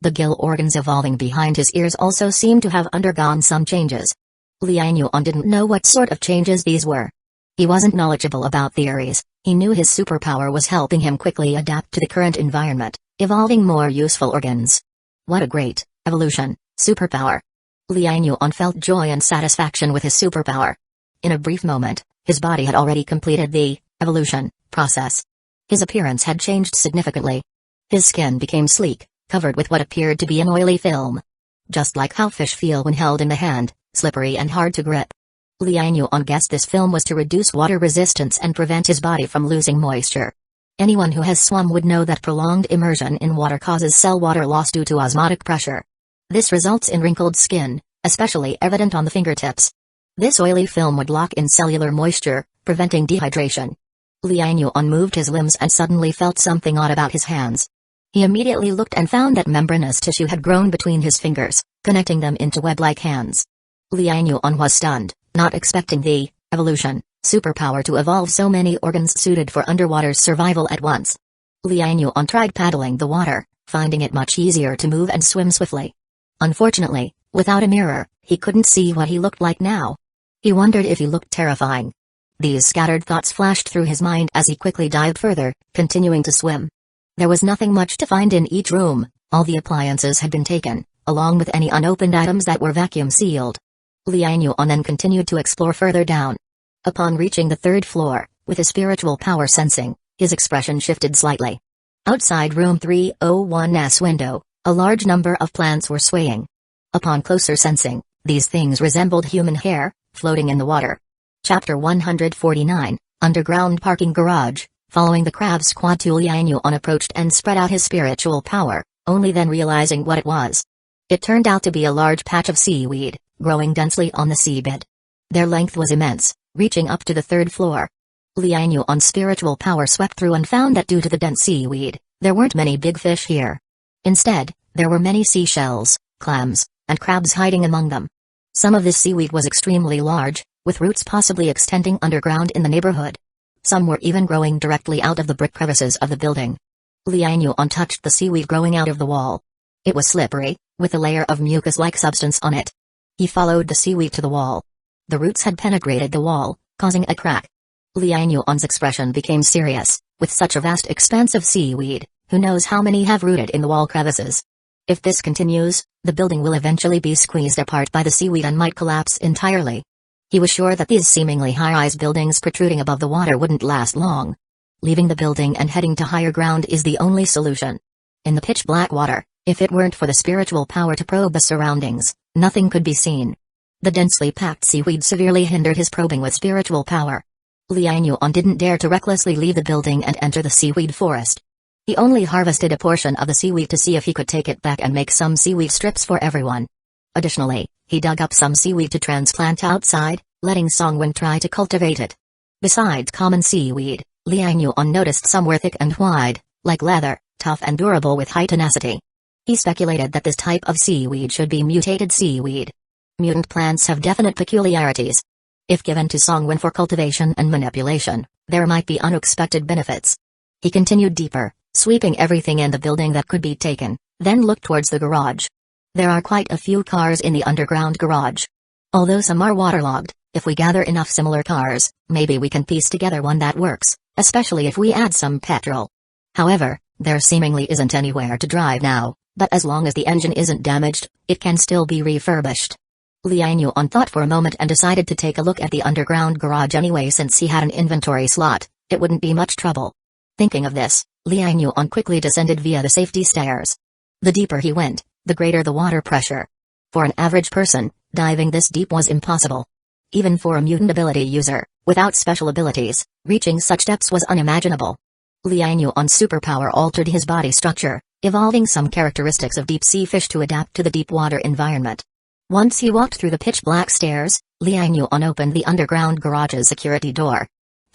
The gill organs evolving behind his ears also seemed to have undergone some changes. Liang Yuan didn't know what sort of changes these were. He wasn't knowledgeable about theories, he knew his superpower was helping him quickly adapt to the current environment, evolving more useful organs. What a great evolution, superpower. Liang Yuan felt joy and satisfaction with his superpower. In a brief moment, his body had already completed the evolution process. His appearance had changed significantly. His skin became sleek, covered with what appeared to be an oily film. Just like how fish feel when held in the hand, slippery and hard to grip. Liang Yuan guessed this film was to reduce water resistance and prevent his body from losing moisture. Anyone who has swum would know that prolonged immersion in water causes cell water loss due to osmotic pressure. This results in wrinkled skin, especially evident on the fingertips. This oily film would lock in cellular moisture, preventing dehydration. Liang Yuan moved his limbs and suddenly felt something odd about his hands. He immediately looked and found that membranous tissue had grown between his fingers, connecting them into web-like hands. Liang Yuan was stunned, not expecting the evolution superpower to evolve so many organs suited for underwater survival at once. Liang Yuan tried paddling the water, finding it much easier to move and swim swiftly. Unfortunately, without a mirror, he couldn't see what he looked like now. He wondered if he looked terrifying. These scattered thoughts flashed through his mind as he quickly dived further, continuing to swim. There was nothing much to find in each room, all the appliances had been taken, along with any unopened items that were vacuum sealed. Liang Yuan then continued to explore further down. Upon reaching the 3rd floor, with his spiritual power sensing, his expression shifted slightly. Outside room 301's window, a large number of plants were swaying. Upon closer sensing, these things resembled human hair, floating in the water. Chapter 149, Underground Parking Garage. Following the crab squad to Liang Yuan approached and spread out his spiritual power, only then realizing what it was. It turned out to be a large patch of seaweed, growing densely on the seabed. Their length was immense, reaching up to the 3rd floor. Liang Yuan's spiritual power swept through and found that due to the dense seaweed, there weren't many big fish here. Instead, there were many seashells, clams, and crabs hiding among them. Some of this seaweed was extremely large, with roots possibly extending underground in the neighborhood. Some were even growing directly out of the brick crevices of the building. Liang Yuan touched the seaweed growing out of the wall. It was slippery, with a layer of mucus-like substance on it. He followed the seaweed to the wall. The roots had penetrated the wall, causing a crack. Liang Yuan's expression became serious. With such a vast expanse of seaweed, who knows how many have rooted in the wall crevices? If this continues, the building will eventually be squeezed apart by the seaweed and might collapse entirely. He was sure that these seemingly high-rise buildings protruding above the water wouldn't last long. Leaving the building and heading to higher ground is the only solution. In the pitch-black water, if it weren't for the spiritual power to probe the surroundings, nothing could be seen. The densely packed seaweed severely hindered his probing with spiritual power. Liang Yuan didn't dare to recklessly leave the building and enter the seaweed forest. He only harvested a portion of the seaweed to see if he could take it back and make some seaweed strips for everyone. Additionally, he dug up some seaweed to transplant outside, letting Songwen try to cultivate it. Besides common seaweed, Liang Yuan noticed some were thick and wide, like leather, tough and durable with high tenacity. He speculated that this type of seaweed should be mutated seaweed. Mutant plants have definite peculiarities. If given to Songwen for cultivation and manipulation, there might be unexpected benefits. He continued deeper, sweeping everything in the building that could be taken, then looked towards the garage. There are quite a few cars in the underground garage. Although some are waterlogged, if we gather enough similar cars, maybe we can piece together one that works, especially if we add some petrol. However, there seemingly isn't anywhere to drive now, but as long as the engine isn't damaged, it can still be refurbished. Liang Yuan thought for a moment and decided to take a look at the underground garage anyway since he had an inventory slot, it wouldn't be much trouble. Thinking of this, Liang Yuan quickly descended via the safety stairs. The deeper he went, the greater the water pressure. For an average person, diving this deep was impossible. Even for a mutant ability user, without special abilities, reaching such depths was unimaginable. Liang Yuan's superpower altered his body structure, evolving some characteristics of deep-sea fish to adapt to the deep water environment. Once he walked through the pitch-black stairs, Liang Yuan opened the underground garage's security door.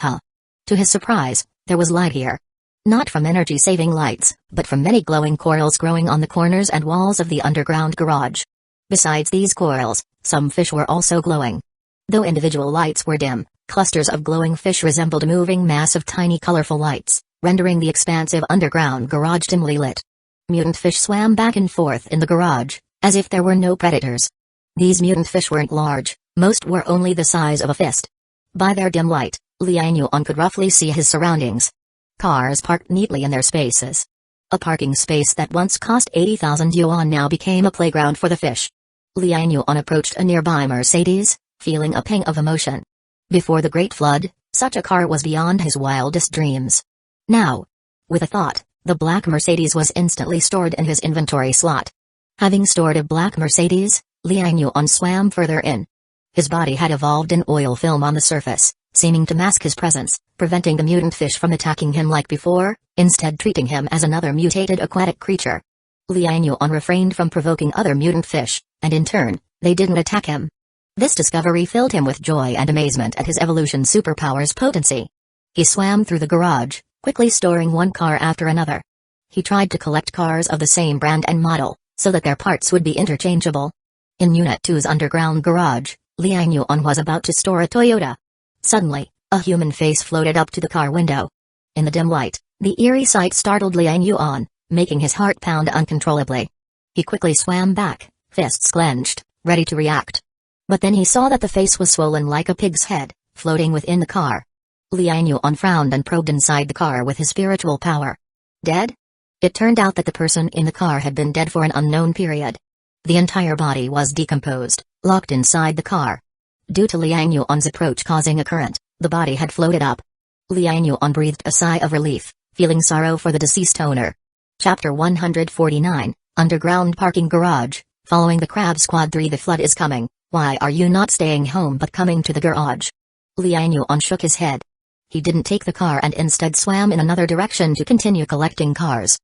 To his surprise, there was light here. Not from energy-saving lights, but from many glowing corals growing on the corners and walls of the underground garage. Besides these corals, some fish were also glowing. Though individual lights were dim, clusters of glowing fish resembled a moving mass of tiny colorful lights, rendering the expansive underground garage dimly lit. Mutant fish swam back and forth in the garage, as if there were no predators. These mutant fish weren't large, most were only the size of a fist. By their dim light, Liang Yuan could roughly see his surroundings. Cars parked neatly in their spaces. A parking space that once cost 80,000 yuan now became a playground for the fish. Liang Yuan approached a nearby Mercedes, feeling a pang of emotion. Before the Great Flood, such a car was beyond his wildest dreams. Now, with a thought, the black Mercedes was instantly stored in his inventory slot. Having stored a black Mercedes, Liang Yuan swam further in. His body had evolved an oil film on the surface, seeming to mask his presence, preventing the mutant fish from attacking him like before, instead treating him as another mutated aquatic creature. Liang Yuan refrained from provoking other mutant fish, and in turn, they didn't attack him. This discovery filled him with joy and amazement at his evolution superpower's potency. He swam through the garage, quickly storing one car after another. He tried to collect cars of the same brand and model, so that their parts would be interchangeable. In Unit 2's underground garage, Liang Yuan was about to store a Toyota. Suddenly, a human face floated up to the car window. In the dim light, the eerie sight startled Liang Yuan, making his heart pound uncontrollably. He quickly swam back, fists clenched, ready to react. But then he saw that the face was swollen like a pig's head, floating within the car. Liang Yuan frowned and probed inside the car with his spiritual power. Dead? It turned out that the person in the car had been dead for an unknown period. The entire body was decomposed, locked inside the car. Due to Liang Yuan's approach causing a current, the body had floated up. Liang Yuan breathed a sigh of relief, feeling sorrow for the deceased owner. Chapter 149, Underground Parking Garage. Following the Crab Squad 3, the flood is coming. Why are you not staying home but coming to the garage? Liang Yuan shook his head. He didn't take the car and instead swam in another direction to continue collecting cars.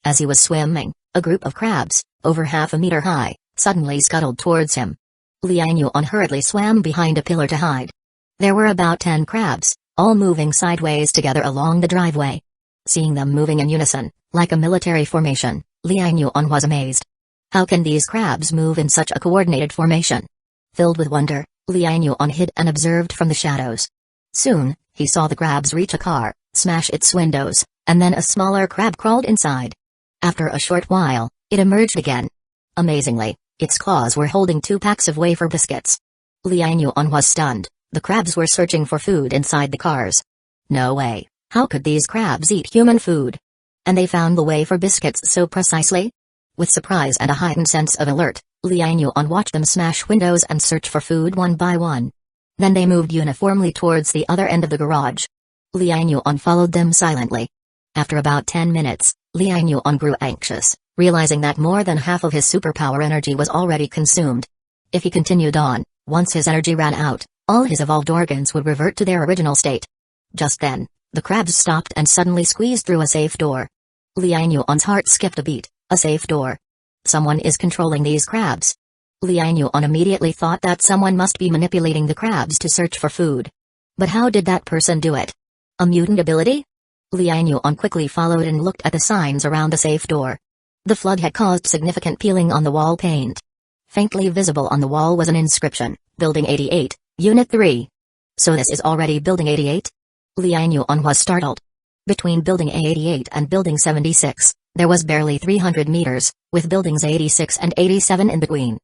As he was swimming, a group of crabs, over half a meter high, suddenly scuttled towards him. Liang Yuan hurriedly swam behind a pillar to hide. There were about 10 crabs, all moving sideways together along the driveway. Seeing them moving in unison, like a military formation, Liang Yuan was amazed. How can these crabs move in such a coordinated formation? Filled with wonder, Liang Yuan hid and observed from the shadows. Soon, he saw the crabs reach a car, smash its windows, and then a smaller crab crawled inside. After a short while, it emerged again. Amazingly, its claws were holding 2 packs of wafer biscuits. Liang Yuan was stunned. The crabs were searching for food inside the cars. No way, how could these crabs eat human food? And they found the wafer biscuits so precisely? With surprise and a heightened sense of alert, Liang Yuan watched them smash windows and search for food one by one. Then they moved uniformly towards the other end of the garage. Liang Yuan followed them silently. After about 10 minutes, Liang Yuan grew anxious, realizing that more than half of his superpower energy was already consumed. If he continued on, once his energy ran out, all his evolved organs would revert to their original state. Just then, the crabs stopped and suddenly squeezed through a safe door. Liang Yuan's heart skipped a beat. A safe door. Someone is controlling these crabs. Liang Yuan immediately thought that someone must be manipulating the crabs to search for food. But how did that person do it? A mutant ability? Liang Yuan quickly followed and looked at the signs around the safe door. The flood had caused significant peeling on the wall paint. Faintly visible on the wall was an inscription, Building 88, Unit 3. So this is already Building 88? Liang Yuan was startled. Between Building 88 and Building 76, there was barely 300 meters, with buildings 86 and 87 in between.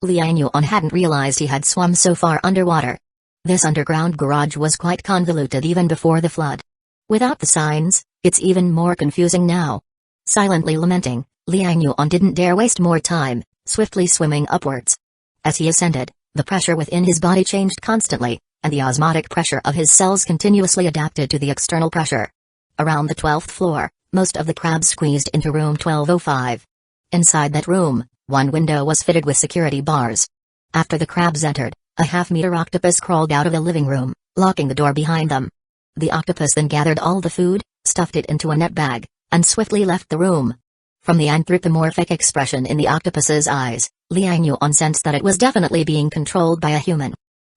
Liang Yuan hadn't realized he had swum so far underwater. This underground garage was quite convoluted even before the flood. Without the signs, it's even more confusing now. Silently lamenting, Liang Yuan didn't dare waste more time, swiftly swimming upwards. As he ascended, the pressure within his body changed constantly, and the osmotic pressure of his cells continuously adapted to the external pressure. Around the 12th floor, most of the crabs squeezed into room 1205. Inside that room, one window was fitted with security bars. After the crabs entered, a half-meter octopus crawled out of the living room, locking the door behind them. The octopus then gathered all the food, stuffed it into a net bag, and swiftly left the room. From the anthropomorphic expression in the octopus's eyes, Liang Yuan sensed that it was definitely being controlled by a human.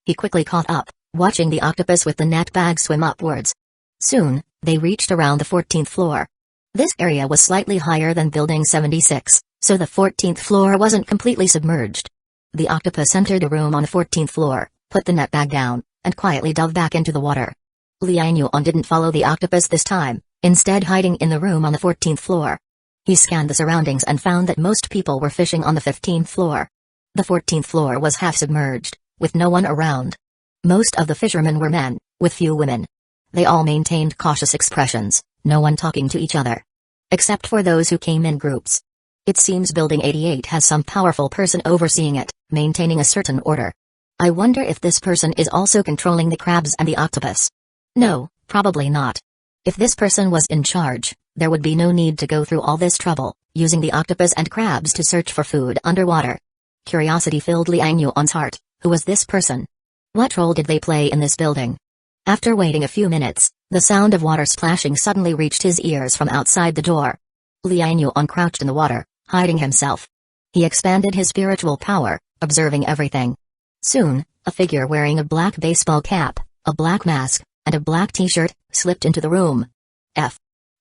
He quickly caught up, watching the octopus with the net bag swim upwards. Soon, they reached around the 14th floor. This area was slightly higher than Building 76, so the 14th floor wasn't completely submerged. The octopus entered a room on the 14th floor, put the net bag down, and quietly dove back into the water. Liang Yuan didn't follow the octopus this time, instead hiding in the room on the 14th floor. He scanned the surroundings and found that most people were fishing on the 15th floor. The 14th floor was half submerged, with no one around. Most of the fishermen were men, with few women. They all maintained cautious expressions, no one talking to each other. Except for those who came in groups. It seems Building 88 has some powerful person overseeing it, maintaining a certain order. I wonder if this person is also controlling the crabs and the octopus. No, probably not. If this person was in charge, there would be no need to go through all this trouble, using the octopus and crabs to search for food underwater. Curiosity filled Liang Yuan's heart. Who was this person? What role did they play in this building? After waiting a few minutes, the sound of water splashing suddenly reached his ears from outside the door. Liang Yuan crouched in the water, hiding himself. He expanded his spiritual power, observing everything. Soon, a figure wearing a black baseball cap, a black mask, and a black t-shirt, slipped into the room.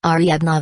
Rebnov_ll.com.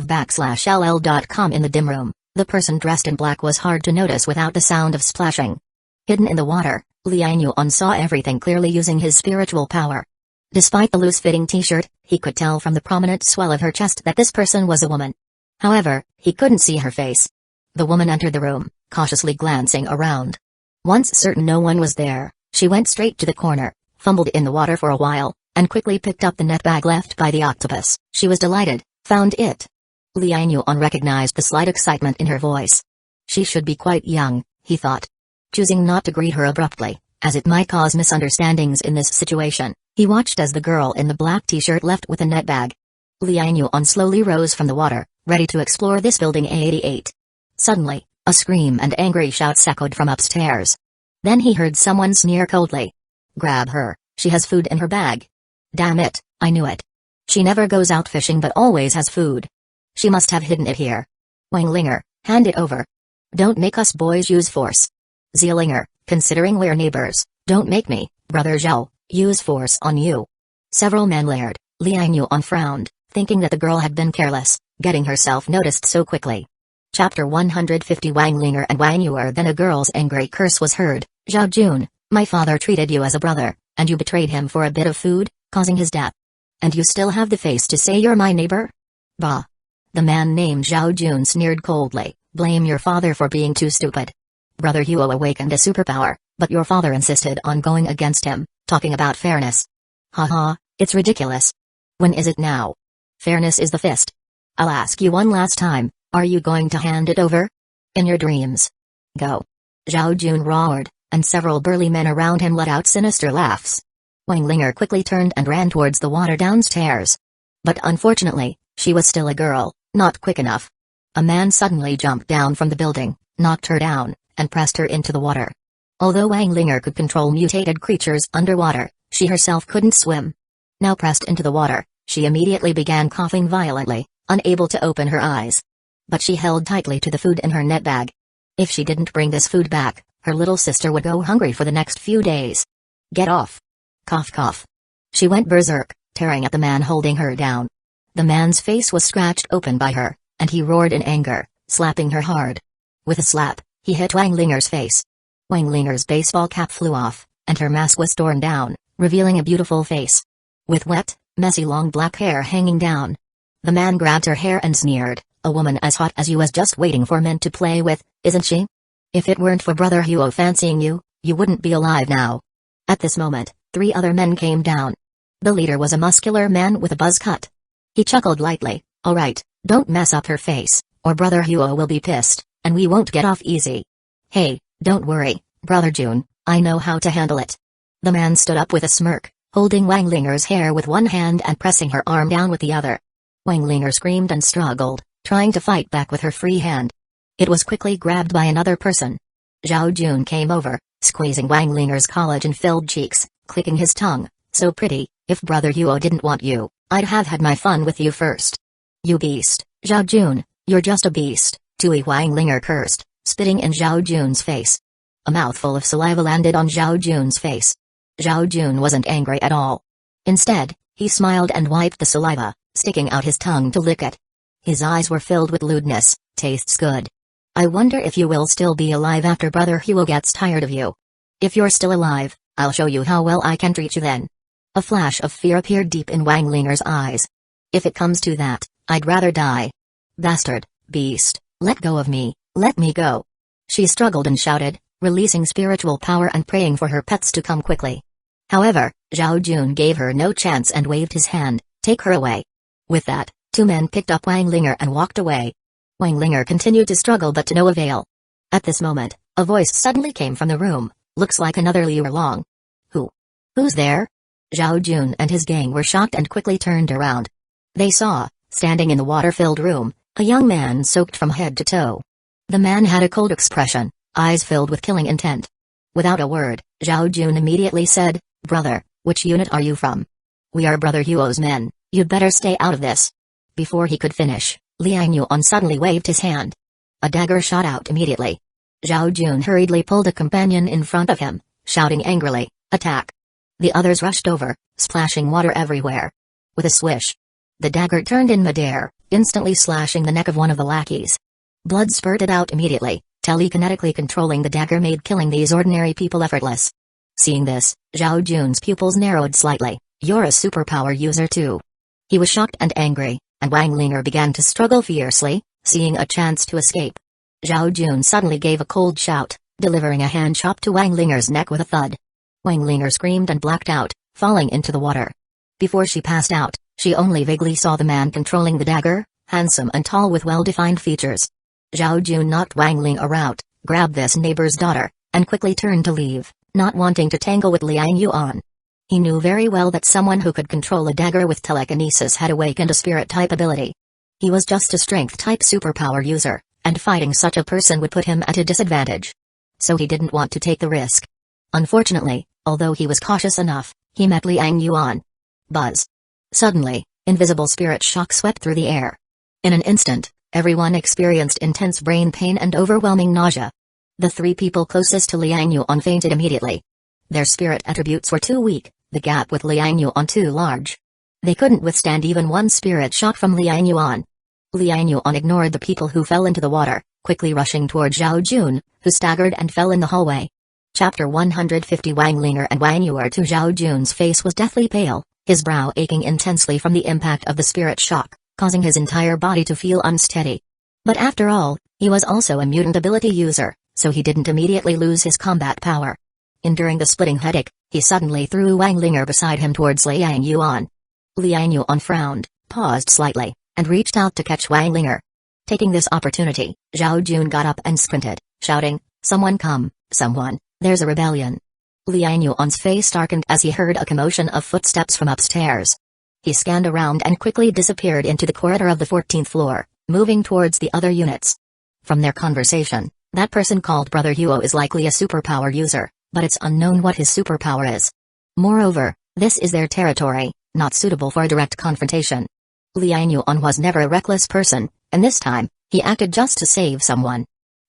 In the dim room, the person dressed in black was hard to notice without the sound of splashing. Hidden in the water, Liang Yuan saw everything clearly using his spiritual power. Despite the loose-fitting t-shirt, he could tell from the prominent swell of her chest that this person was a woman. However, he couldn't see her face. The woman entered the room, cautiously glancing around. Once certain no one was there, she went straight to the corner, fumbled in the water for a while, and quickly picked up the net bag left by the octopus. She was delighted, found it. Liang Yuan recognized the slight excitement in her voice. She should be quite young, he thought. Choosing not to greet her abruptly, as it might cause misunderstandings in this situation, he watched as the girl in the black t-shirt left with a net bag. Liang Yuan slowly rose from the water, ready to explore this Building 88. Suddenly, a scream and angry shouts echoed from upstairs. Then he heard someone sneer coldly. Grab her, she has food in her bag. Damn it, I knew it. She never goes out fishing but always has food. She must have hidden it here. Wanglinger, hand it over. Don't make us boys use force. Zealinger, considering we're neighbors, don't make me, Brother Zhao, use force on you. Several men glared. Liang Yuan frowned, thinking that the girl had been careless, getting herself noticed so quickly. Chapter 150 Wanglinger and Wang Yuer. Then a girl's angry curse was heard. Zhao Jun, my father treated you as a brother, and you betrayed him for a bit of food, causing his death. And you still have the face to say you're my neighbor? Bah. The man named Zhao Jun sneered coldly, blame your father for being too stupid. Brother Huo awakened a superpower, but your father insisted on going against him, talking about fairness. Haha, it's ridiculous. When is it now? Fairness is the fist. I'll ask you one last time, are you going to hand it over? In your dreams. Go. Zhao Jun roared, and several burly men around him let out sinister laughs. Wanglinger quickly turned and ran towards the water downstairs. But unfortunately, she was still a girl, not quick enough. A man suddenly jumped down from the building, knocked her down, and pressed her into the water. Although Wanglinger could control mutated creatures underwater, she herself couldn't swim. Now pressed into the water, she immediately began coughing violently, unable to open her eyes. But she held tightly to the food in her net bag. If she didn't bring this food back, her little sister would go hungry for the next few days. Get off. Cough cough. She went berserk, tearing at the man holding her down. The man's face was scratched open by her, and he roared in anger, slapping her hard. With a slap, he hit Wanglinger's face. Wanglinger's baseball cap flew off, and her mask was torn down, revealing a beautiful face. With wet, messy long black hair hanging down. The man grabbed her hair and sneered, a woman as hot as you was just waiting for men to play with, isn't she? If it weren't for Brother Huo fancying you, you wouldn't be alive now. At this moment, 3 other men came down. The leader was a muscular man with a buzz cut. He chuckled lightly, alright, don't mess up her face, or Brother Huo will be pissed, and we won't get off easy. Hey, don't worry, Brother Jun, I know how to handle it. The man stood up with a smirk, holding Wanglinger's hair with one hand and pressing her arm down with the other. Wanglinger screamed and struggled, trying to fight back with her free hand. It was quickly grabbed by another person. Zhao Jun came over, squeezing Wanglinger's collagen-filled cheeks, clicking his tongue, so pretty, if Brother Huo didn't want you, I'd have had my fun with you first. You beast, Zhao Jun, you're just a beast, Tui Wanglinger cursed, spitting in Zhao Jun's face. A mouthful of saliva landed on Zhao Jun's face. Zhao Jun wasn't angry at all. Instead, he smiled and wiped the saliva, sticking out his tongue to lick it. His eyes were filled with lewdness, tastes good. I wonder if you will still be alive after Brother Huo gets tired of you. If you're still alive, I'll show you how well I can treat you then. A flash of fear appeared deep in Wanglinger's eyes. If it comes to that, I'd rather die. Bastard, beast, let go of me, let me go. She struggled and shouted, releasing spiritual power and praying for her pets to come quickly. However, Zhao Jun gave her no chance and waved his hand, take her away. With that, 2 men picked up Wanglinger and walked away. Wanglinger continued to struggle but to no avail. At this moment, a voice suddenly came from the room, looks like another Liu Erlong. Who's there? Zhao Jun and his gang were shocked and quickly turned around. They saw, standing in the water-filled room, a young man soaked from head to toe. The man had a cold expression, eyes filled with killing intent. Without a word, Zhao Jun immediately said, Brother, which unit are you from? We are Brother Huo's men, you'd better stay out of this. Before he could finish, Liang Yuan suddenly waved his hand. A dagger shot out immediately. Zhao Jun hurriedly pulled a companion in front of him, shouting angrily, attack. The others rushed over, splashing water everywhere. With a swish, the dagger turned in midair, instantly slashing the neck of one of the lackeys. Blood spurted out immediately, telekinetically controlling the dagger made killing these ordinary people effortless. Seeing this, Zhao Jun's pupils narrowed slightly, you're a superpower user too. He was shocked and angry, and Wanglinger began to struggle fiercely, seeing a chance to escape. Zhao Jun suddenly gave a cold shout, delivering a hand chop to Wanglinger's neck with a thud. Wanglinger screamed and blacked out, falling into the water. Before she passed out, she only vaguely saw the man controlling the dagger, handsome and tall with well-defined features. Zhao Jun knocked Wanglinger out, grabbed this neighbor's daughter, and quickly turned to leave, not wanting to tangle with Liang Yuan. He knew very well that someone who could control a dagger with telekinesis had awakened a spirit-type ability. He was just a strength-type superpower user, and fighting such a person would put him at a disadvantage. so he didn't want to take the risk. Unfortunately, although he was cautious enough, he met Liang Yuan. Buzz. Suddenly, invisible spirit shock swept through the air. In an instant, everyone experienced intense brain pain and overwhelming nausea. The 3 people closest to Liang Yuan fainted immediately. Their spirit attributes were too weak, the gap with Liang Yuan too large. They couldn't withstand even one spirit shock from Liang Yuan. Liang Yuan ignored the people who fell into the water, quickly rushing toward Zhao Jun, who staggered and fell in the hallway. Chapter 150. Wang Linger and Wang Yuer. To Zhao Jun's face was deathly pale, his brow aching intensely from the impact of the spirit shock, causing his entire body to feel unsteady. But after all, he was also a mutant ability user, so he didn't immediately lose his combat power. Enduring the splitting headache, he suddenly threw Wang Linger beside him towards Liang Yuan. Liang Yuan frowned, paused slightly, and reached out to catch Wang Linger. Taking this opportunity, Zhao Jun got up and sprinted, shouting, "Someone come, someone, there's a rebellion." Liang Yuan's face darkened as he heard a commotion of footsteps from upstairs. He scanned around and quickly disappeared into the corridor of the 14th floor, moving towards the other units. From their conversation, that person called Brother Huo is likely a superpower user, but it's unknown what his superpower is. Moreover, this is their territory, not suitable for direct confrontation. Liang Yuan was never a reckless person, and this time, he acted just to save someone.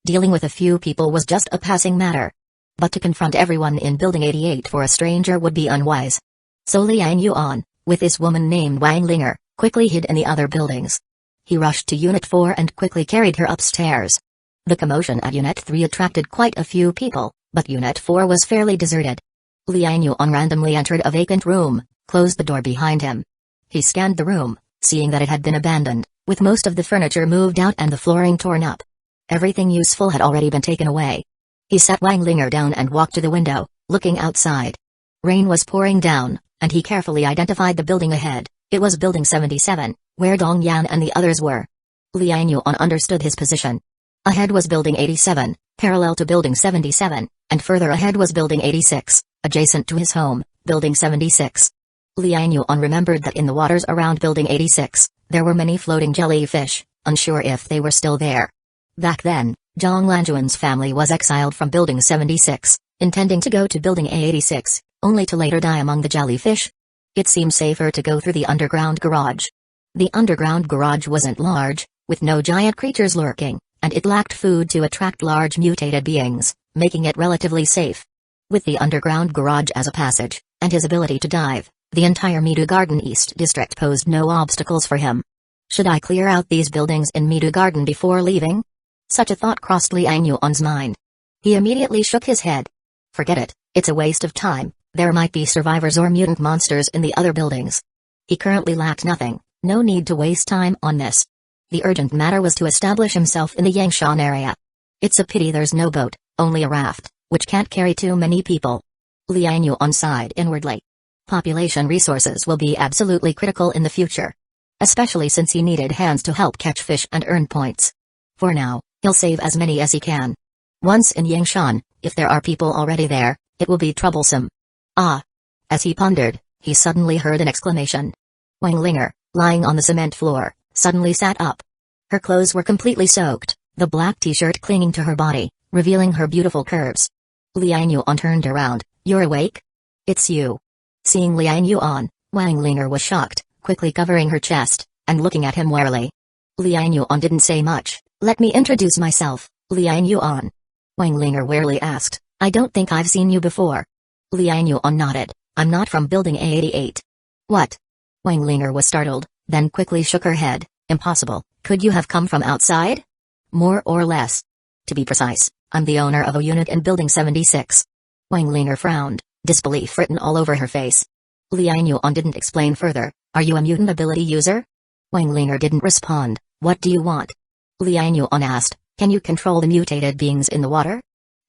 Dealing with a few people was just a passing matter. But to confront everyone in Building 88 for a stranger would be unwise. So Liang Yuan, with this woman named Wang Linger, quickly hid in the other buildings. He rushed to Unit 4 and quickly carried her upstairs. The commotion at Unit 3 attracted quite a few people, but Unit 4 was fairly deserted. Liang Yuan randomly entered a vacant room, closed the door behind him. He scanned the room, seeing that it had been abandoned, with most of the furniture moved out and the flooring torn up. Everything useful had already been taken away. He sat Wang Linger down and walked to the window, looking outside. Rain was pouring down, and he carefully identified the building ahead. It was Building 77, where Dong Yan and the others were. Liang Yuan understood his position. Ahead was Building 87, parallel to Building 77, and further ahead was Building 86, adjacent to his home, Building 76. Liang Yuan remembered that in the waters around Building 86, there were many floating jellyfish, unsure if they were still there. Back then, Zhang Lanjuan's family was exiled from Building 76, intending to go to Building A86, only to later die among the jellyfish. It seemed safer to go through the underground garage. The underground garage wasn't large, with no giant creatures lurking, and it lacked food to attract large mutated beings, making it relatively safe. With the underground garage as a passage, and his ability to dive, the entire Midu Garden East district posed no obstacles for him. Should I clear out these buildings in Midu Garden before leaving? Such a thought crossed Liang Yuan's mind. He immediately shook his head. Forget it, it's a waste of time, there might be survivors or mutant monsters in the other buildings. He currently lacked nothing, no need to waste time on this. The urgent matter was to establish himself in the Yangshan area. It's a pity there's no boat, only a raft, which can't carry too many people. Liang Yuan sighed inwardly. Population resources will be absolutely critical in the future. Especially since he needed hands to help catch fish and earn points. For now, he'll save as many as he can. Once in Yangshan, if there are people already there, it will be troublesome. Ah! As he pondered, he suddenly heard an exclamation. Wang Linger, lying on the cement floor, suddenly sat up. Her clothes were completely soaked, the black t-shirt clinging to her body, revealing her beautiful curves. Liang Yuan turned around. "You're awake? It's you." Seeing Liang Yuan, Wang Linger was shocked, quickly covering her chest, and looking at him warily. Liang Yuan didn't say much. "Let me introduce myself, Liang Yuan." Wang Linger warily asked, "I don't think I've seen you before." Liang Yuan nodded. "I'm not from Building A88. "What?" Wang Linger was startled, then quickly shook her head. "Impossible, could you have come from outside?" "More or less. To be precise, I'm the owner of a unit in Building 76. Wang Linger frowned, disbelief written all over her face. Liang Yuan didn't explain further. "Are you a mutant ability user?" Wang Linger didn't respond. "What do you want?" Liang Yuan asked. "Can you control the mutated beings in the water?"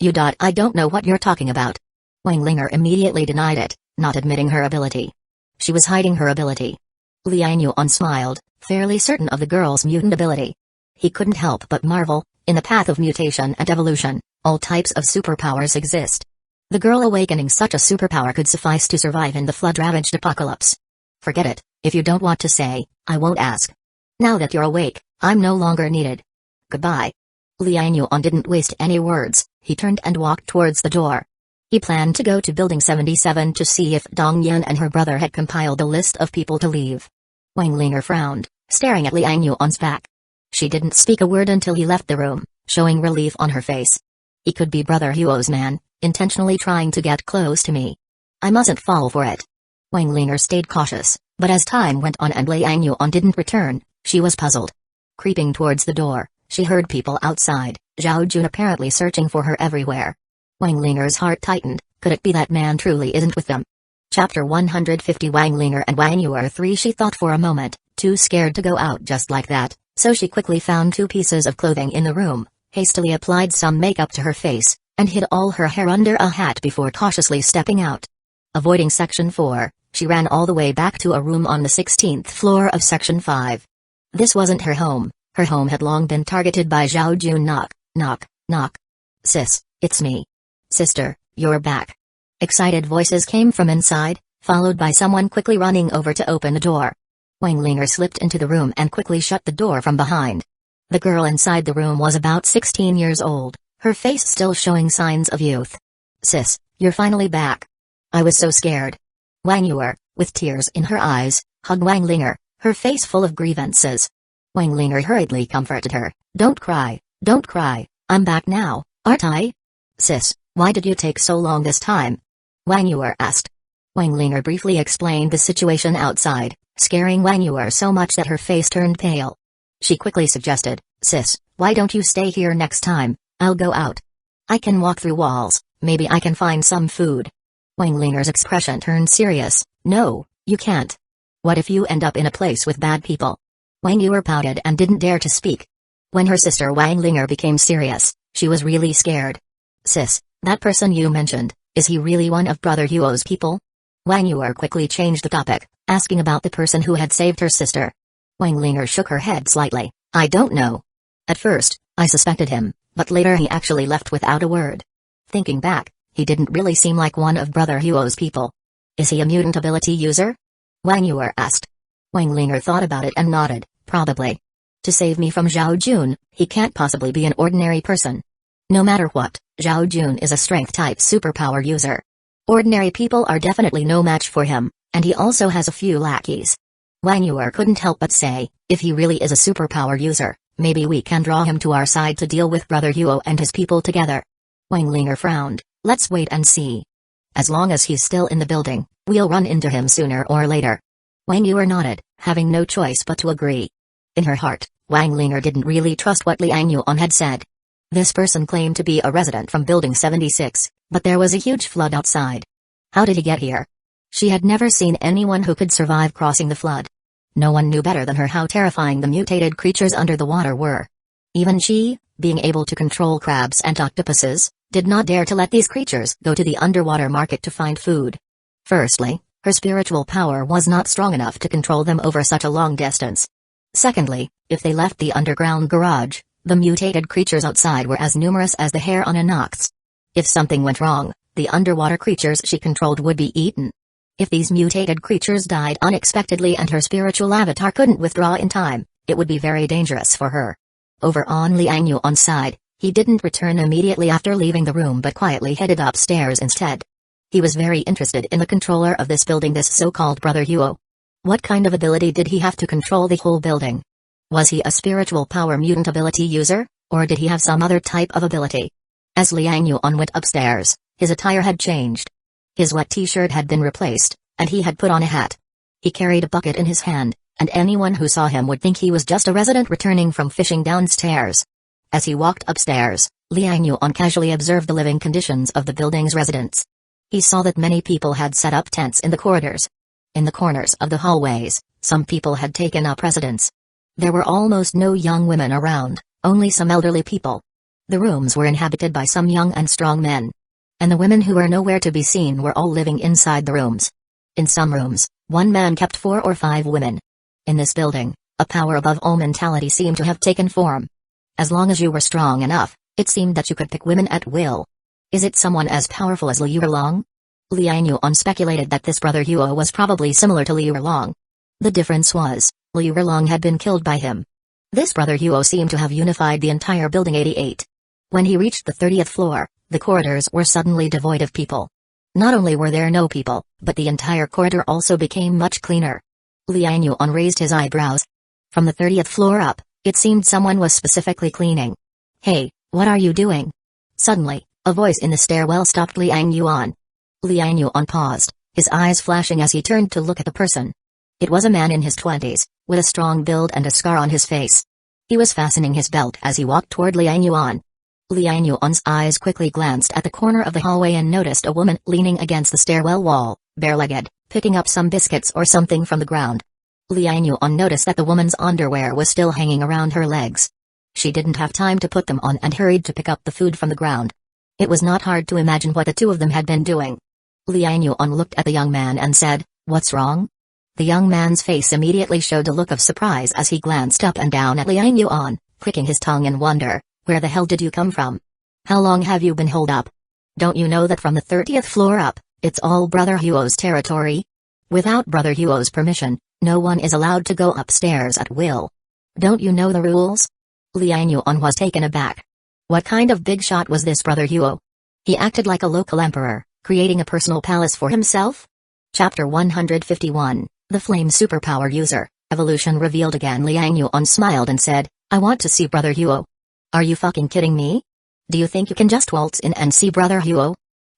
I don't know what you're talking about." Wang Linger immediately denied it, not admitting her ability. She was hiding her ability. Liang Yuan smiled, fairly certain of the girl's mutant ability. He couldn't help but marvel, in the path of mutation and evolution, all types of superpowers exist. The girl awakening such a superpower could suffice to survive in the flood-ravaged apocalypse. "Forget it, if you don't want to say, I won't ask. Now that you're awake, I'm no longer needed. Goodbye." Liang Yuan didn't waste any words, he turned and walked towards the door. He planned to go to Building 77 to see if Dong Yin and her brother had compiled a list of people to leave. Wang Linger frowned, staring at Liang Yuan's back. She didn't speak a word until he left the room, showing relief on her face. He could be Brother Huo's man, intentionally trying to get close to me. I mustn't fall for it. Wang Linger stayed cautious, but as time went on and Liang Yuan didn't return, she was puzzled. Creeping towards the door, she heard people outside, Zhao Jun apparently searching for her everywhere. Wang Linger's heart tightened. Could it be that man truly isn't with them? Chapter 150. Wang Linger and Wang Yu are three. She thought for a moment, too scared to go out just like that, so she quickly found 2 pieces of clothing in the room, hastily applied some makeup to her face, and hid all her hair under a hat before cautiously stepping out. Avoiding Section 4, she ran all the way back to a room on the 16th floor of Section 5. This wasn't her home. Her home had long been targeted by Zhao Jun. Knock, knock, knock. Sis, it's me. Sister, you're back. Excited voices came from inside, followed by someone quickly running over to open the door. Wang Linger slipped into the room and quickly shut the door from behind. The girl inside the room was about 16 years old, her face still showing signs of youth. Sis, you're finally back. I was so scared. Wang Yu, with tears in her eyes, hugged Wang Linger, her face full of grievances. Wang Linger hurriedly comforted her. Don't cry, I'm back now, aren't I? Sis, why did you take so long this time? Wang Yu asked. Wang Linger briefly explained the situation outside, scaring Wang Yu so much that her face turned pale. She quickly suggested, Sis, why don't you stay here next time? I'll go out. I can walk through walls, maybe I can find some food. Wang Linger's expression turned serious. No, you can't. What if you end up in a place with bad people? Wang Yu pouted and didn't dare to speak. When her sister Wang Linger became serious, she was really scared. Sis, that person you mentioned, is he really one of Brother Huo's people? Wang Yu quickly changed the topic, asking about the person who had saved her sister. Wang Linger shook her head slightly. I don't know. At first, I suspected him, but later he actually left without a word. Thinking back, he didn't really seem like one of Brother Huo's people. Is he a mutant ability user? Wang Yu asked. Wang Linger thought about it and nodded, probably. To save me from Zhao Jun, he can't possibly be an ordinary person. No matter what, Zhao Jun is a strength-type superpower user. Ordinary people are definitely no match for him, and he also has a few lackeys. Wang Yu couldn't help but say, if he really is a superpower user, maybe we can draw him to our side to deal with Brother Huo and his people together. Wang Linger frowned. Let's wait and see. As long as he's still in the building, we'll run into him sooner or later. Wang Yu nodded, having no choice but to agree. In her heart, Wang Linger didn't really trust what Liang Yuan had said. This person claimed to be a resident from Building 76, but there was a huge flood outside. How did he get here? She had never seen anyone who could survive crossing the flood. No one knew better than her how terrifying the mutated creatures under the water were. Even she, being able to control crabs and octopuses, did not dare to let these creatures go to the underwater market to find food. Firstly, her spiritual power was not strong enough to control them over such a long distance. Secondly, if they left the underground garage, the mutated creatures outside were as numerous as the hair on an ox. If something went wrong, the underwater creatures she controlled would be eaten. If these mutated creatures died unexpectedly and her spiritual avatar couldn't withdraw in time, it would be very dangerous for her. Over on Liang Yuan's side, he didn't return immediately after leaving the room but quietly headed upstairs instead. He was very interested in the controller of this building, this so-called Brother Huo. What kind of ability did he have to control the whole building? Was he a spiritual power mutant ability user, or did he have some other type of ability? As Liang Yuan went upstairs, his attire had changed. His wet t-shirt had been replaced, and he had put on a hat. He carried a bucket in his hand, and anyone who saw him would think he was just a resident returning from fishing downstairs. As he walked upstairs, Liang Yuan casually observed the living conditions of the building's residents. He saw that many people had set up tents in the corridors. In the corners of the hallways, some people had taken up residence. There were almost no young women around, only some elderly people. The rooms were inhabited by some young and strong men. And the women who were nowhere to be seen were all living inside the rooms. In some rooms, one man kept 4 or 5 women. In this building, a power above all mentality seemed to have taken form. As long as you were strong enough, it seemed that you could pick women at will. Is it someone as powerful as Liu Erlong? Liang Yuan speculated that this Brother Huo was probably similar to Liu Erlong. The difference was, Liu Erlong had been killed by him. This Brother Huo seemed to have unified the entire Building 88. When he reached the 30th floor, the corridors were suddenly devoid of people. Not only were there no people, but the entire corridor also became much cleaner. Liang Yuan raised his eyebrows. From the 30th floor up, it seemed someone was specifically cleaning. "Hey, what are you doing?" Suddenly, a voice in the stairwell stopped Liang Yuan. Liang Yuan paused, his eyes flashing as he turned to look at the person. It was a man in his 20s, with a strong build and a scar on his face. He was fastening his belt as he walked toward Liang Yuan. Liang Yuan's eyes quickly glanced at the corner of the hallway and noticed a woman leaning against the stairwell wall, bare-legged, picking up some biscuits or something from the ground. Liang Yuan noticed that the woman's underwear was still hanging around her legs. She didn't have time to put them on and hurried to pick up the food from the ground. It was not hard to imagine what the two of them had been doing. Liang Yuan looked at the young man and said, "What's wrong?" The young man's face immediately showed a look of surprise as he glanced up and down at Liang Yuan, clicking his tongue in wonder. "Where the hell did you come from? How long have you been holed up? Don't you know that from the 30th floor up, it's all Brother Huo's territory? Without Brother Huo's permission, no one is allowed to go upstairs at will. Don't you know the rules?" Liang Yuan was taken aback. What kind of big shot was this Brother Huo? He acted like a local emperor, creating a personal palace for himself? Chapter 151, The Flame Superpower User, Evolution Revealed. Again Liang Yuan smiled and said, "I want to see Brother Huo." "Are you fucking kidding me? Do you think you can just waltz in and see Brother Huo?"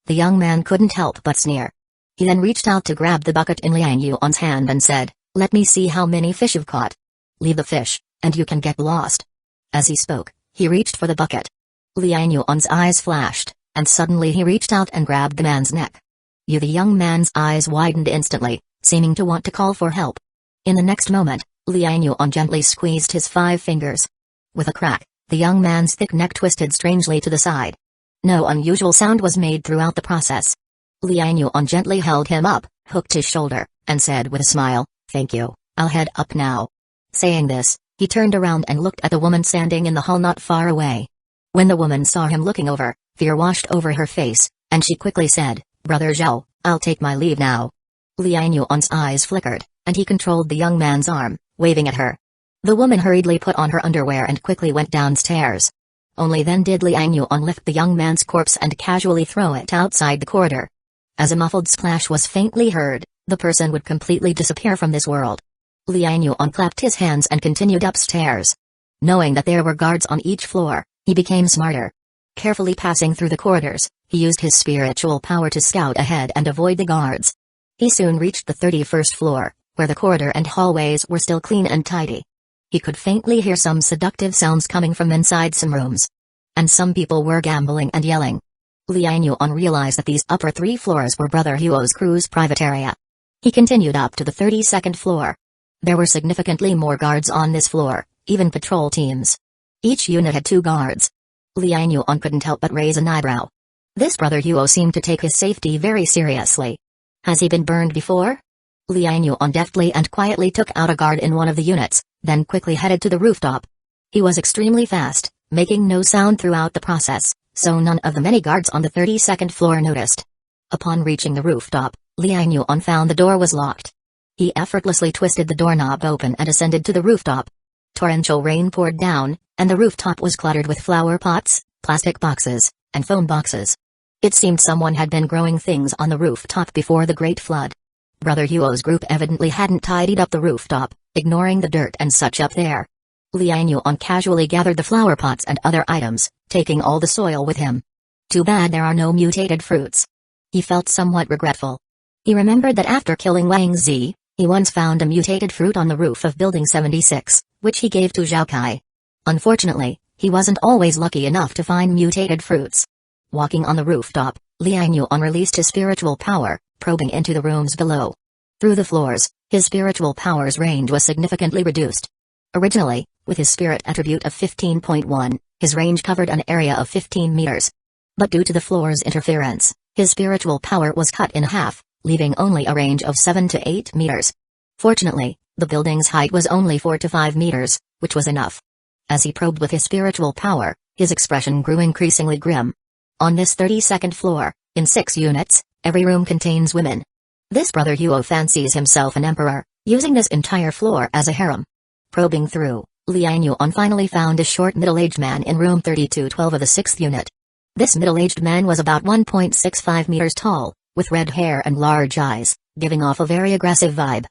The young man couldn't help but sneer. He then reached out to grab the bucket in Liang Yuan's hand and said, "Let me see how many fish you've caught. Leave the fish, and you can get lost." As he spoke, he reached for the bucket. Liang Yuan's eyes flashed, and suddenly he reached out and grabbed the man's neck. The young man's eyes widened instantly, seeming to want to call for help. In the next moment, Liang Yuan gently squeezed his 5 fingers. With a crack, the young man's thick neck twisted strangely to the side. No unusual sound was made throughout the process. Liang Yuan gently held him up, hooked his shoulder, and said with a smile, "Thank you, I'll head up now." Saying this, he turned around and looked at the woman standing in the hall not far away. When the woman saw him looking over, fear washed over her face, and she quickly said, "Brother Zhao, I'll take my leave now." Liang Yuan's eyes flickered, and he controlled the young man's arm, waving at her. The woman hurriedly put on her underwear and quickly went downstairs. Only then did Liang Yuan lift the young man's corpse and casually throw it outside the corridor. As a muffled splash was faintly heard, the person would completely disappear from this world. Liang Yuan clapped his hands and continued upstairs. Knowing that there were guards on each floor, he became smarter. Carefully passing through the corridors, he used his spiritual power to scout ahead and avoid the guards. He soon reached the 31st floor, where the corridor and hallways were still clean and tidy. He could faintly hear some seductive sounds coming from inside some rooms. And some people were gambling and yelling. Liang Yuan realized that these upper 3 floors were Brother Huo's crew's private area. He continued up to the 32nd floor. There were significantly more guards on this floor, even patrol teams. Each unit had 2 guards. Liang Yuan couldn't help but raise an eyebrow. This Brother Huo seemed to take his safety very seriously. Has he been burned before? Liang Yuan deftly and quietly took out a guard in one of the units, then quickly headed to the rooftop. He was extremely fast, making no sound throughout the process, so none of the many guards on the 32nd floor noticed. Upon reaching the rooftop, Liang Yuan found the door was locked. He effortlessly twisted the doorknob open and ascended to the rooftop. Torrential rain poured down, and the rooftop was cluttered with flower pots, plastic boxes, and foam boxes. It seemed someone had been growing things on the rooftop before the Great Flood. Brother Huo's group evidently hadn't tidied up the rooftop, ignoring the dirt and such up there. Liang Yuan casually gathered the flower pots and other items, taking all the soil with him. Too bad there are no mutated fruits. He felt somewhat regretful. He remembered that after killing Wang Zi, he once found a mutated fruit on the roof of Building 76, which he gave to Zhao Kai. Unfortunately, he wasn't always lucky enough to find mutated fruits. Walking on the rooftop, Liang Yuan released his spiritual power, probing into the rooms below. Through the floors, his spiritual power's range was significantly reduced. Originally, with his spirit attribute of 15.1, his range covered an area of 15 meters. But due to the floor's interference, his spiritual power was cut in half, leaving only a range of 7 to 8 meters. Fortunately, the building's height was only 4 to 5 meters, which was enough. As he probed with his spiritual power, his expression grew increasingly grim. On this 32nd floor, in 6 units, every room contains women. This Brother Huo fancies himself an emperor, using this entire floor as a harem. Probing through, Liang Yuan finally found a short middle-aged man in room 3212 of the 6th unit. This middle-aged man was about 1.65 meters tall, with red hair and large eyes, giving off a very aggressive vibe.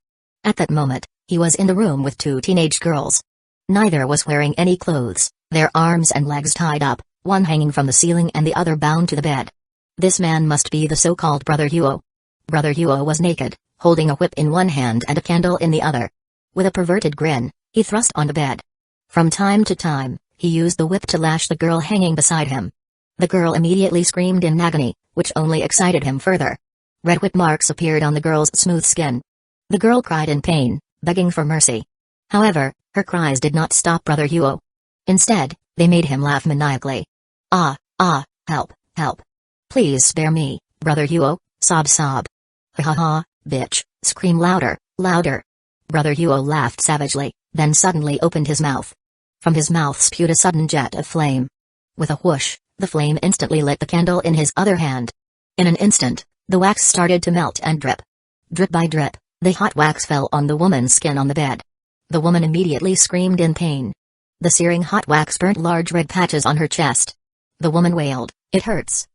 At that moment, he was in the room with 2 teenage girls. Neither was wearing any clothes, their arms and legs tied up, one hanging from the ceiling and the other bound to the bed. This man must be the so-called Brother Huo. Brother Huo was naked, holding a whip in one hand and a candle in the other. With a perverted grin, he thrust on the bed. From time to time, he used the whip to lash the girl hanging beside him. The girl immediately screamed in agony, which only excited him further. Red whip marks appeared on the girl's smooth skin. The girl cried in pain, begging for mercy. However, her cries did not stop Brother Huo. Instead, they made him laugh maniacally. Help, help. Please spare me, Brother Huo, sob. Ha ha ha, bitch, scream louder, louder. Brother Huo laughed savagely, then suddenly opened his mouth. From his mouth spewed a sudden jet of flame. With a whoosh, the flame instantly lit the candle in his other hand. In an instant, the wax started to melt and drip. Drip by drip, the hot wax fell on the woman's skin on the bed. The woman immediately screamed in pain. The searing hot wax burnt large red patches on her chest. The woman wailed, "It hurts,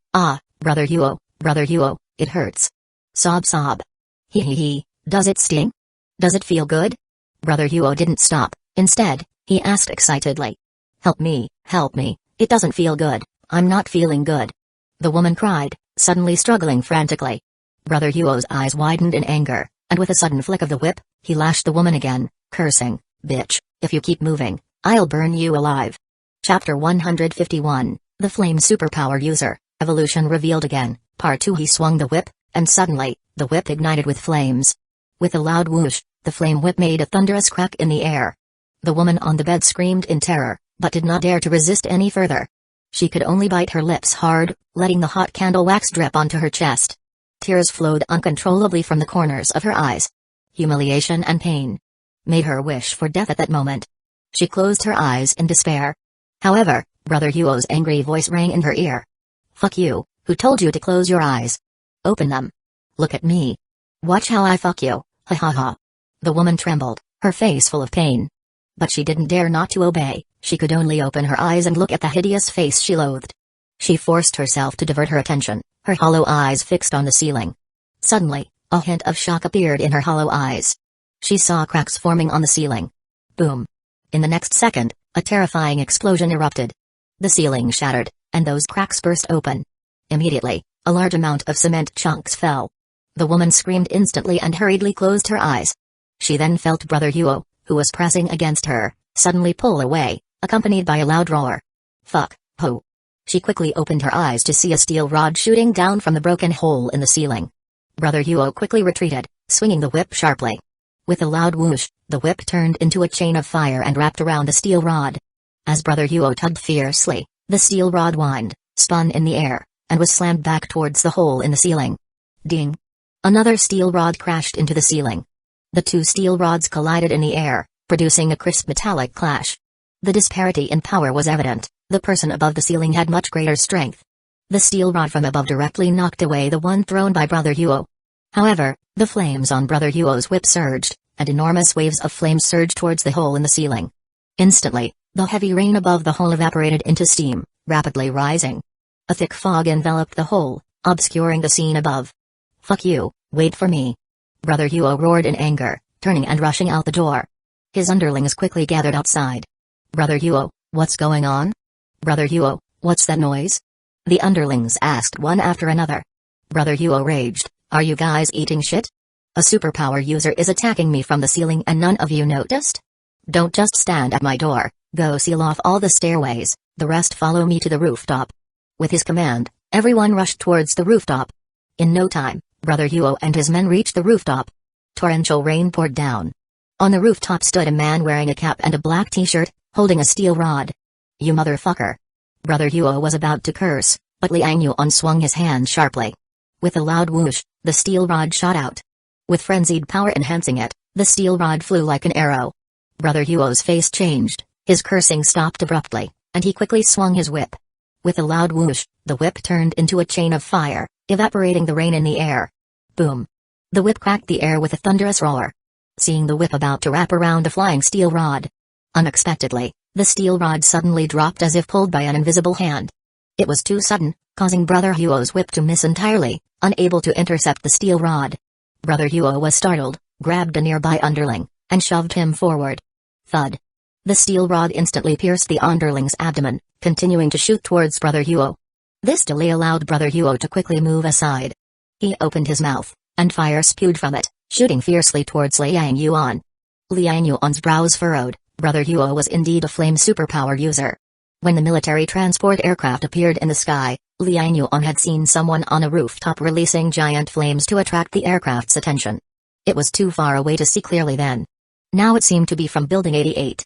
Brother Huo, it hurts." Sob. He, does it sting? Does it feel good? Brother Huo didn't stop, instead, he asked excitedly. Help me, it doesn't feel good, I'm not feeling good. The woman cried, suddenly struggling frantically. Brother Huo's eyes widened in anger, and with a sudden flick of the whip, he lashed the woman again, cursing, "Bitch, if you keep moving, I'll burn you alive." Chapter 151, The Flame Superpower User, Evolution revealed again, Part 2. He swung the whip, and suddenly, the whip ignited with flames. With a loud whoosh, the flame whip made a thunderous crack in the air. The woman on the bed screamed in terror, but did not dare to resist any further. She could only bite her lips hard, letting the hot candle wax drip onto her chest. Tears flowed uncontrollably from the corners of her eyes. Humiliation and pain made her wish for death at that moment. She closed her eyes in despair. However, Brother Huo's angry voice rang in her ear. "Fuck you, who told you to close your eyes? Open them. Look at me. Watch how I fuck you, ha ha ha." The woman trembled, her face full of pain. But she didn't dare not to obey, she could only open her eyes and look at the hideous face she loathed. She forced herself to divert her attention, her hollow eyes fixed on the ceiling. Suddenly, a hint of shock appeared in her hollow eyes. She saw cracks forming on the ceiling. Boom. In the next second, a terrifying explosion erupted. The ceiling shattered, and those cracks burst open. Immediately, a large amount of cement chunks fell. The woman screamed instantly and hurriedly closed her eyes. She then felt Brother Huo, who was pressing against her, suddenly pull away, accompanied by a loud roar. Fuck, ho. She quickly opened her eyes to see a steel rod shooting down from the broken hole in the ceiling. Brother Huo quickly retreated, swinging the whip sharply. With a loud whoosh, the whip turned into a chain of fire and wrapped around the steel rod. As Brother Huo tugged fiercely, the steel rod whined, spun in the air, and was slammed back towards the hole in the ceiling. Ding! Another steel rod crashed into the ceiling. The two steel rods collided in the air, producing a crisp metallic clash. The disparity in power was evident. The person above the ceiling had much greater strength. The steel rod from above directly knocked away the one thrown by Brother Huo. However, the flames on Brother Huo's whip surged, and enormous waves of flame surged towards the hole in the ceiling. Instantly, the heavy rain above the hole evaporated into steam, rapidly rising. A thick fog enveloped the hole, obscuring the scene above. Fuck you, wait for me. Brother Huo roared in anger, turning and rushing out the door. His underlings quickly gathered outside. Brother Huo, what's going on? Brother Huo, what's that noise? The underlings asked one after another. Brother Huo raged, are you guys eating shit? A superpower user is attacking me from the ceiling and none of you noticed? Don't just stand at my door, go seal off all the stairways, the rest follow me to the rooftop. With his command, everyone rushed towards the rooftop. In no time, Brother Huo and his men reached the rooftop. Torrential rain poured down. On the rooftop stood a man wearing a cap and a black t-shirt, holding a steel rod. You motherfucker. Brother Huo was about to curse, but Liang Yuan swung his hand sharply. With a loud whoosh, the steel rod shot out. With frenzied power enhancing it, the steel rod flew like an arrow. Brother Huo's face changed, his cursing stopped abruptly, and he quickly swung his whip. With a loud whoosh, the whip turned into a chain of fire, evaporating the rain in the air. Boom. The whip cracked the air with a thunderous roar. Seeing the whip about to wrap around a flying steel rod, Unexpectedly, the steel rod suddenly dropped as if pulled by an invisible hand. It was too sudden, causing Brother Huo's whip to miss entirely, unable to intercept the steel rod. Brother Huo was startled, grabbed a nearby underling, and shoved him forward. Thud. The steel rod instantly pierced the underling's abdomen, continuing to shoot towards Brother Huo. This delay allowed Brother Huo to quickly move aside. He opened his mouth, and fire spewed from it, shooting fiercely towards Liang Yuan. Liang Yuan's brows furrowed. Brother Huo was indeed a flame superpower user. When the military transport aircraft appeared in the sky, Liang Yuan had seen someone on a rooftop releasing giant flames to attract the aircraft's attention. It was too far away to see clearly then. Now it seemed to be from Building 88.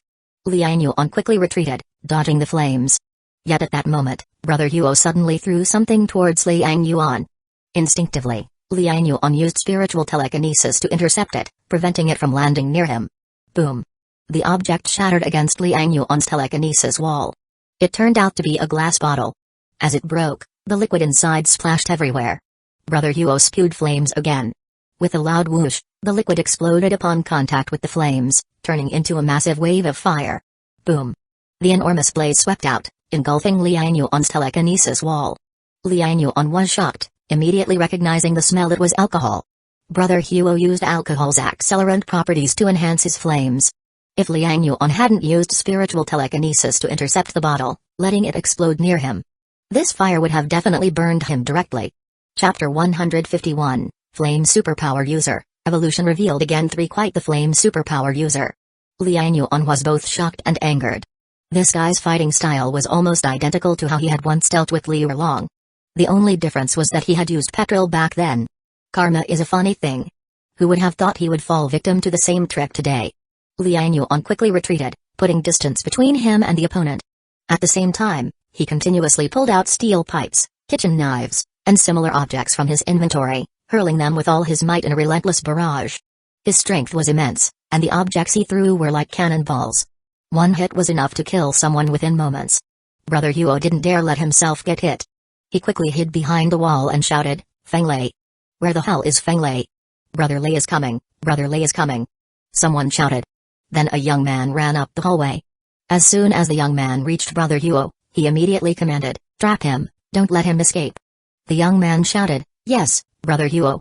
Liang Yuan quickly retreated, dodging the flames. Yet at that moment, Brother Huo suddenly threw something towards Liang Yuan. Instinctively, Liang Yuan used spiritual telekinesis to intercept it, preventing it from landing near him. Boom. The object shattered against Liang Yuan's telekinesis wall. It turned out to be a glass bottle. As it broke, the liquid inside splashed everywhere. Brother Huo spewed flames again. With a loud whoosh, the liquid exploded upon contact with the flames, turning into a massive wave of fire. Boom. The enormous blaze swept out, engulfing Liang Yuan's telekinesis wall. Liang Yuan was shocked, immediately recognizing the smell. It was alcohol. Brother Huo used alcohol's accelerant properties to enhance his flames. If Liang Yuan hadn't used spiritual telekinesis to intercept the bottle, letting it explode near him, this fire would have definitely burned him directly. Chapter 151, Flame Superpower User, Evolution revealed again 3. Quite the flame superpower user. Liang Yuan was both shocked and angered. This guy's fighting style was almost identical to how he had once dealt with Li Erlong. The only difference was that he had used petrol back then. Karma is a funny thing. Who would have thought he would fall victim to the same trick today? Liang Yuan quickly retreated, putting distance between him and the opponent. At the same time, he continuously pulled out steel pipes, kitchen knives, and similar objects from his inventory, hurling them with all his might in a relentless barrage. His strength was immense, and the objects he threw were like cannonballs. One hit was enough to kill someone within moments. Brother Huo didn't dare let himself get hit. He quickly hid behind the wall and shouted, "Feng Lei! Where the hell is Feng Lei? Brother Lei is coming, Brother Lei is coming!" Someone shouted. Then a young man ran up the hallway. As soon as the young man reached Brother Huo, he immediately commanded, "Trap him, don't let him escape." The young man shouted, "Yes, Brother Huo."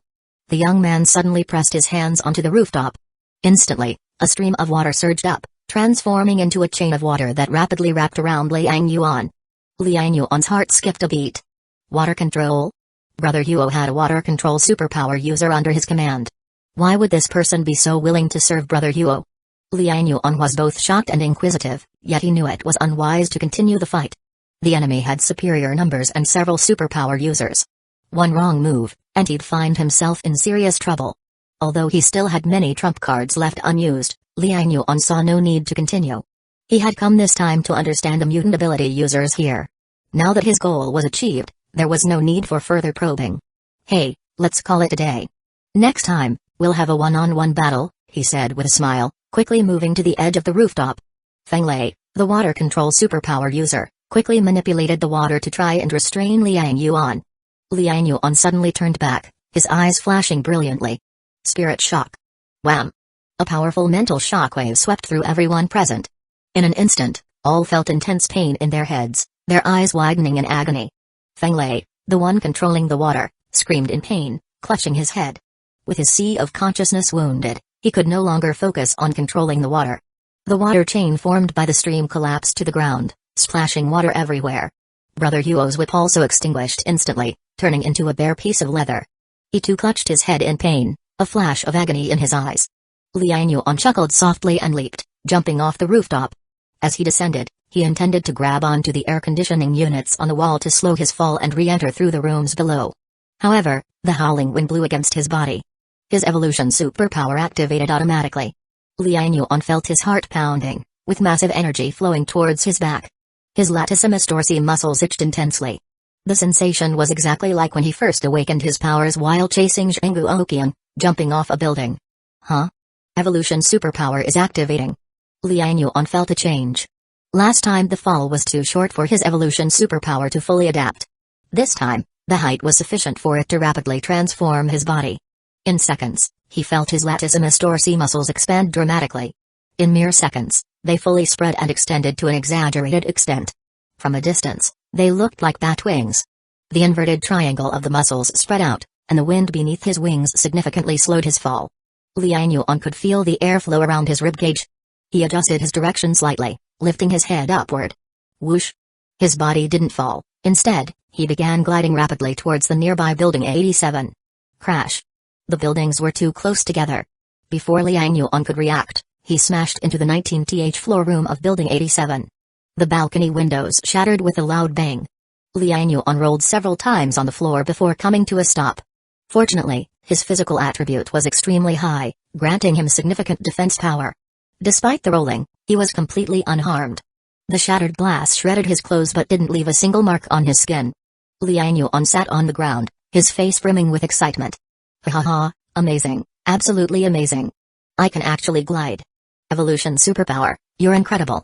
The young man suddenly pressed his hands onto the rooftop. Instantly, a stream of water surged up, transforming into a chain of water that rapidly wrapped around Liang Yuan. Liang Yuan's heart skipped a beat. Water control? Brother Huo had a water control superpower user under his command. Why would this person be so willing to serve Brother Huo? Liang Yuan was both shocked and inquisitive, yet he knew it was unwise to continue the fight. The enemy had superior numbers and several superpower users. One wrong move, and he'd find himself in serious trouble. Although he still had many trump cards left unused, Liang Yuan saw no need to continue. He had come this time to understand the mutant ability users here. Now that his goal was achieved, there was no need for further probing. "Hey, let's call it a day. Next time, we'll have a one-on-one battle," he said with a smile, quickly moving to the edge of the rooftop. Feng Lei, the water control superpower user, quickly manipulated the water to try and restrain Liang Yuan. Liang Yuan suddenly turned back, his eyes flashing brilliantly. Spirit shock. Wham! A powerful mental shockwave swept through everyone present. In an instant, all felt intense pain in their heads, their eyes widening in agony. Feng Lei, the one controlling the water, screamed in pain, clutching his head. With his sea of consciousness wounded, he could no longer focus on controlling the water. The water chain formed by the stream collapsed to the ground, splashing water everywhere. Brother Huo's whip also extinguished instantly, turning into a bare piece of leather. He too clutched his head in pain, a flash of agony in his eyes. Liang Yuan chuckled softly and leaped, jumping off the rooftop. As he descended, he intended to grab onto the air conditioning units on the wall to slow his fall and re-enter through the rooms below. However, the howling wind blew against his body. His evolution superpower activated automatically. Liang Yuan felt his heart pounding, with massive energy flowing towards his back. His latissimus dorsi muscles itched intensely. The sensation was exactly like when he first awakened his powers while chasing Zhengu Oqiang, jumping off a building. Huh? Evolution superpower is activating. Liang Yuan felt a change. Last time the fall was too short for his evolution superpower to fully adapt. This time, the height was sufficient for it to rapidly transform his body. In seconds, he felt his latissimus dorsi muscles expand dramatically. In mere seconds, they fully spread and extended to an exaggerated extent. From a distance, they looked like bat wings. The inverted triangle of the muscles spread out, and the wind beneath his wings significantly slowed his fall. Liang Yuan could feel the airflow around his ribcage. He adjusted his direction slightly, lifting his head upward. Whoosh! His body didn't fall. Instead, he began gliding rapidly towards the nearby building 87. Crash! The buildings were too close together. Before Liang Yuan could react, he smashed into the 19th floor room of building 87. The balcony windows shattered with a loud bang. Liang Yuan rolled several times on the floor before coming to a stop. Fortunately, his physical attribute was extremely high, granting him significant defense power. Despite the rolling, he was completely unharmed. The shattered glass shredded his clothes but didn't leave a single mark on his skin. Liang Yuan sat on the ground, his face brimming with excitement. Ha ha, amazing, absolutely amazing. I can actually glide. Evolution superpower, you're incredible.